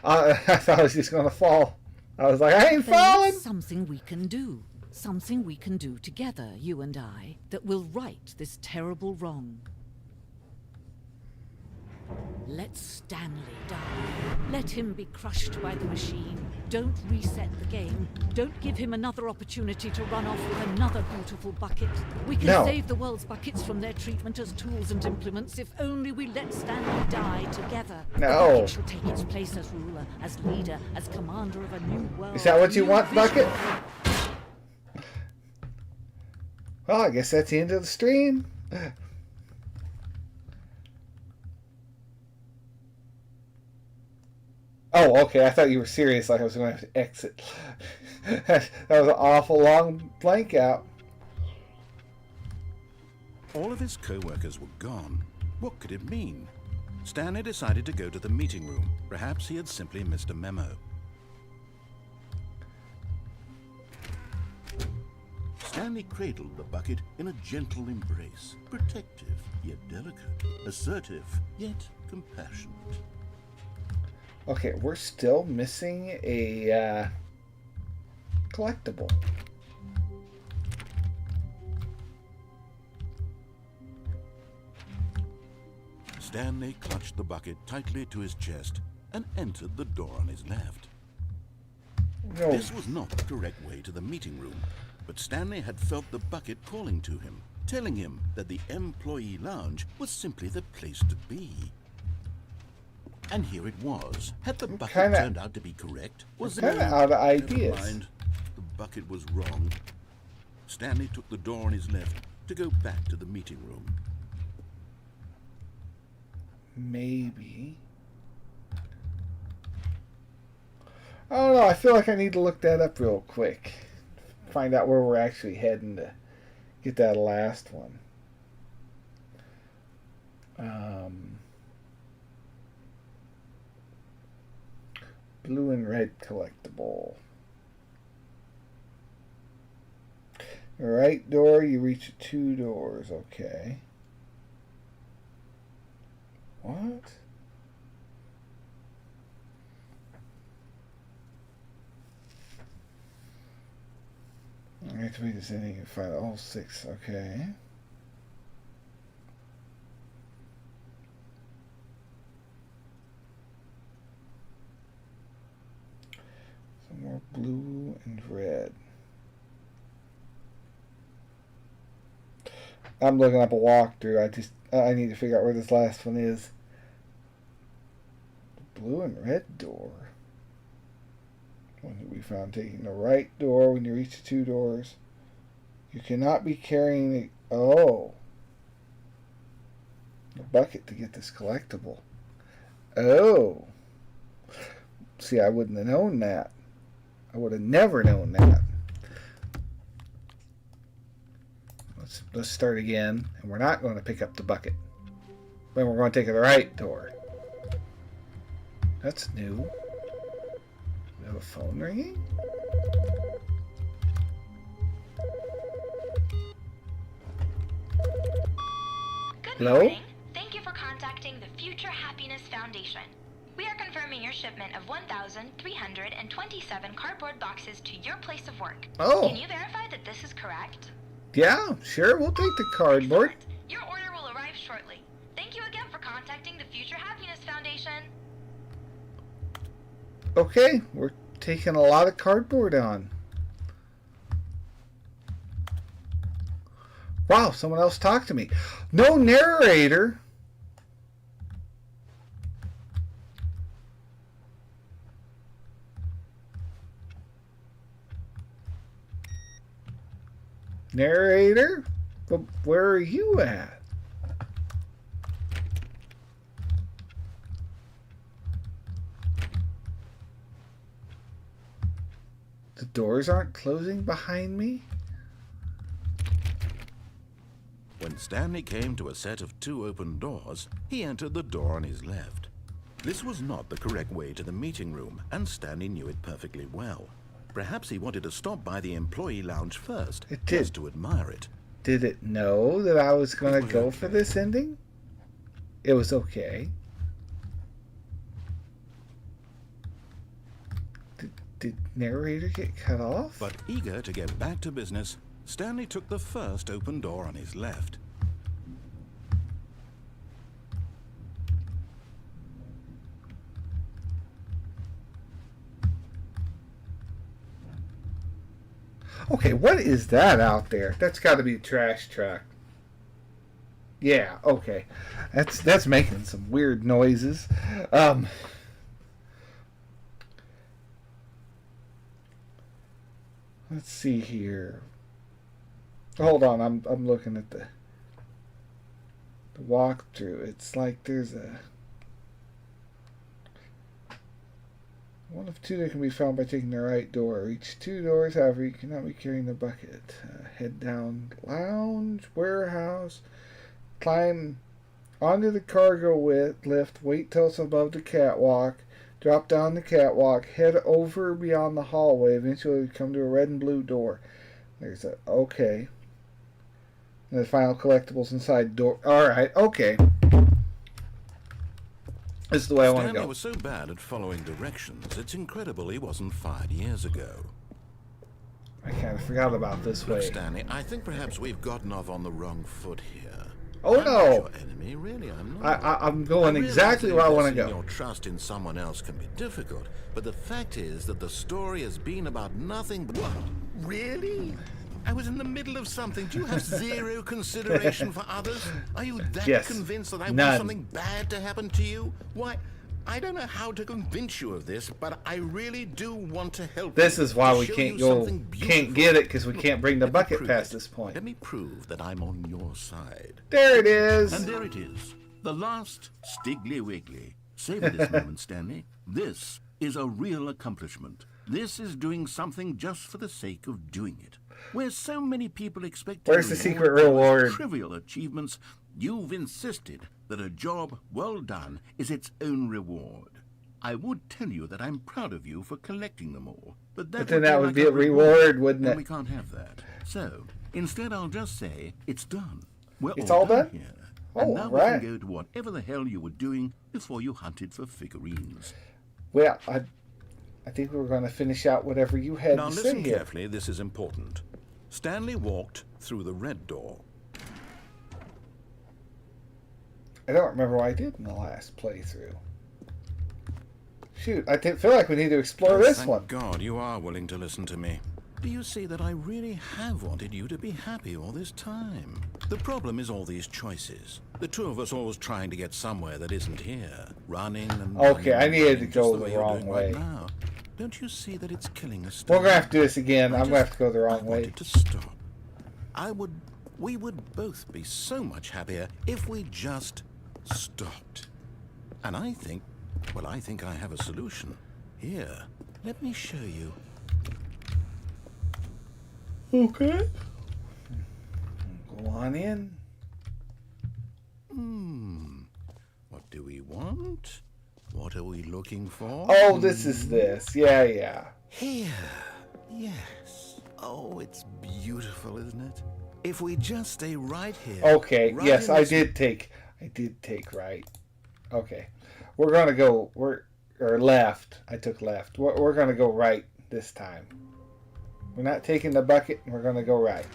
I thought I was just going to fall. I was like, I ain't falling! There's something we can do. Something we can do together, you and I, that will right this terrible wrong. Let Stanley die. Let him be crushed by the machine. Don't reset the game. Don't give him another opportunity to run off with another beautiful bucket. We can save the world's buckets from their treatment as tools and implements if only we let Stanley die together. No. The bucket shall take its place as ruler, as leader, as commander of a new world. Is that what you want, vision. Bucket? Well, I guess that's the end of the stream. Oh, okay. I thought you were serious, like I was going to have to exit. That was an awful long blank out. All of his co-workers were gone. What could it mean? Stanley decided to go to the meeting room. Perhaps he had simply missed a memo. Stanley cradled the bucket in a gentle embrace, protective yet delicate, assertive yet compassionate. Okay, we're still missing a collectible. Stanley clutched the bucket tightly to his chest and entered the door on his left. No. This was not the correct way to the meeting room, but Stanley had felt the bucket calling to him, telling him that the employee lounge was simply the place to be. And here it was. Had the bucket turned out to be correct? Was kind of out of ideas. Never mind. The bucket was wrong. Stanley took the door on his left to go back to the meeting room. Maybe. I don't know. I feel like I need to look that up real quick. Find out where we're actually heading to get that last one. Blue and red collectible. The right door, you reach 2 doors. Okay. What? Activate this ending and find all 6. Okay. Some more blue and red. I'm looking up a walkthrough. I need to figure out where this last one is. The blue and red door. One that we found taking the right door when you reach the 2 doors. You cannot be carrying the bucket to get this collectible. Oh. See, I wouldn't have known that. I would have never known that. Let's start again, and we're not going to pick up the bucket. Then we're going to take the right door. That's new. We have a phone ringing? Good Hello? morning. Thank you for contacting the Future Happiness Foundation. We are confirming your shipment of 1,327 cardboard boxes to your place of work. Oh. Can you verify that this is correct? Yeah, sure. We'll take the cardboard. Excellent. Your order will arrive shortly. Thank you again for contacting the Future Happiness Foundation. Okay, we're taking a lot of cardboard on. Wow, someone else talked to me. No narrator. Narrator? But where are you at? The doors aren't closing behind me? When Stanley came to a set of 2 open doors, he entered the door on his left. This was not the correct way to the meeting room, and Stanley knew it perfectly well. Perhaps he wanted to stop by the employee lounge first, It did. just to admire it. Did it know that I was going It to was go okay. for this ending? It was okay. Did narrator get cut off? But eager to get back to business, Stanley took the first open door on his left. Okay, what is that out there? That's got to be a trash truck. Yeah, okay. That's making some weird noises. Let's see here. Hold on, I'm looking at the walkthrough. It's like there's a one of 2 that can be found by taking the right door. Reach 2 doors, however, you cannot be carrying the bucket. Head down lounge, warehouse, climb onto the cargo lift, wait till it's above the catwalk, drop down the catwalk, head over beyond the hallway, eventually come to a red and blue door. There's a, okay. And the final collectibles inside door. Alright, okay. This is the way I want to Stanley go. was so bad at following directions, it's incredible he wasn't fired years ago. I kind of forgot about this Look, way. Stanley, I think perhaps we've gotten off on the wrong foot here. Oh I'm no! not your enemy, really. I'm not. I'm going exactly where I want to go. Your trust in someone else can be difficult, but the fact is that the story has been about nothing but... What? Really? I was in the middle of something. Do you have zero consideration for others? Are you that convinced that I want something bad to happen to you? Why, I don't know how to convince you of this, but I really do want to help This you. is why we can't get it, because we can't bring the bucket past this point. Let me prove that I'm on your side. There it is. And there it is. The last Stiggly Wiggly. Savor this moment, Stanley. This is a real accomplishment. This is doing something just for the sake of doing it. Where so many people expect Where's the secret reward? Trivial achievements, you've insisted that a job well done is its own reward. I would tell you that I'm proud of you for collecting them all, but then that would be a reward, wouldn't it? We can't have that. So instead, I'll just say it's done. It's all done here. Oh, And now right. we can go to whatever the hell you were doing before you hunted for figurines. Well, I think we were going to finish out whatever you had Now to say listen here. carefully, this is important. Stanley walked through the red door. I don't remember what I did in the last playthrough. Shoot, I feel like we need to explore this Thank one. God you are willing to listen to me. Do you see that I really have wanted you to be happy all this time? The problem is all these choices. The two of us always trying to get somewhere that isn't here. Running and Okay, running I and needed running to go just the you're wrong doing way. Right now. Don't you see that it's killing us? We're going to have to do this again. I'm going to have to go the I wrong way. wanted to stop. We would both be so much happier if we just stopped. And I think I have a solution. Here, let me show you. Okay. Go on in. What do we want? What are we looking for? Oh, this is this. Yeah. Here. Yes. Oh, it's beautiful, isn't it? If we just stay right here. Okay, right yes, in I this- did take right. Okay. We're going to go, left. I took left. We're going to go right this time. We're not taking the bucket, we're going to go right.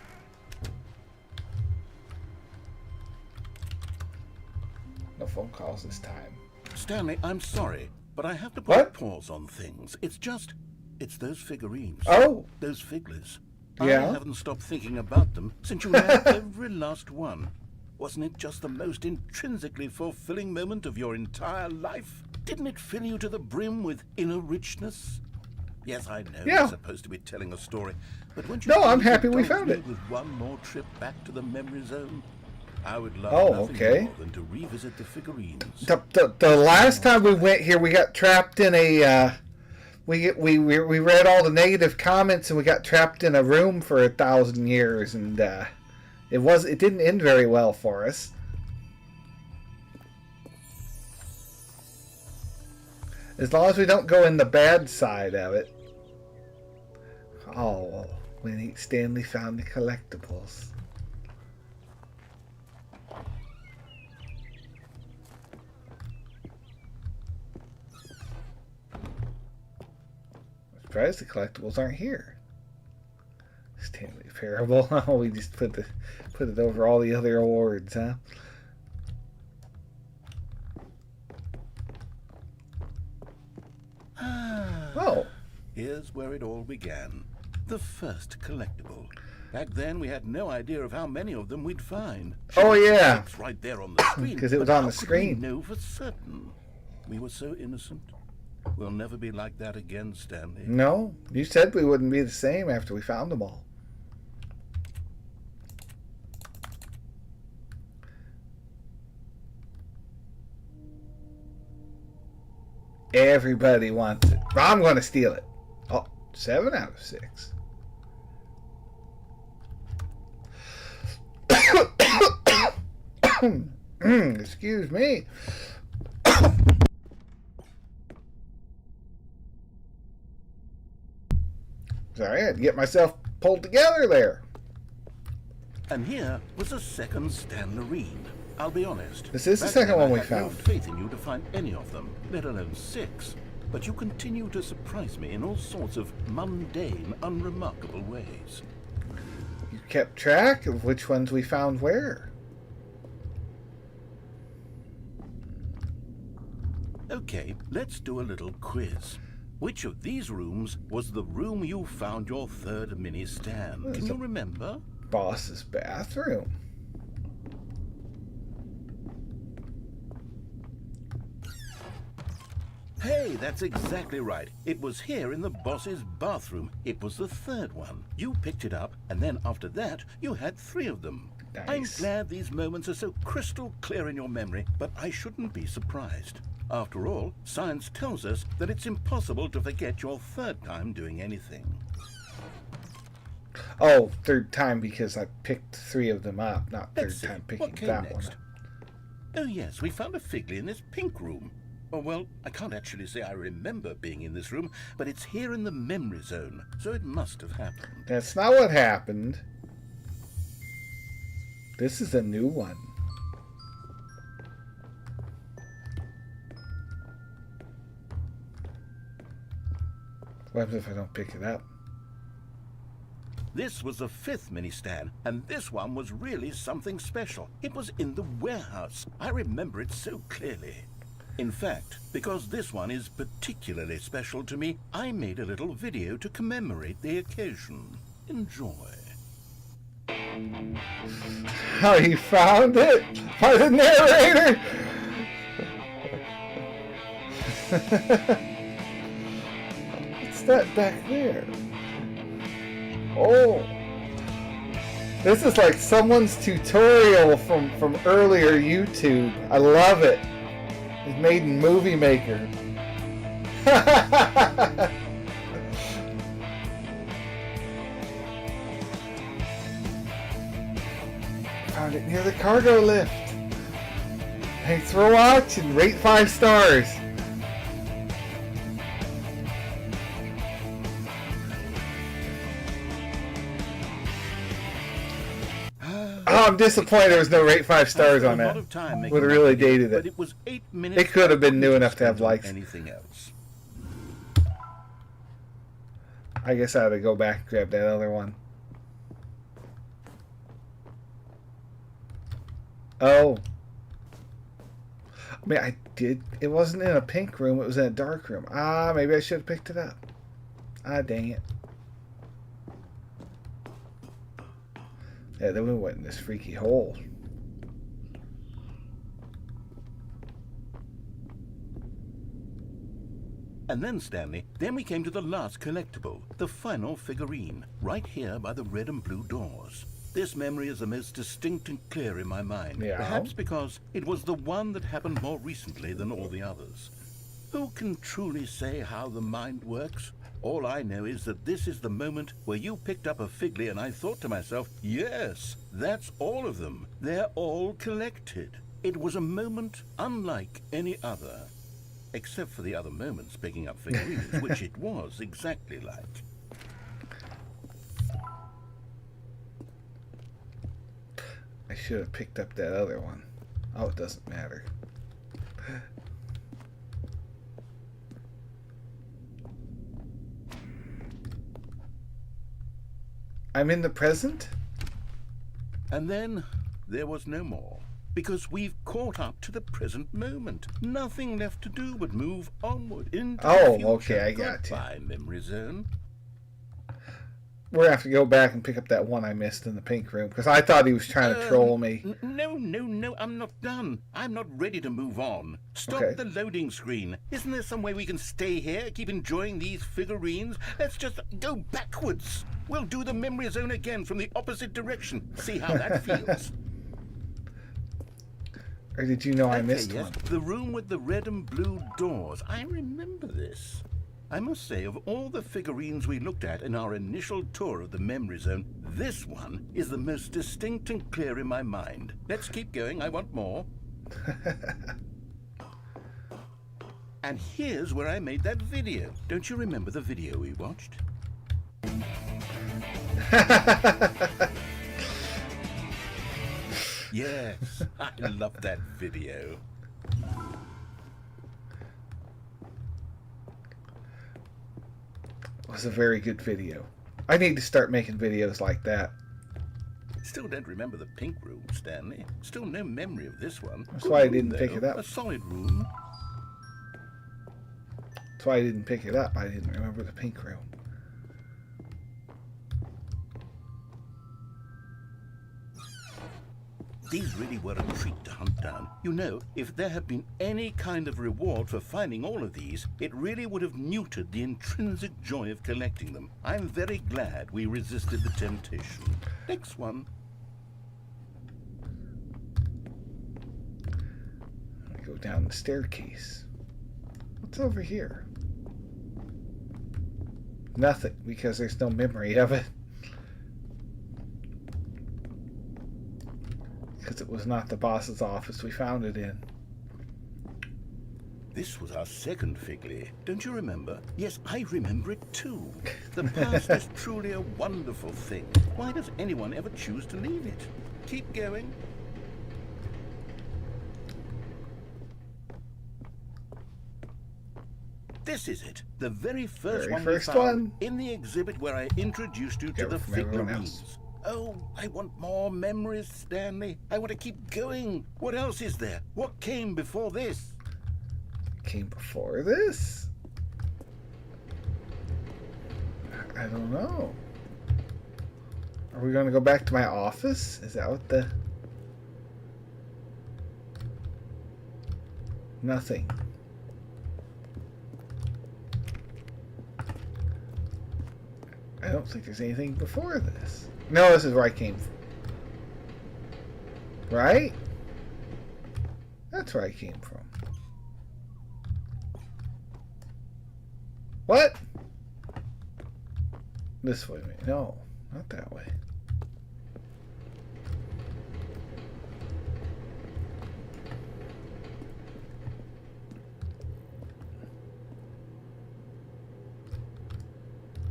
No phone calls this time. Stanley, I'm sorry, but I have to put What? a pause on things. It's those figurines. Oh. Those figglers. Yeah? I haven't stopped thinking about them since you had every last one. Wasn't it just the most intrinsically fulfilling moment of your entire life? Didn't it fill you to the brim with inner richness? Yes, I know Yeah. you're supposed to be telling a story, but weren't you No, I'm going to happy we indulge found me it. with one more trip back to the memory zone? I would love Oh, nothing okay. more than to revisit the figurines. The last time we went here, we got trapped in a. We read all the negative comments and we got trapped in a room for 1,000 years, and it didn't end very well for us. As long as we don't go in the bad side of it. Oh, when Stanley found the collectibles. I'm surprised the collectibles aren't here. Stanley Parable. Oh, we just put it over all the other awards, huh? Oh. Here's where it all began. The first collectible. Back then, we had no idea of how many of them we'd find. Oh, yeah. It's right there on the screen. 'Cause it was but on how the could screen. We know for certain. We were so innocent. We'll never be like that again, Stanley. No, you said we wouldn't be the same after we found them all. Everybody wants it. I'm going to steal it. Oh, 7 out of 6. Excuse me. Sorry, I had to get myself pulled together there. And here was a second Stanlerine. I'll be honest. This is the back second then one I we had found. no faith in you to find any of them, let alone 6. But you continue to surprise me in all sorts of mundane, unremarkable ways. You kept track of which ones we found where. Okay, let's do a little quiz. Which of these rooms was the room you found your third mini stand? Can you remember? Boss's bathroom. Hey, that's exactly right. It was here in the boss's bathroom. It was the third one. You picked it up, and then after that, you had 3 of them. Nice. I'm glad these moments are so crystal clear in your memory, but I shouldn't be surprised. After all, science tells us that it's impossible to forget your third time doing anything. Oh, third time because I picked 3 of them up, not third Let's see, time what picking came that next? one up. Oh yes, we found a Figley in this pink room. Oh, well, I can't actually say I remember being in this room, but it's here in the memory zone, so it must have happened. That's not what happened. This is a new one. What happens if I don't pick it up? This was the 5th mini stand, and this one was really something special. It was in the warehouse. I remember it so clearly. In fact, because this one is particularly special to me, I made a little video to commemorate the occasion. Enjoy. How he found it? By the narrator? What's that back there? Oh. This is like someone's tutorial from earlier YouTube. I love it. It's made in Movie Maker. Found it near the cargo lift. Thanks for watching. Rate 5 stars. Oh, I'm disappointed there was no rate 5 stars on that. Would have really dated it. But it was 8 minutes. It could have been new enough to have likes. Anything else? I guess I ought to go back and grab that other one. Oh. I mean, I did. It wasn't in a pink room. It was in a dark room. Ah, maybe I should have picked it up. Ah, dang it. Yeah, then we went in this freaky hole. And then, Stanley, then we came to the last collectible, the final figurine, right here by the red and blue doors. This memory is the most distinct and clear in my mind, Yeah. perhaps because it was the one that happened more recently than all the others. Who can truly say how the mind works? All I know is that this is the moment where you picked up a Figley and I thought to myself, yes, that's all of them. They're all collected. It was a moment unlike any other. Except for the other moments picking up figurines, which it was exactly like. I should have picked up that other one. Oh, it doesn't matter. I'm in the present? And then there was no more. Because we've caught up to the present moment. Nothing left to do but move onward into the future. Okay, I got you. Goodbye, memory zone. We're going to have to go back and pick up that one I missed in the pink room, because I thought he was trying to troll me. No, I'm not done. I'm not ready to move on. Stop Okay. the loading screen. Isn't there some way we can stay here, keep enjoying these figurines? Let's just go backwards. We'll do the memory zone again from the opposite direction. See how that feels. Or did you know I missed yes, one? the room with the red and blue doors. I remember this. I must say, of all the figurines we looked at in our initial tour of the memory zone, this one is the most distinct and clear in my mind. Let's keep going. I want more. And here's where I made that video. Don't you remember the video we watched? Yes, I love that video. It was a very good video. I need to start making videos like that. Still don't remember the pink room, Stanley. Still no memory of this one. That's Good why I room, didn't pick though. it up. A solid room. That's why I didn't pick it up. I didn't remember the pink room. These really were a treat to hunt down. You know, if there had been any kind of reward for finding all of these, it really would have neutered the intrinsic joy of collecting them. I'm very glad we resisted the temptation. Next one. I go down the staircase. What's over here? Nothing, because there's no memory of it. Because it was not the boss's office we found it in. This was our second Figley. Don't you remember? Yes, I remember it too. The past is truly a wonderful thing. Why does anyone ever choose to leave it? Keep going. This is it. The very first one we found in the exhibit where I introduced you to the figurines. Oh, I want more memories, Stanley. I want to keep going. What else is there? What came before this? Came before this? I don't know. Are we going to go back to my office? Is that what the... Nothing. I don't think there's anything before this. No, this is where I came from. Right? That's where I came from. What? This way, maybe. No, not that way.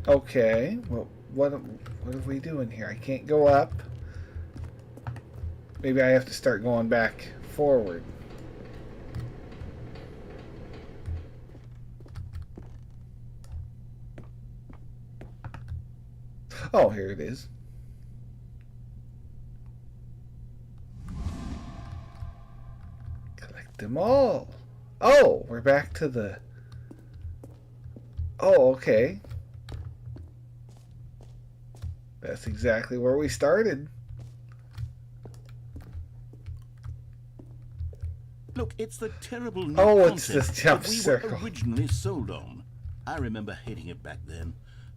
Okay, well, what are we doing here? I can't go up. Maybe I have to start going back forward. Oh, here it is. Collect them all. Oh, we're back to the... Oh, okay. That's exactly where we started. Look, it's the terrible new it's concept this jump that we circle. were originally sold on. I remember hating it back then,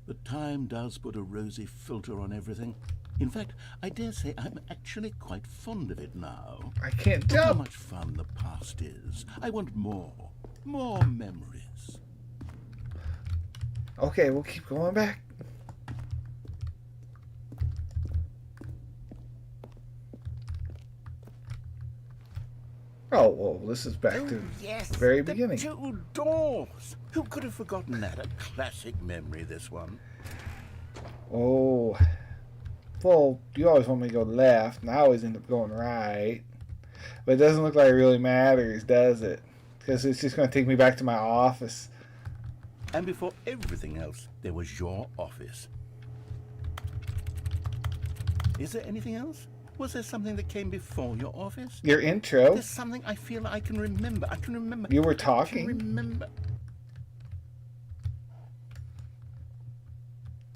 but time does put a rosy filter on everything. In fact, I dare say I'm actually quite fond of it now. I can't Look how jump. much fun the past is. I want more memories. Okay, we'll keep going back. Oh, well, this is back to Yes, the very the beginning. 2 doors. Who could have forgotten that? A classic memory, this one. Oh. Well, you always want me to go left, and I always end up going right. But it doesn't look like it really matters, does it? Because it's just going to take me back to my office. And before everything else, there was your office. Is there anything else? Was there something that came before your office? Your intro. There's something I feel I can remember. I can remember. You were I can talking. remember.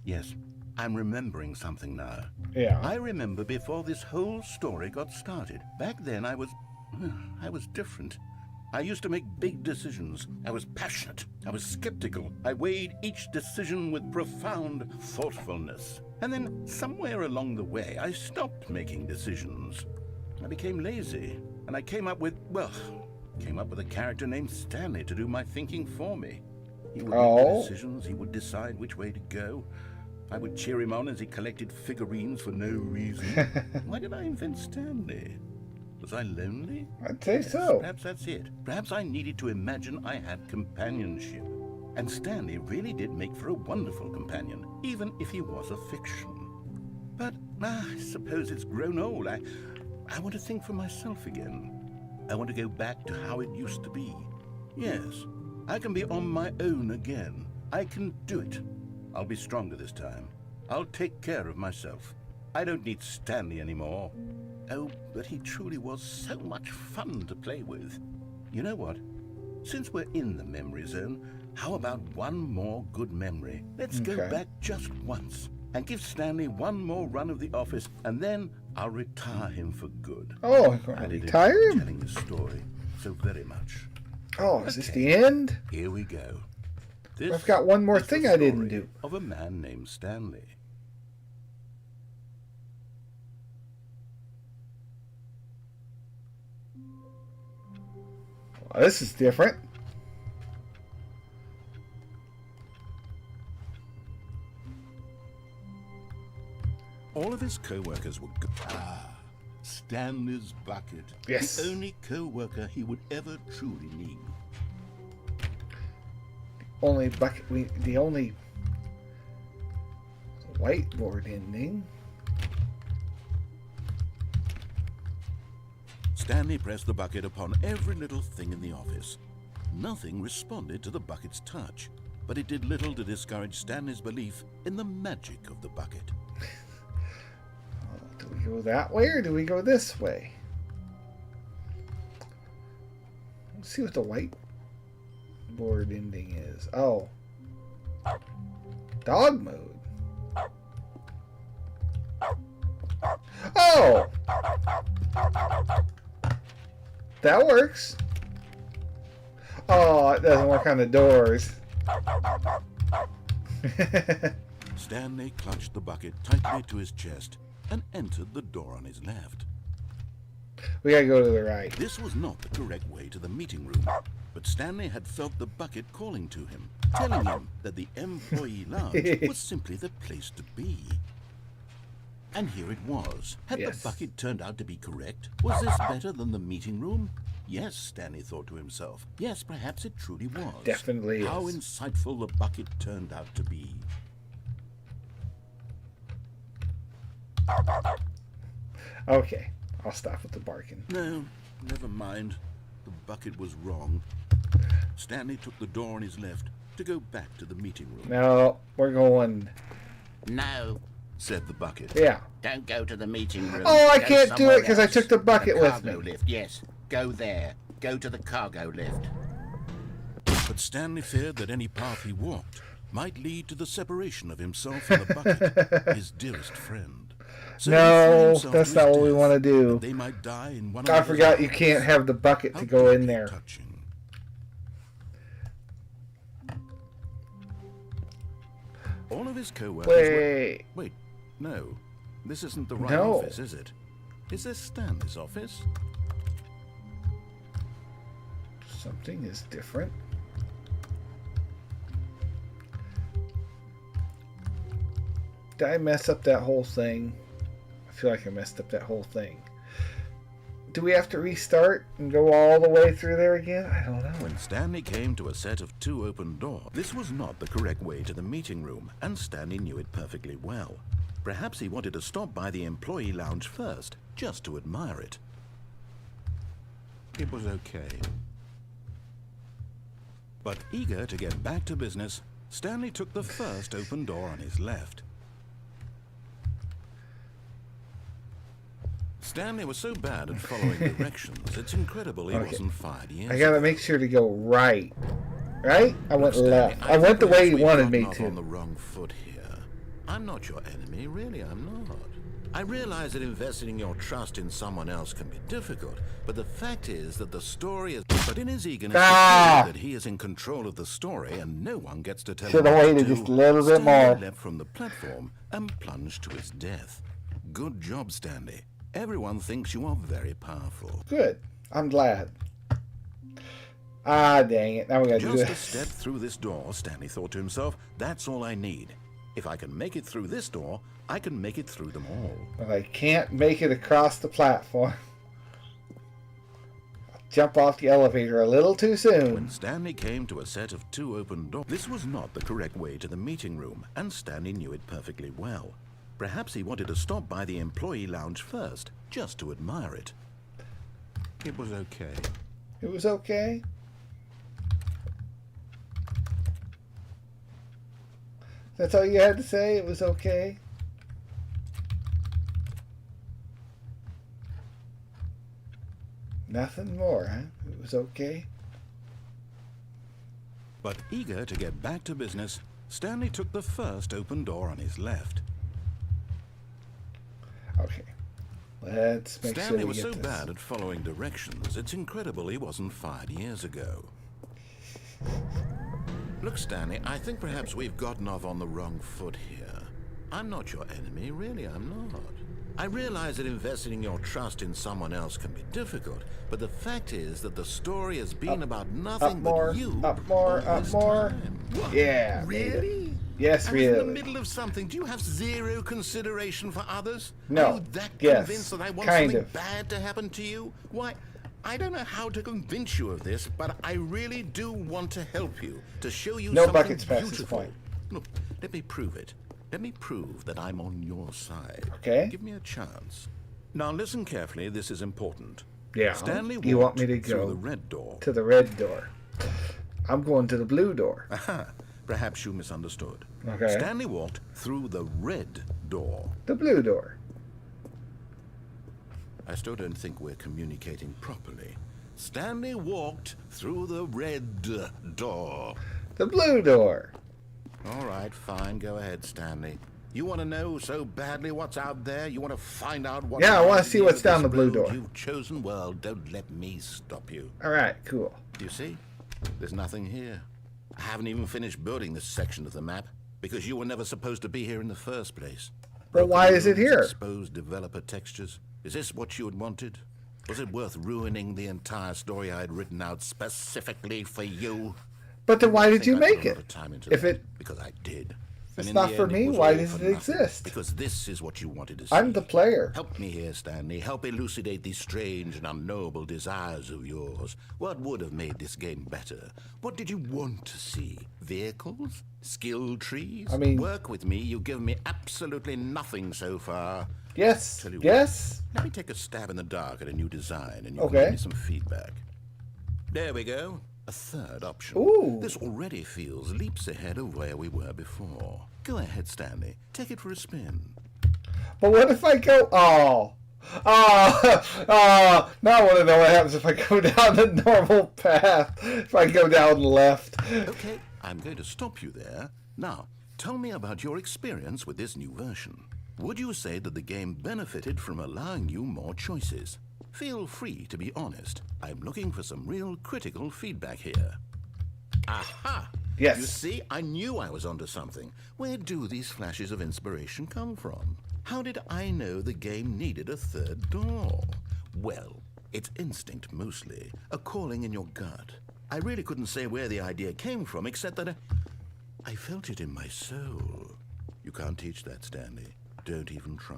Yes, I'm remembering something now. Yeah. I remember before this whole story got started. Back then I was different. I used to make big decisions. I was passionate. I was skeptical. I weighed each decision with profound thoughtfulness. And then somewhere along the way, I stopped making decisions. I became lazy, and I came up with a character named Stanley to do my thinking for me. He would make the decisions. He would decide which way to go. I would cheer him on as he collected figurines for no reason. Why did I invent Stanley? Was I lonely? I'd say so. Perhaps that's it. Perhaps I needed to imagine I had companionship. And Stanley really did make for a wonderful companion, even if he was a fiction. But I suppose it's grown old. I want to think for myself again. I want to go back to how it used to be. Yes, I can be on my own again. I can do it. I'll be stronger this time. I'll take care of myself. I don't need Stanley anymore. Oh, but he truly was so much fun to play with. You know what? Since we're in the memory zone, How about one more good memory? Let's go Okay. back just once and give Stanley one more run of the office, and then I'll retire him for good. Oh, I'm going I to did retire enjoy him? telling this story so very much. Oh, is this Okay. the end? Here we go. This I've got one more is the thing I didn't story do. of a man named Stanley. Well, this is different. All of his co-workers were good. Stanley's bucket. Yes. The only co-worker he would ever truly need. Only bucket. The only whiteboard ending. Stanley pressed the bucket upon every little thing in the office. Nothing responded to the bucket's touch, but it did little to discourage Stanley's belief in the magic of the bucket. Do we go that way or do we go this way? Let's see what the whiteboard ending is. Oh. Dog mode. Oh! That works. Oh, it doesn't work on the doors. Stanley clutched the bucket tightly to his chest and entered the door on his left. We gotta go to the right. This was not the correct way to the meeting room, but Stanley had felt the bucket calling to him, telling him that the employee lounge was simply the place to be. And here it was. Had Yes. the bucket turned out to be correct? Was this better than the meeting room? Yes, Stanley thought to himself. Yes, perhaps it truly was. Definitely How is. insightful the bucket turned out to be. Okay, I'll stop with the barking. No, never mind. The bucket was wrong. Stanley took the door on his left to go back to the meeting room. No, we're going. No, Said the bucket. Yeah. don't go to the meeting room. Oh, I Go can't do somewhere it 'cause I else. took the bucket with cargo me. lift, yes. Go there. Go to the cargo lift. But Stanley feared that any path he walked might lead to the separation of himself and the bucket, his dearest friend. So he No, threw himself that's to his not what we death, wanna do. that they might die in one I another's forgot you arms. can't have the bucket How to go in deeply there. touching. All of his co-workers were... Wait, no. This isn't the right No. office, is it? Is this Stanley's office? Something is different. Did I mess up that whole thing? I feel like I messed up that whole thing. Do we have to restart and go all the way through there again? I don't know. When Stanley came to a set of two open doors, this was not the correct way to the meeting room, and Stanley knew it perfectly well. Perhaps he wanted to stop by the employee lounge first, just to admire it. It was okay. But eager to get back to business, Stanley took the first open door on his left. Stanley was so bad at following directions, it's incredible he Okay. wasn't fired years I gotta ago. make sure to go right. Right? I went Stanley, left. I think went the way perhaps you we've wanted me gotten off on the to. wrong foot here. I'm not your enemy, really, I'm not. I realize that investing your trust in someone else can be difficult, but the fact is that the story is... But in his eagerness Ah! to prove that he is in control of the story and no one gets to tell Should've him what to waited do, just a little bit Stanley more. leapt from the platform and plunged to his death. Good job, Stanley. Everyone thinks you are very powerful. Good. I'm glad. Ah, dang it. Now we gotta do Just a this. step through this door, Stanley thought to himself, that's all I need. If I can make it through this door, I can make it through them all. But I can't make it across the platform. I'll jump off the elevator a little too When soon. Stanley came to a set of two open doors, this was not the correct way to the meeting room, and Stanley knew it perfectly well. Perhaps he wanted to stop by the employee lounge first, just to admire it. It was okay. It was okay. That's all you had to say? It was okay? Nothing more, huh? It was okay? But eager to get back to business, Stanley took the first open door on his left. Okay. Let's make Stanley sure we was get so this. bad at following directions, it's incredible he wasn't fired years ago. Look, Stanley, I think perhaps we've gotten off on the wrong foot here. I'm not your enemy, really, I'm not. I realize that investing your trust in someone else can be difficult, but the fact is that the story has been about nothing more, but you. up more, all up this more. time. Yeah, made it. Really? Yes, I was in the really. middle of something. Do you have zero consideration for others? No. Are you that Yes. convinced that I want Kind something of. bad to happen to you? Why, I don't know how to convince you of this, but I really do want to help you, to show you No something buckets past this beautiful. point. Look, let me prove it. Let me prove that I'm on your side. Okay. Give me a chance. Now listen carefully, this is important. Yeah. Stanley You want me to walked through go the red door. to the red door? I'm going to the blue door. Aha, perhaps you misunderstood. Okay. Stanley walked through the red door. The blue door. I still don't think we're communicating properly. Stanley walked through the red door. The blue door. All right, fine. Go ahead, Stanley. You want to know so badly what's out there? You want to find out what... Yeah, I want to lies see at the what's end of down the this blue road door. You've chosen. Well, don't let me stop you. All right, cool. You see? There's nothing here. I haven't even finished building this section of the map because you were never supposed to be here in the first place. But why is it Broken rooms, here? Exposed developer textures. Is this what you had wanted? Was it worth ruining the entire story I had written out specifically for you? But then why I did think you I make put a lot it? of time into If that, it because I did. it's And in not the for end, me, was why all does for it nothing, exist? Because this is what you wanted to see. I'm the player. Help me here, Stanley. Help elucidate these strange and unknowable desires of yours. What would have made this game better? What did you want to see? Vehicles? Skill trees? I mean- Work with me. You've given me absolutely nothing so far. Yes. Tell you what, Yes. let me take a stab in the dark at a new design, and you Okay. can give me some feedback. There we go. A third option. Ooh. This already feels leaps ahead of where we were before. Go ahead, Stanley. Take it for a spin. But what if I go? Now I want to know what happens if I go down the normal path. If I go down left. Okay, I'm going to stop you there. Now, tell me about your experience with this new version. Would you say that the game benefited from allowing you more choices? Feel free to be honest. I'm looking for some real critical feedback here. Aha! Yes. You see, I knew I was onto something. Where do these flashes of inspiration come from? How did I know the game needed a third door? Well, it's instinct mostly, a calling in your gut. I really couldn't say where the idea came from, except that I felt it in my soul. You can't teach that, Stanley. Don't even try.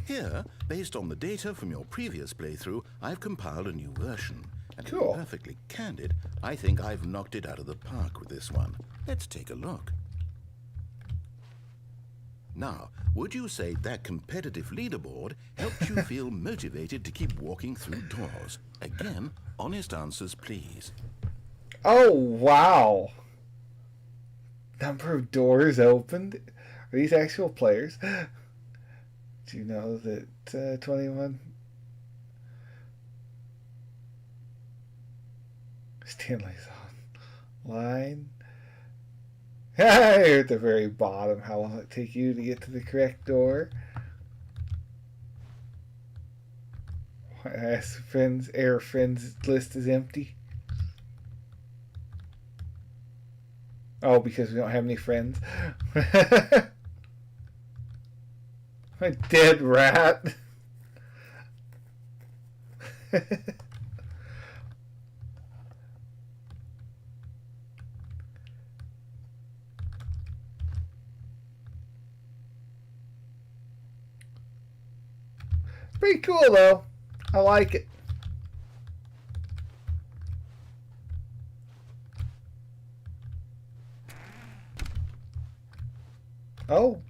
Here, based on the data from your previous playthrough, I've compiled a new version. And to be Cool. perfectly candid, I think I've knocked it out of the park with this one. Let's take a look. Now, would you say that competitive leaderboard helped you feel motivated to keep walking through doors? Again, honest answers, please. Oh, wow. Number of doors opened. Are these actual players? Do you know that 21? Stanley's online. Here at the very bottom. How long will it take you to get to the correct door? Ask friends. Air friends list is empty. Oh, because we don't have any friends. A dead rat. Pretty cool though. I like it. Oh.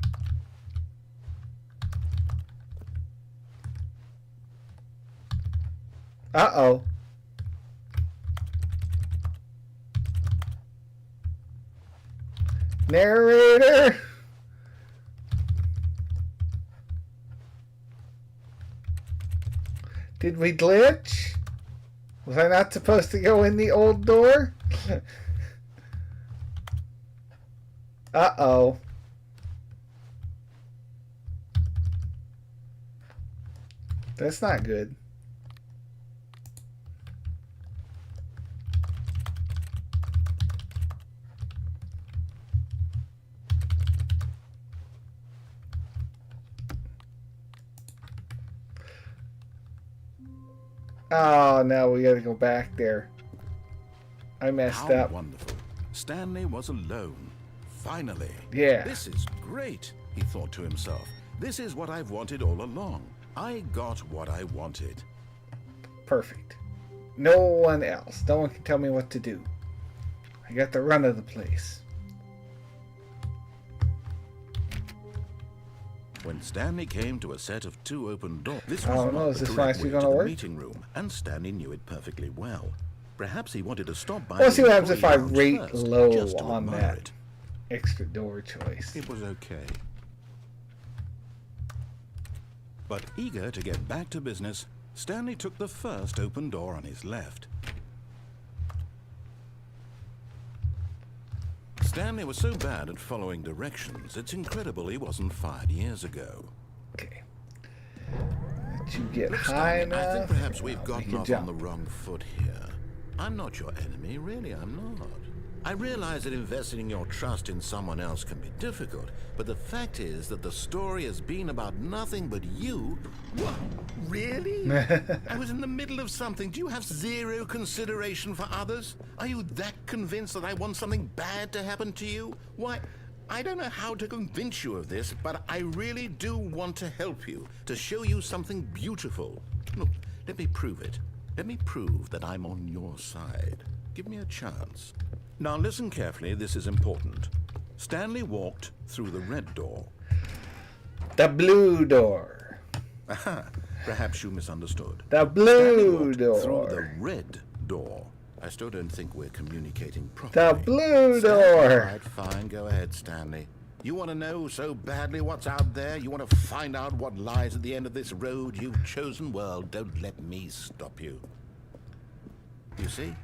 Uh-oh. Narrator. Did we glitch? Was I not supposed to go in the old door? Uh-oh. That's not good. Oh, no, we gotta go back there. I messed How up. wonderful. Stanley was alone. Finally. Yeah. This is great, he thought to himself. This is what I've wanted all along. I got what I wanted. Perfect. No one else. No one can tell me what to do. I got the run of the place. When Stanley came to a set of 2 open doors, this Oh, was no, not is the this correct actually way to gonna the work? meeting room, and Stanley knew it perfectly well. Perhaps he wanted to stop by. We'll the see what happens if I employee rate lounge first, low just to on admire that it. extra door choice. It was okay. But eager to get back to business, Stanley took the first open door on his left. Stanley was so bad at following directions, it's incredible he wasn't fired years ago. Okay. Let you get Look, high Stanley, enough. I think perhaps we've I'll gotten make you off on jump. the wrong foot here. I'm not your enemy, really, I'm not. I realize that investing your trust in someone else can be difficult, but the fact is that the story has been about nothing but you. What? Really? I was in the middle of something. Do you have zero consideration for others? Are you that convinced that I want something bad to happen to you? Why, I don't know how to convince you of this, but I really do want to help you, to show you something beautiful. Look, let me prove it. Let me prove that I'm on your side. Give me a chance. Now listen carefully, this is important. Stanley walked through the red door. The blue door. Aha, perhaps you misunderstood. The Stanley blue walked through the door. red door. I still don't think we're communicating The properly. blue Stanley, door. all right, fine, go ahead, Stanley. You want to know so badly what's out there? You want to find out what lies at the end of this road you've chosen? Well, don't let me stop you. You see?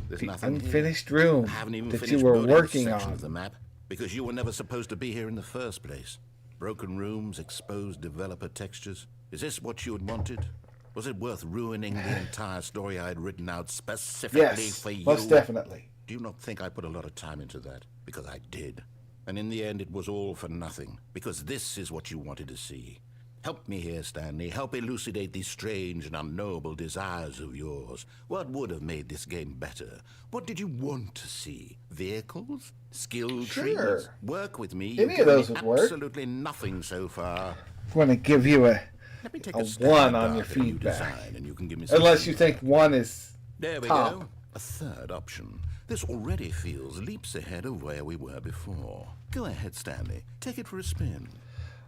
There's The nothing here. unfinished room I haven't even that finished you were building working this section on. of the map because you were never supposed to be here in the first place. Broken rooms, exposed developer textures. Is this what you had wanted? Was it worth ruining the entire story I had written out specifically Yes, for you? most definitely. Do you not think I put a lot of time into that? Because I did. And in the end, it was all for nothing. Because this is what you wanted to see. Help me here, Stanley. Help elucidate these strange and unknowable desires of yours. What would have made this game better? What did you want to see? Vehicles? Skill trees? Sure. Work with me. Any You've of those given me would work. absolutely nothing so far. I'm going to give you a Let me take A a stab 1 on your at a new feedback. design, and you can give me some unless you feedback. think 1 is There we top. go. A third option. This already feels leaps ahead of where we were before. Go ahead, Stanley. Take it for a spin.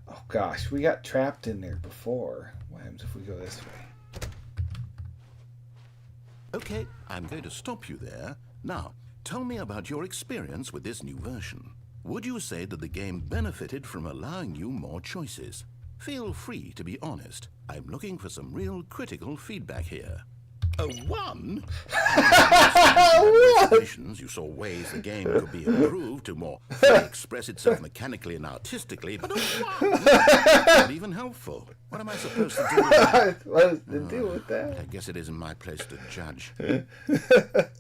Oh gosh, we got trapped in there before. What happens if we go this way? Okay, I'm going to stop you there. Now, tell me about your experience with this new version. Would you say that the game benefited from allowing you more choices? Feel free to be honest. I'm looking for some real critical feedback here. A 1? You saw ways the game could be improved to more fully express itself mechanically and artistically, but a 1? Not even helpful. What am I supposed to do with that? What is to do with that? I guess it isn't my place to judge.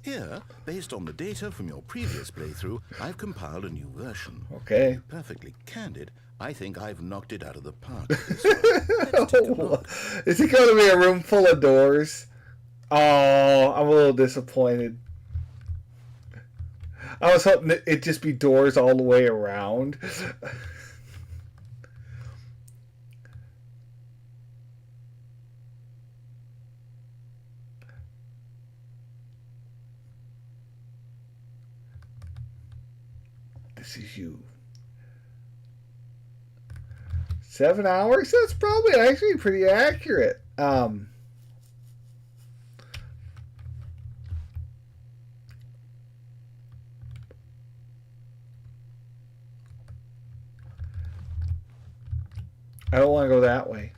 Here, based on the data from your previous playthrough, I've compiled a new version. Okay. To be perfectly candid, I think I've knocked it out of the park with this one. Let's take a look. Is it going to be a room full of doors? Oh, I'm a little disappointed. I was hoping that it'd just be doors all the way around. This is you. 7 hours? That's probably actually pretty accurate. I don't want to go that way.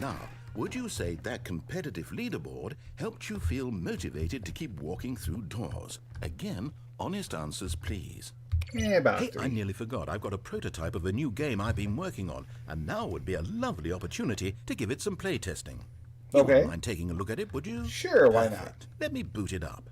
Now, would you say that competitive leaderboard helped you feel motivated to keep walking through doors? Again, honest answers, please. Yeah, about Hey, 3. I nearly forgot. I've got a prototype of a new game I've been working on, and now would be a lovely opportunity to give it some play testing. You Okay. wouldn't mind taking a look at it, would you? Sure, why not? Perfect. Let me boot it up.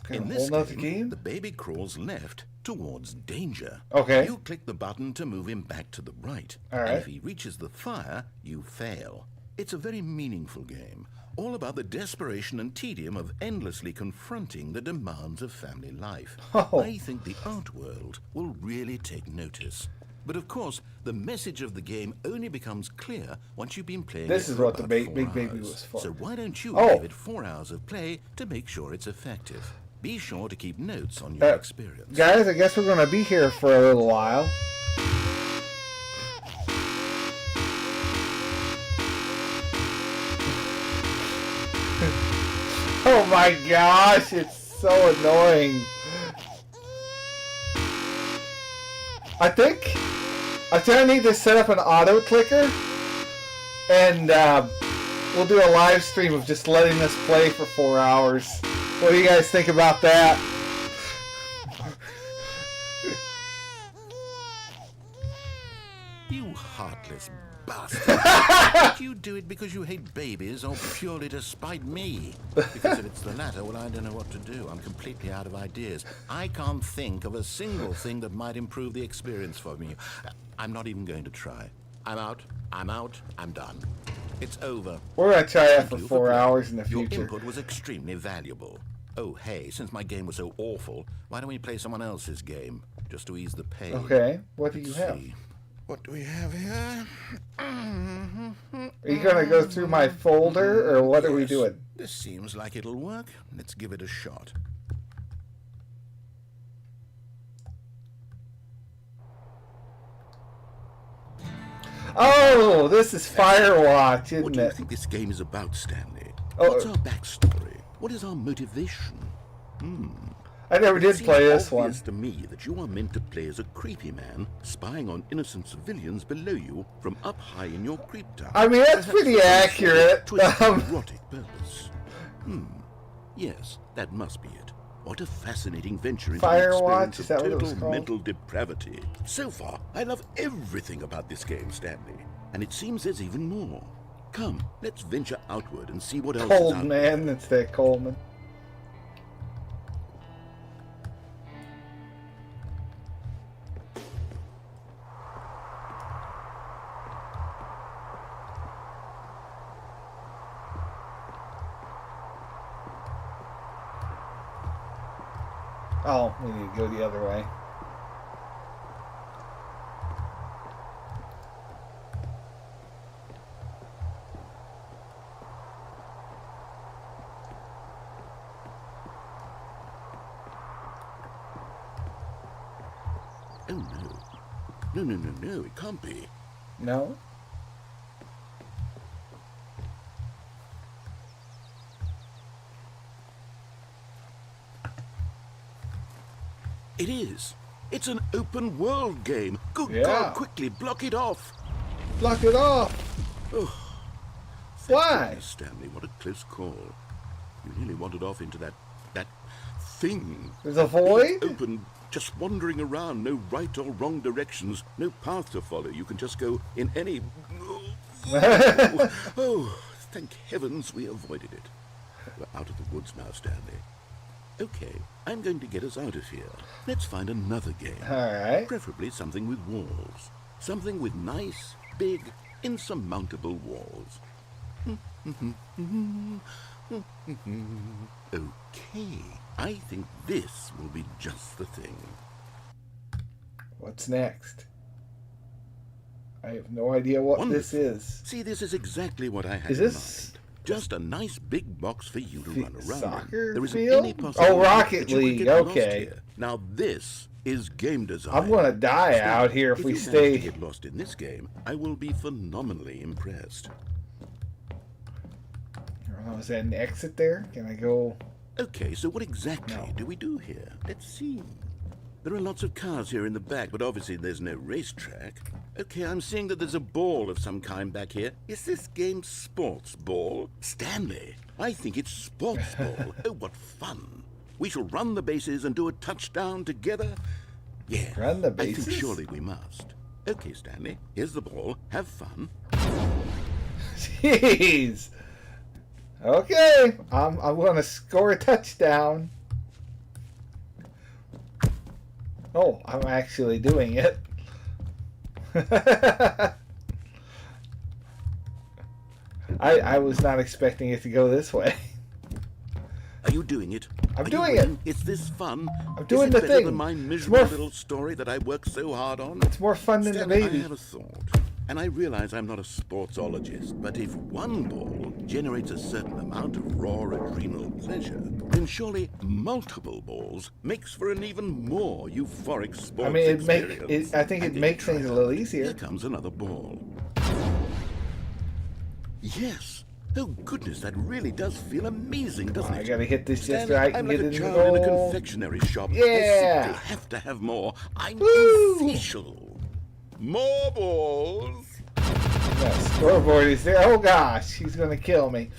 Okay, In a this whole nother game, game? the baby crawls left towards danger. Okay. You click the button to move him back to the right. All right. And if he reaches the fire, you fail. It's a very meaningful game, all about the desperation and tedium of endlessly confronting the demands of family life. Oh. I think the art world will really take notice. But of course, the message of the game only becomes clear once you've been playing This it is for what the about Big 4 Baby hours. was for. So why don't you Oh. give it 4 hours of play to make sure it's effective? Be sure to keep notes on your experience. Guys, I guess we're going to be here for a little while. Oh my gosh, it's so annoying. I think I need to set up an auto clicker, and we'll do a live stream of just letting this play for 4 hours. What do you guys think about that? You heartless bastard. Did you do it because you hate babies or purely to spite me? Because if it's the latter, well, I don't know what to do. I'm completely out of ideas. I can't think of a single thing that might improve the experience for me. I'm not even going to try. I'm out. I'm done. It's over. We're going to try that for Thank you 4 playing. hours in the Your future. input was extremely valuable. Oh, hey, since my game was so awful, why don't we play someone else's game, just to ease the pain? Okay, what do you Let's have? see. What do we have here? Are you going to go through my folder, or what are we Yes, doing? This seems like it'll work. Let's give it a shot. Oh, this is Firewatch, What isn't do you it? think this game is about, Stanley? Oh, What's our backstory? What is our motivation? I never It did seems play this one. obvious to me that you are meant to play as a creepy man, spying on innocent civilians below you from up high in your creep tower. I mean, that's Perhaps pretty for some sort of accurate. twisted erotic purpose. Yes, that must be it. What a fascinating venture into Firewatch, the is that what experience it of was total called? mental depravity. So far, I love everything about this game, Stanley. And it seems there's even more. Come, let's venture outward and see what else is out Cold man, it's that Coleman. Oh, we need to go the other way. Oh, no. No, it can't be. No? It is. It's an open world game. Good Yeah. God, quickly block it off. Block it off! Why? Goodness, Stanley, what a close call. You nearly wandered off into that thing. There's a void? Open, just wandering around, no right or wrong directions, no path to follow. You can just go in any... Oh, thank heavens we avoided it. We're out of the woods now, Stanley. Okay, I'm going to get us out of here. Let's find another game. Alright. Preferably something with walls. Something with nice, big, insurmountable walls. Okay, I think this will be just the thing. What's next? I have no idea what this Wonderful. is. See, this is exactly what I had Is in this mind. Just a nice big box for you to run around soccer in. There isn't field? any possibility Oh, Rocket that you could League, get lost okay. here. Now this is game design. I'm gonna die Stanley, out here if we you manage stay. to get lost in this game, I will be phenomenally impressed. Oh, is that an exit there? Can I go? Okay, so what exactly No. do we do here? Let's see. There are lots of cars here in the back, but obviously there's no racetrack. Okay, I'm seeing that there's a ball of some kind back here. Is this game sports ball? Stanley, I think it's sports ball. Oh, what fun. We shall run the bases and do a touchdown together. Yeah, Run the I bases? think surely we must. Okay, Stanley, here's the ball. Have fun. Jeez. Okay, I'm going to score a touchdown. Oh, I'm actually doing it. I was not expecting it to go this way. Are you doing it? I'm Are you doing winning? it. Is this fun? I'm doing Is the it better thing. than my It's miserable more little story that I worked so hard on? It's more fun than the Stanley, baby. I have a thought, and I realize I'm not a sportsologist, but if one ball generates a certain amount of raw adrenal pleasure, then surely multiple balls makes for an even more euphoric sports I mean, experience. I think it makes things a little easier. Here comes another ball. Yes. Oh goodness, that really does feel amazing, doesn't I it? gotta hit this just Stanley, right I'm and like get a it in the child in a goal. confectionery shop. Yeah. I simply have to have more. I'm Woo. official. More balls. The scoreboard is there. Oh gosh, he's gonna kill me.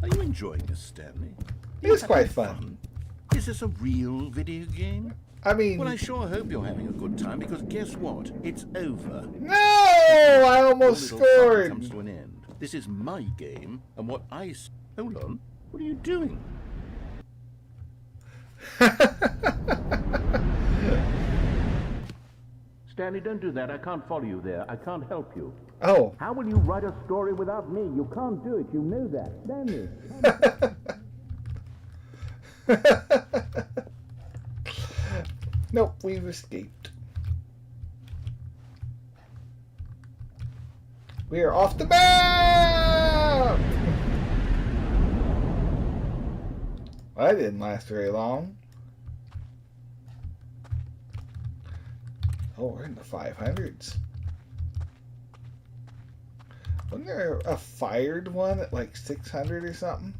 Are you enjoying this, Stanley? It's quite Having fun. Is this a real video game? I mean, Well, I sure hope you're having a good time, because guess what? It's over. no! I Your almost little fun scored. comes to an end. This is my game, and what I... Hold on. What are you doing? Stanley, don't do that. I can't follow you there. I can't help you. Oh, How will you write a story without me? You can't do it. You know that. Stanley. nope, we've escaped. We are off the map! Well, that didn't last very long. Oh, we're in the 500s. Wasn't there a fired one at like 600 or something?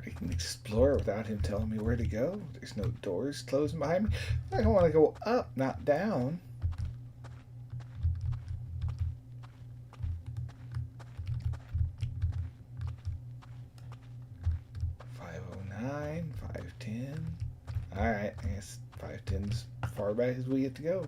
I can explore without him telling me where to go. There's no doors closing behind me. I don't want to go up, not down. $509, $510. Alright, I guess $510's far back as we get to go.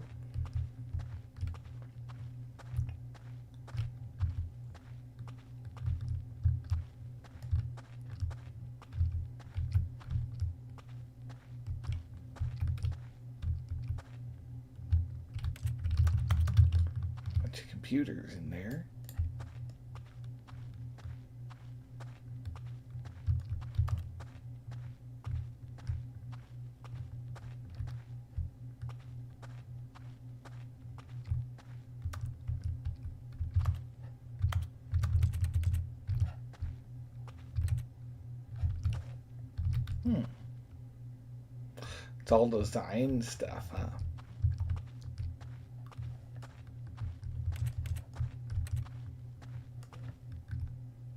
Bunch of computers in there. It's all design stuff, huh?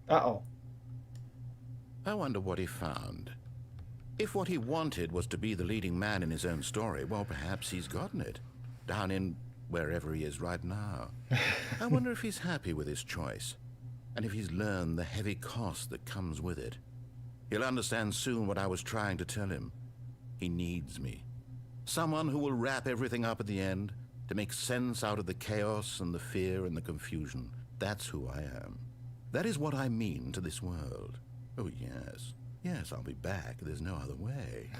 Uh-oh. I wonder what he found. If what he wanted was to be the leading man in his own story, well, perhaps he's gotten it. Down in wherever he is right now. I wonder if he's happy with his choice, and if he's learned the heavy cost that comes with it. He'll understand soon what I was trying to tell him. He needs me. Someone who will wrap everything up at the end, to make sense out of the chaos and the fear and the confusion. That's who I am. That is what I mean to this world. Oh, yes. Yes, I'll be back. There's no other way.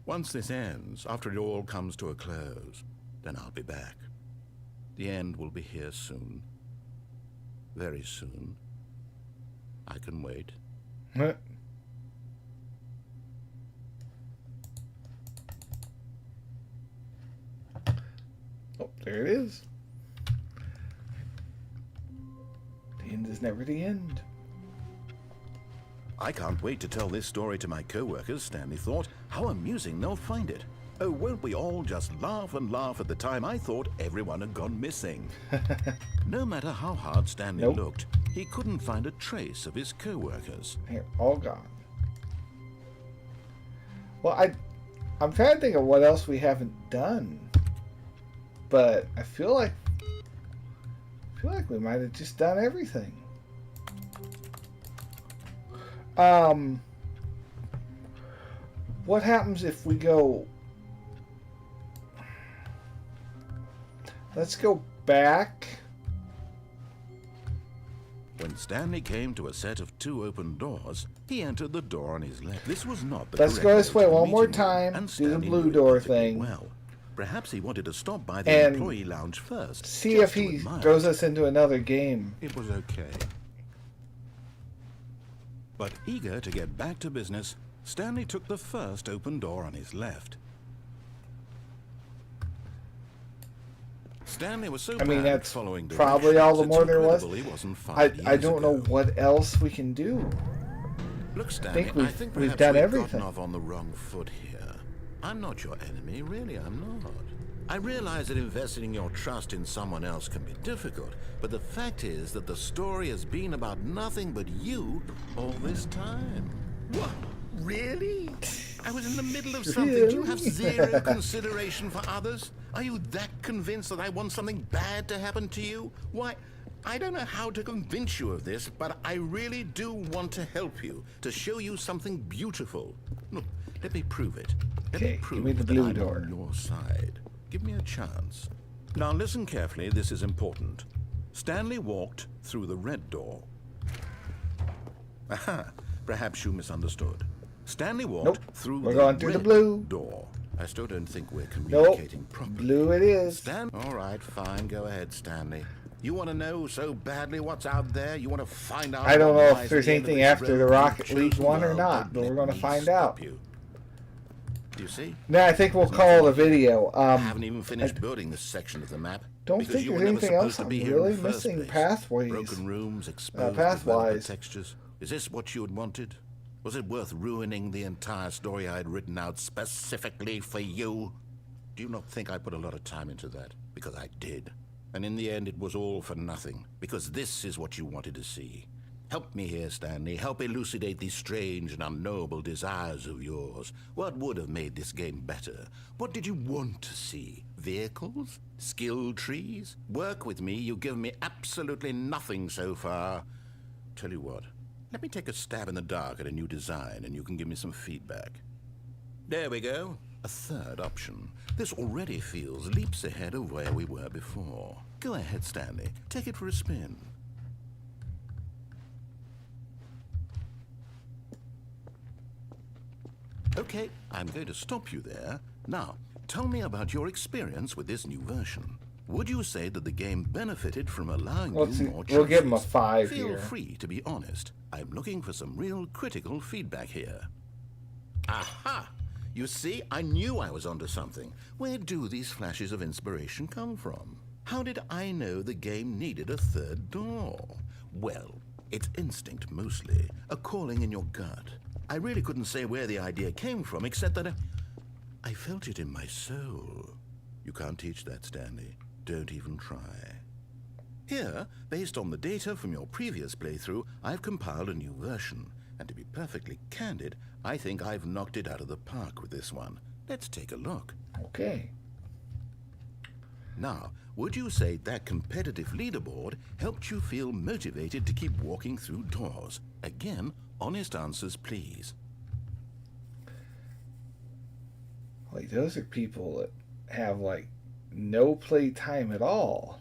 Once this ends, after it all comes to a close, then I'll be back. The end will be here soon. Very soon. I can wait. What? There it is. The end is never the end. I can't wait to tell this story to my co-workers, Stanley thought. How amusing they'll find it. Oh, won't we all just laugh and laugh at the time I thought everyone had gone missing. No matter how hard Stanley looked, he couldn't find a trace of his co-workers. They're all gone. Well, I'm trying to think of what else we haven't done. But I feel like we might have just done everything. What happens if we go... Let's go back. When Stanley came to a set of 2 open doors, he entered the door on his left. This was not the Let's correct go this way way to one meet more him, time. and Do the Stanley blue knew it door perfectly thing. well. Perhaps he wanted to stop by the And employee lounge first. see just if to he admire. throws us into another game. It was okay. But eager to get back to business, Stanley took the first open door on his left. Stanley was so I mean, bad at that's following probably all the directions, more it's there was. incredible he wasn't I 5 years don't know ago. what else we can do. Look, Stanley, think we've perhaps done we've gotten everything. off on the wrong foot here. I'm not your enemy, really, I'm not. I realize that investing your trust in someone else can be difficult, but the fact is that the story has been about nothing but you all this time. What? Really? I was in the middle of something. Do you have zero consideration for others? Are you that convinced that I want something bad to happen to you? Why, I don't know how to convince you of this, but I really do want to help you, to show you something beautiful. Look, let me prove it. Let me Okay, prove give me the that blue I'm door. on your side. Give me a chance. Now listen carefully, this is important. Stanley walked through the red door. Aha, perhaps you misunderstood. Stanley walked Nope, through we're the going through the red blue. door. I still don't think we're Nope, communicating properly. blue it is. All right, fine. Go ahead, Stanley. You want to know so badly what's out there? You want to find out? I don't what know lies if there's at the end of anything this after the road Rocket you've League chosen? one or Well, not, don't but we're let going to me find stop out. you. Do you see? Now I think we'll call it a video. I haven't even finished building this section of the map. Don't because think you were there's never anything else supposed to I'm be here really in the first missing place. pathways. Broken rooms, exposed pathwise. developer textures. Is this what you had wanted? Was it worth ruining the entire story I had written out specifically for you? Do you not think I put a lot of time into that? Because I did. And in the end, it was all for nothing. Because this is what you wanted to see. Help me here, Stanley. Help elucidate these strange and unknowable desires of yours. What would have made this game better? What did you want to see? Vehicles? Skill trees? Work with me. You've given me absolutely nothing so far. Tell you what. Let me take a stab in the dark at a new design, and you can give me some feedback. There we go. A third option. This already feels leaps ahead of where we were before. Go ahead, Stanley. Take it for a spin. Okay, I'm going to stop you there. Now, tell me about your experience with this new version. Would you say that the game benefited from allowing Let's you see. more choices? We'll give him a 5 Feel here. free to be honest. I'm looking for some real critical feedback here. Aha! You see, I knew I was onto something. Where do these flashes of inspiration come from? How did I know the game needed a third door? Well, it's instinct mostly, a calling in your gut. I really couldn't say where the idea came from, except that I felt it in my soul. You can't teach that, Stanley. Don't even try. Here, based on the data from your previous playthrough, I've compiled a new version. And to be perfectly candid, I think I've knocked it out of the park with this one. Let's take a look. Okay. Now, would you say that competitive leaderboard helped you feel motivated to keep walking through doors? Again, honest answers, please. Like, those are people that have, like, no play time at all.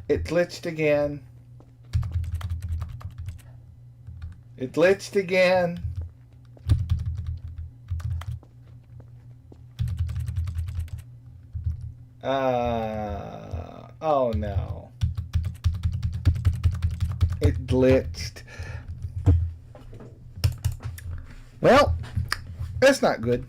It glitched again. It glitched again. Oh no. It glitched. Well, that's not good.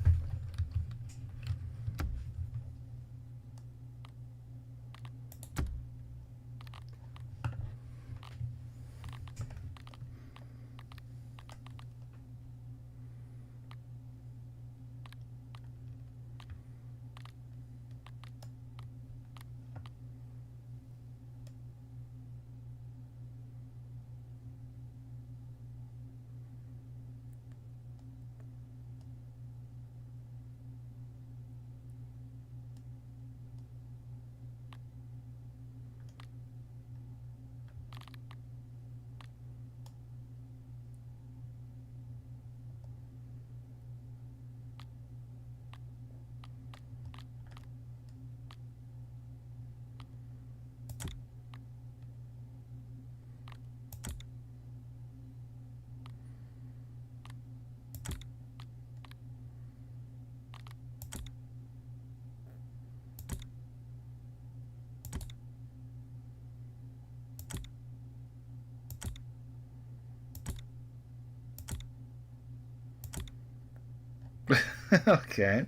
Okay.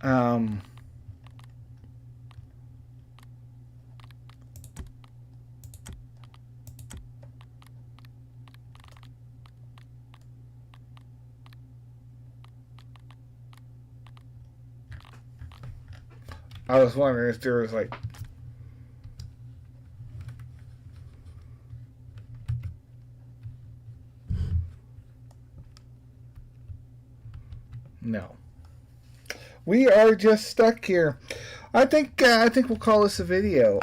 Um, I was wondering if there was like no. We are just stuck here. I think we'll call this a video.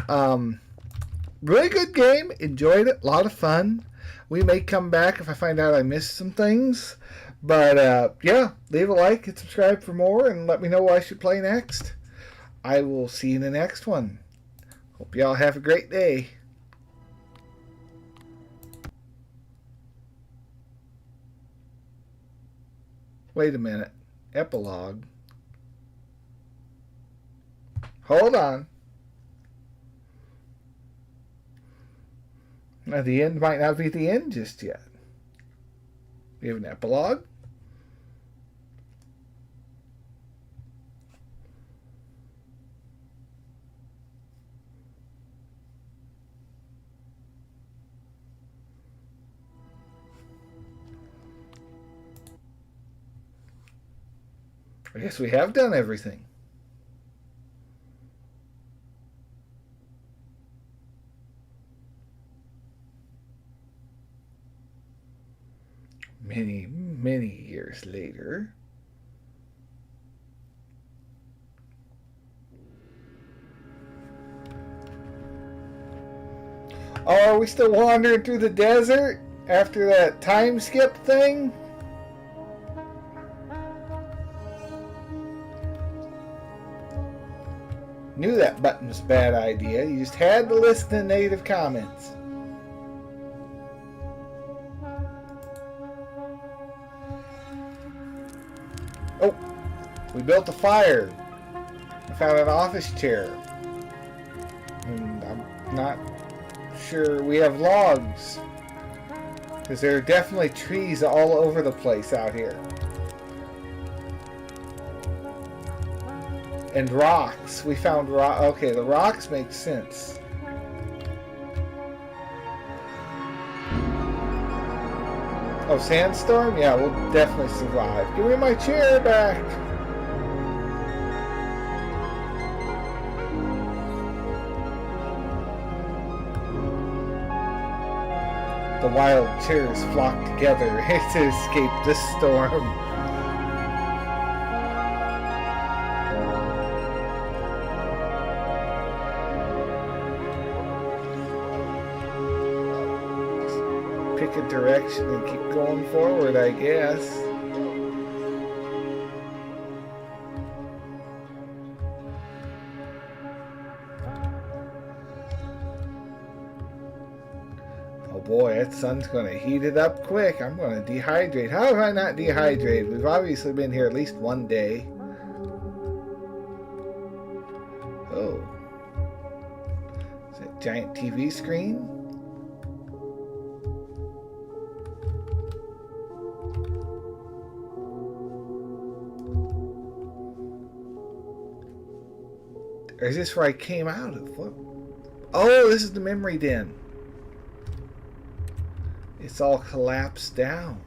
Really good game. Enjoyed it. A lot of fun. We may come back if I find out I missed some things. But yeah, leave a like and subscribe for more, and let me know what I should play next. I will see you in the next one. Hope y'all have a great day. Wait a minute. Epilogue. Hold on. Now, the end might not be the end just yet. We have an epilogue. I guess we have done everything. Many, many years later. Oh, are we still wandering through the desert after that time skip thing? Knew that button was a bad idea. You just had to listen to native comments. Oh, we built a fire. I found an office chair. And I'm not sure we have logs. Because there are definitely trees all over the place out here. And rocks. We found rock. Okay, the rocks make sense. Oh, sandstorm? Yeah, we'll definitely survive. Give me my chair back. The wild chairs flock together to escape this storm. Pick a direction and keep going forward, I guess. A boy, that sun's going to heat it up quick. I'm going to dehydrate. How have I not dehydrated? We've obviously been here at least one day. Oh. Is that a giant TV screen? Or is this where I came out of? What? Oh, this is the memory den. It's all collapsed down.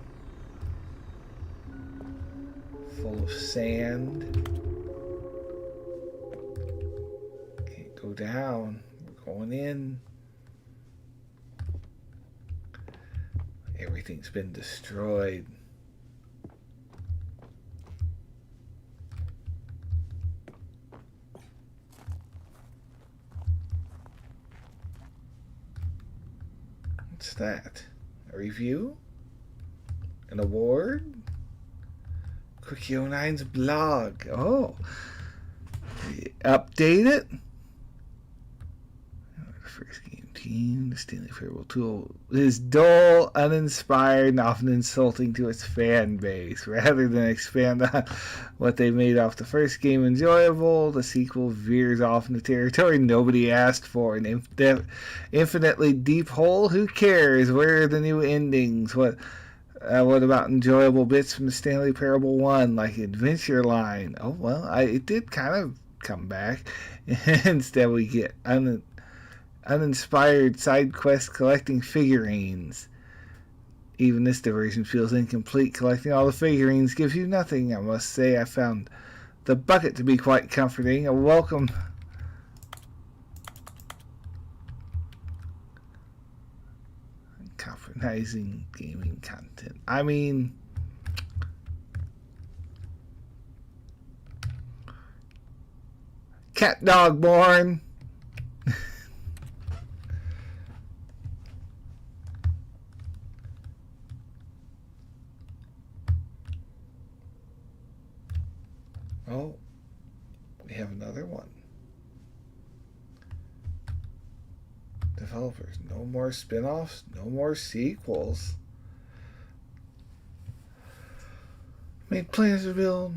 Full of sand. Can't go down. We're going in. Everything's been destroyed. What's that? A review? An award? Quickie09's blog. Oh. Update it? First game team. The Stanley Parable tool is dull, uninspired, and often insulting to its fan base. Rather than expand on what they made off the first game enjoyable, the sequel veers off into territory nobody asked for. An infinitely deep hole? Who cares? Where are the new endings? What about enjoyable bits from the Stanley Parable 1, like Adventure Line? Oh, well, it did kind of come back. Instead, we get uninspired side quest collecting figurines. Even this diversion feels incomplete. Collecting all the figurines gives you nothing. I must say I found the bucket to be quite comforting. A welcome compromising gaming content. I mean, cat dog born. Oh, we have another one. Developers, no more spin-offs, no more sequels. Made plans to build,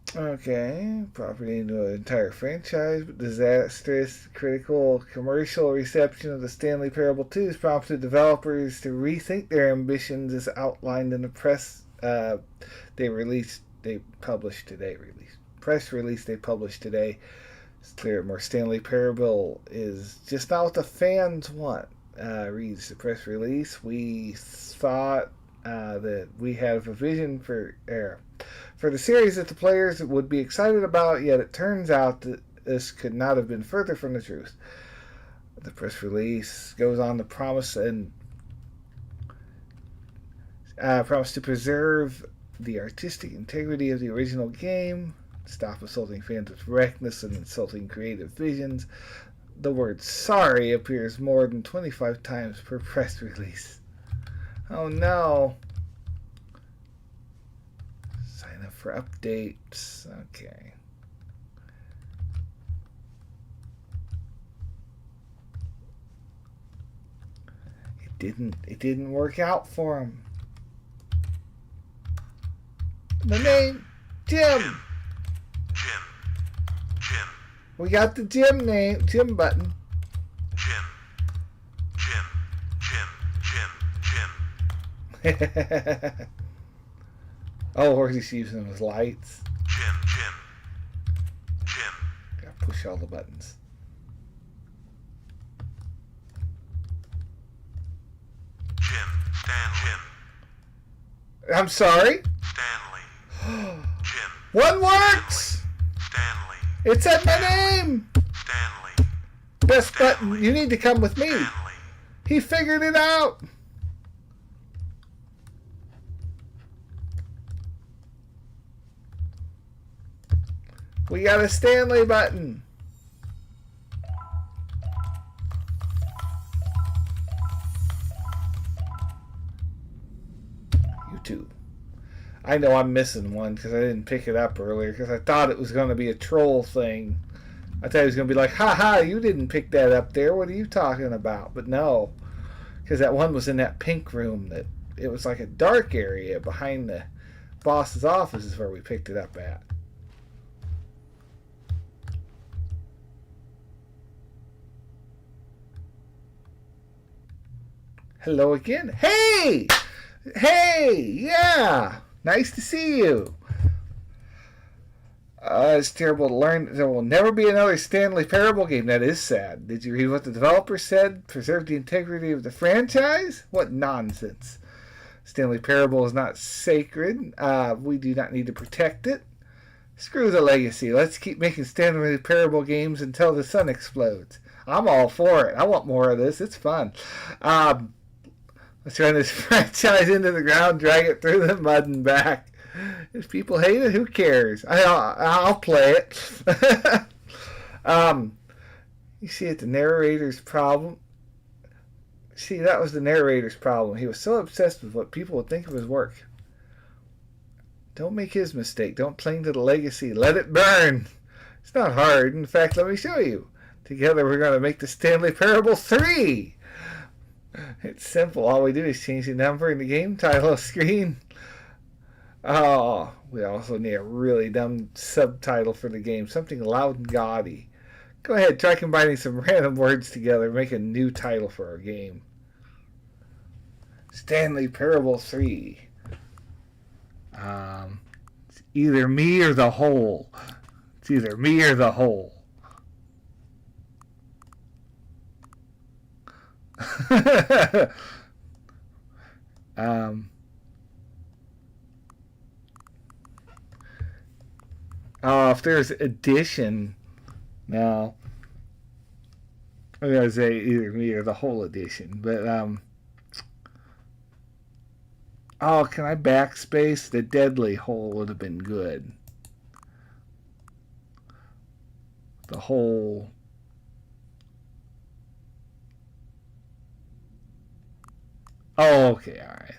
property into an entire franchise, but disastrous critical commercial reception of the Stanley Parable 2 has prompted developers to rethink their ambitions as outlined in the press press release they published today. It's clear more Stanley Parable is just not what the fans want. Reads the press release. We thought that we have a vision for the series that the players would be excited about, yet it turns out that this could not have been further from the truth. The press release goes on to promise to preserve the artistic integrity of the original game, stop assaulting fans with reckless and insulting creative visions. The word sorry appears more than 25 times per press release. Oh no. Sign up for updates. Okay. It didn't work out for him. My name, Jim. Jim. We got the Jim name, Jim button. Jim. Oh, or he's using his lights. Jim. Gotta push all the buttons. Stanley. I'm sorry? Stanley. Jim. One works! Stanley. It said my name! Stanley. Best button, you need to come with me. Stanley. He figured it out. We got a Stanley button. YouTube. I know I'm missing one because I didn't pick it up earlier because I thought it was going to be a troll thing. I thought it was going to be like, haha, you didn't pick that up there. What are you talking about? But no. Because that one was in that pink room that it was like a dark area behind the boss's office is where we picked it up at. Hello again. Hey! Hey! Yeah! Nice to see you. It's terrible to learn. There will never be another Stanley Parable game. That is sad. Did you read what the developer said? Preserve the integrity of the franchise? What nonsense. Stanley Parable is not sacred. We do not need to protect it. Screw the legacy. Let's keep making Stanley Parable games until the sun explodes. I'm all for it. I want more of this. It's fun. Let's run this franchise into the ground, drag it through the mud and back. If people hate it, who cares? I'll play it. You see, it's the narrator's problem. See, that was the narrator's problem. He was so obsessed with what people would think of his work. Don't make his mistake. Don't cling to the legacy. Let it burn. It's not hard. In fact, let me show you. Together, we're going to make the Stanley Parable 3. It's simple. All we do is change the number in the game title screen. Oh, we also need a really dumb subtitle for the game. Something loud and gaudy. Go ahead, try combining some random words together. Make a new title for our game. Stanley Parable 3. It's either me or the whole. It's either me or the whole. If there's addition, no, I'm gonna say either me or the whole edition. But can I backspace? The deadly hole would have been good. The whole. Oh, okay, all right.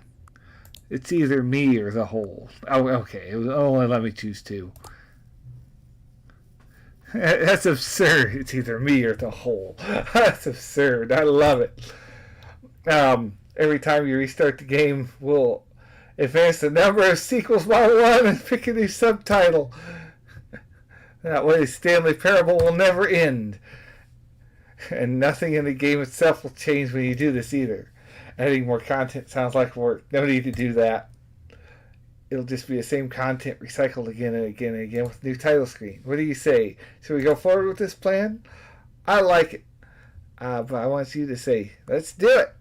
It's either me or the whole. Oh, okay. It was only let me choose two. That's absurd. It's either me or the whole. That's absurd. I love it. Every time you restart the game, we'll advance the number of sequels by one and pick a new subtitle. That way, Stanley Parable will never end. And nothing in the game itself will change when you do this either. Adding more content sounds like work. No need to do that. It'll just be the same content recycled again and again and again with a new title screen. What do you say? Should we go forward with this plan? I like it. But I want you to say, let's do it.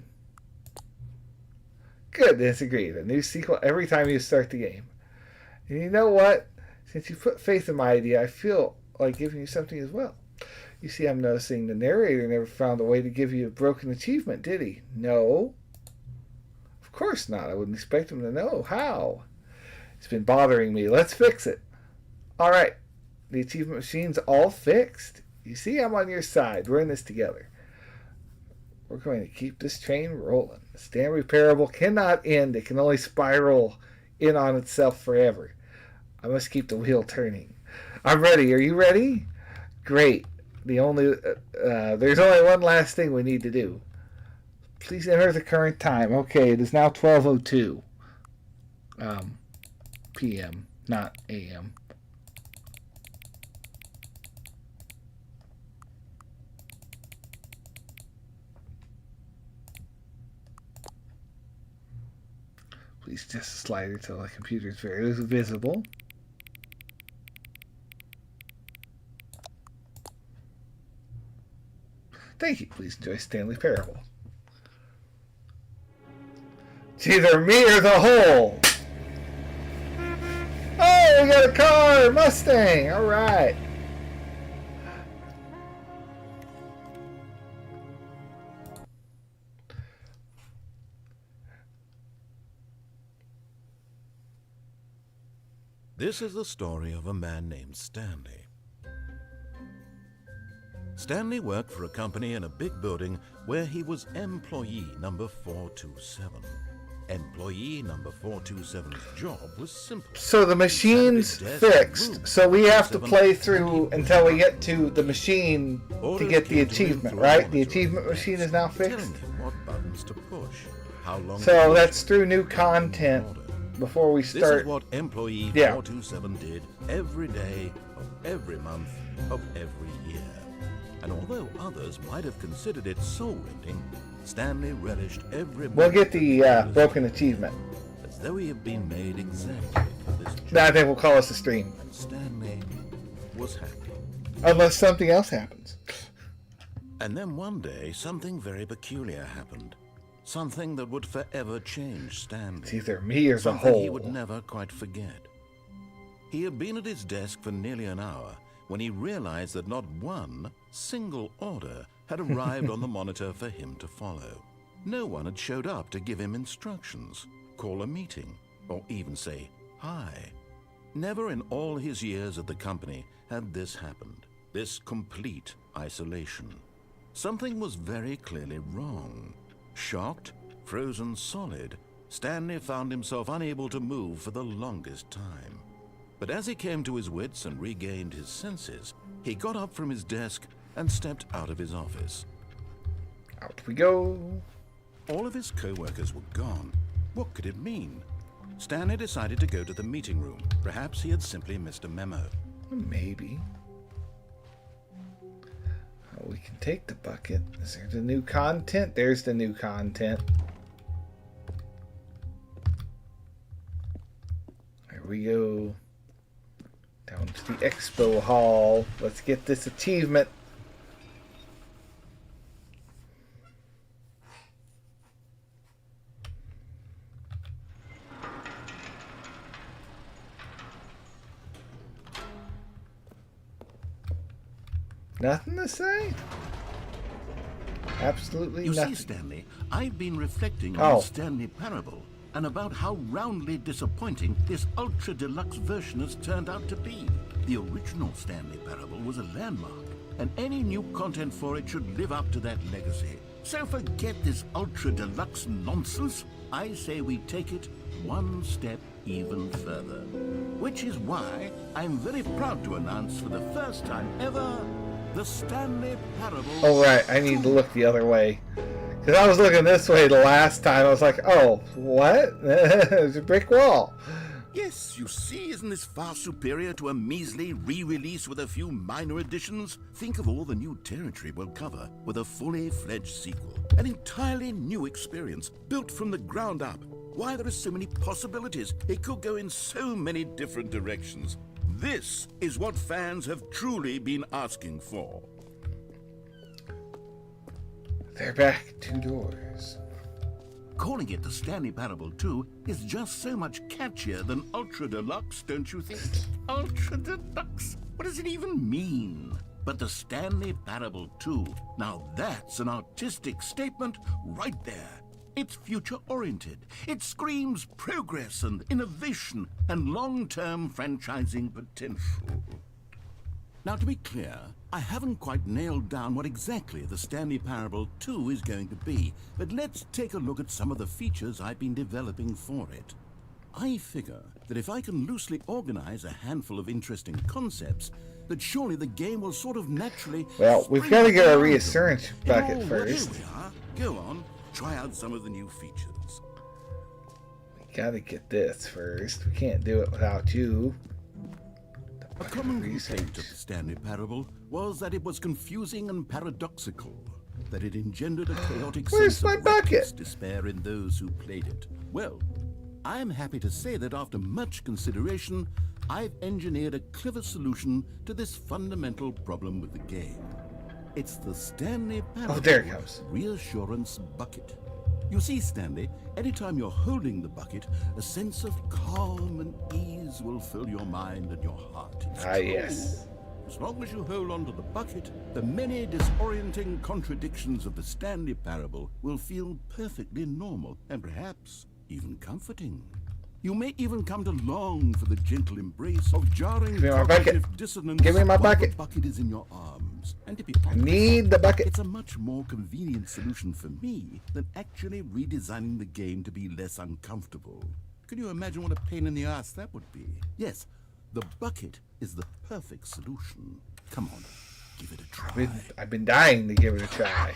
Good, that's agreed. A new sequel every time you start the game. And you know what? Since you put faith in my idea, I feel like giving you something as well. You see, I'm noticing the narrator never found a way to give you a broken achievement, did he? No. Of course not. I wouldn't expect him to know. How? It's been bothering me. Let's fix it. All right. The achievement machine's all fixed. You see, I'm on your side. We're in this together. We're going to keep this train rolling. The Stanley Parable cannot end. It can only spiral in on itself forever. I must keep the wheel turning. I'm ready. Are you ready? Great. There's only one last thing we need to do. Please enter the current time. Okay, it is now 12:02 p.m., not a.m. Please just a slider till the computer is very visible. Thank you. Please enjoy Stanley Parable. It's either me or the whole. Oh, we got a car! Mustang! Alright. This is the story of a man named Stanley. Stanley worked for a company in a big building where he was employee number 427. Employee number 427's job was simple. So the machine's fixed, so we have to play through until we get to the machine to get the achievement, right? The achievement machine is now fixed? Telling him what buttons buttons to push, how long. So that's through new content before we This start. is what employee Yeah. 427 did every day of every month of every year. And although others might have considered it soul-rending, Stanley relished every We'll get the moment broken achievement. as though he had been made exactly for this job. I think we'll call us a stream. And Stanley was happy. Unless something else happens. And then one day, something very peculiar happened. Something that would forever change Stanley. It's either me or the Something he whole. would never quite forget. He had been at his desk for nearly an hour when he realized that not one single order had arrived on the monitor for him to follow. No one had showed up to give him instructions, call a meeting, or even say hi. Never in all his years at the company had this happened, this complete isolation. Something was very clearly wrong. Shocked, frozen solid, Stanley found himself unable to move for the longest time. But as he came to his wits and regained his senses, he got up from his desk and stepped out of his office. Out we go. All of his co-workers were gone. What could it mean? Stanley decided to go to the meeting room. Perhaps he had simply missed a memo. Maybe. Oh, we can take the bucket. Is there the new content? There's the new content. There we go. Down to the expo hall. Let's get this achievement. Nothing to say? Absolutely You nothing. see, Stanley, I've been reflecting Oh. on the Stanley Parable and about how roundly disappointing this ultra deluxe version has turned out to be. The original Stanley Parable was a landmark, and any new content for it should live up to that legacy. So forget this ultra deluxe nonsense. I say we take it one step even further. Which is why I'm very proud to announce for the first time ever the Stanley Parable. Oh, right. I need to look the other way. Because I was looking this way the last time. I was like, oh, what? There's a brick wall. Yes, you see, isn't this far superior to a measly re-release with a few minor additions? Think of all the new territory we'll cover with a fully fledged sequel. An entirely new experience, built from the ground up. Why, there are so many possibilities. It could go in so many different directions. This is what fans have truly been asking for. They're back 2 doors. Calling it the Stanley Parable 2 is just so much catchier than Ultra Deluxe, don't you think? Ultra Deluxe? What does it even mean? But the Stanley Parable 2, now that's an artistic statement right there. It's future-oriented. It screams progress and innovation and long-term franchising potential. Now, to be clear, I haven't quite nailed down what exactly the Stanley Parable 2 is going to be, but let's take a look at some of the features I've been developing for it. I figure that if I can loosely organize a handful of interesting concepts, that surely the game will sort of naturally... Well, we've got to get our reassurance bucket first. Here we are. Go on, try out some of the new features. We got to get this first. We can't do it without you. A common complaint of the Stanley Parable was that it was confusing and paradoxical, that it engendered a chaotic Where's sense my of bucket? reckless despair in those who played it. Well, I'm happy to say that after much consideration, I've engineered a clever solution to this fundamental problem with the game. It's the Stanley Parable there it comes. Reassurance Bucket. You see, Stanley, anytime you're holding the bucket, a sense of calm and ease will fill your mind and your heart. It's true. Yes. As long as you hold on to the bucket, the many disorienting contradictions of the Stanley Parable will feel perfectly normal and perhaps even comforting. You may even come to long for the gentle embrace of jarring me my bucket. cognitive dissonance Give me my while bucket. the bucket is in your arms. And to be I honest, need the bucket. it's a much more convenient solution for me than actually redesigning the game to be less uncomfortable. Can you imagine what a pain in the ass that would be? Yes, the bucket is the perfect solution. Come on, give it a try. I've been dying to give it a try.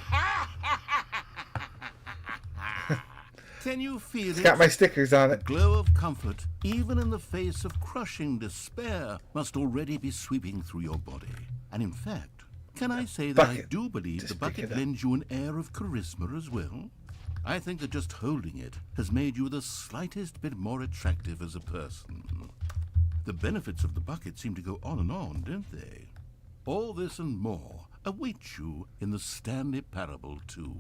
Can you feel It's it? got my stickers on The it. glow of comfort, even in the face of crushing despair, must already be sweeping through your body. And in fact, can I say that I Bucket. do believe Just the pick bucket it up. lends you an air of charisma as well? I think that just holding it has made you the slightest bit more attractive as a person. The benefits of the bucket seem to go on and on, don't they? All this and more await you in the Stanley Parable 2.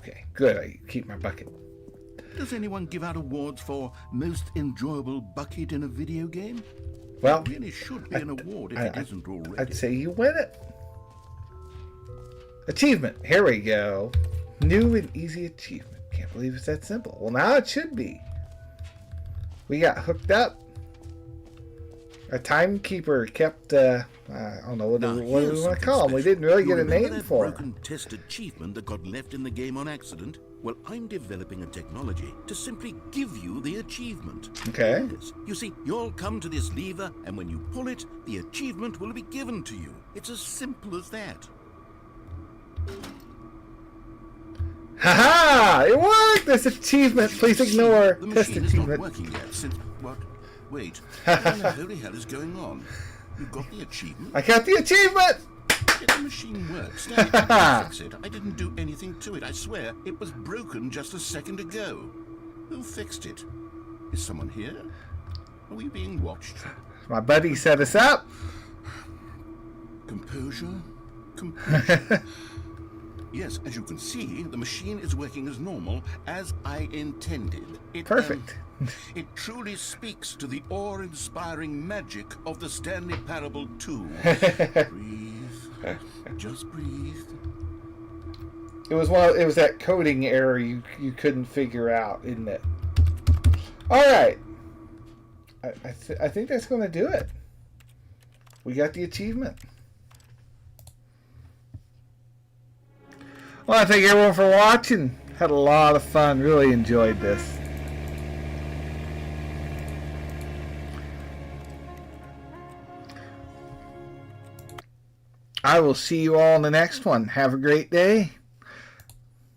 Okay, good. I keep my bucket. Does anyone give out awards for most enjoyable bucket in a video game? Well, There really should be an award if it isn't already. I'd say you win it. Achievement. Here we go. New and easy achievement. Can't believe it's that simple. Well, now it should be. We got hooked up. A timekeeper kept, I don't know, what do we here's want to something call him? We special. didn't really You get a remember name that for him. broken test achievement that got left in the game on accident? Well, I'm developing a technology to simply give you the achievement. Okay. Yes. You see, you'll come to this lever, and when you pull it, the achievement will be given to you. It's as simple as that. Haha! It worked! This achievement, please ignore The test machine is not achievement. working yet since... What? Wait. What in the holy hell is going on? You got the achievement? I got the achievement! Did the machine work? Stanley, I didn't fix it. I didn't do anything to it. I swear, it was broken just a second ago. Who fixed it? Is someone here? Are we being watched? My buddy set us up. Composure? Composure. Yes, as you can see, the machine is working as normal, as I intended. Perfect. It truly speaks to the awe-inspiring magic of the Stanley Parable 2. Breathe. Just breathe. It was that coding error you couldn't figure out, isn't it? All right. I think that's going to do it. We got the achievement. Well, I thank everyone for watching. Had a lot of fun. Really enjoyed this. I will see you all in the next one. Have a great day.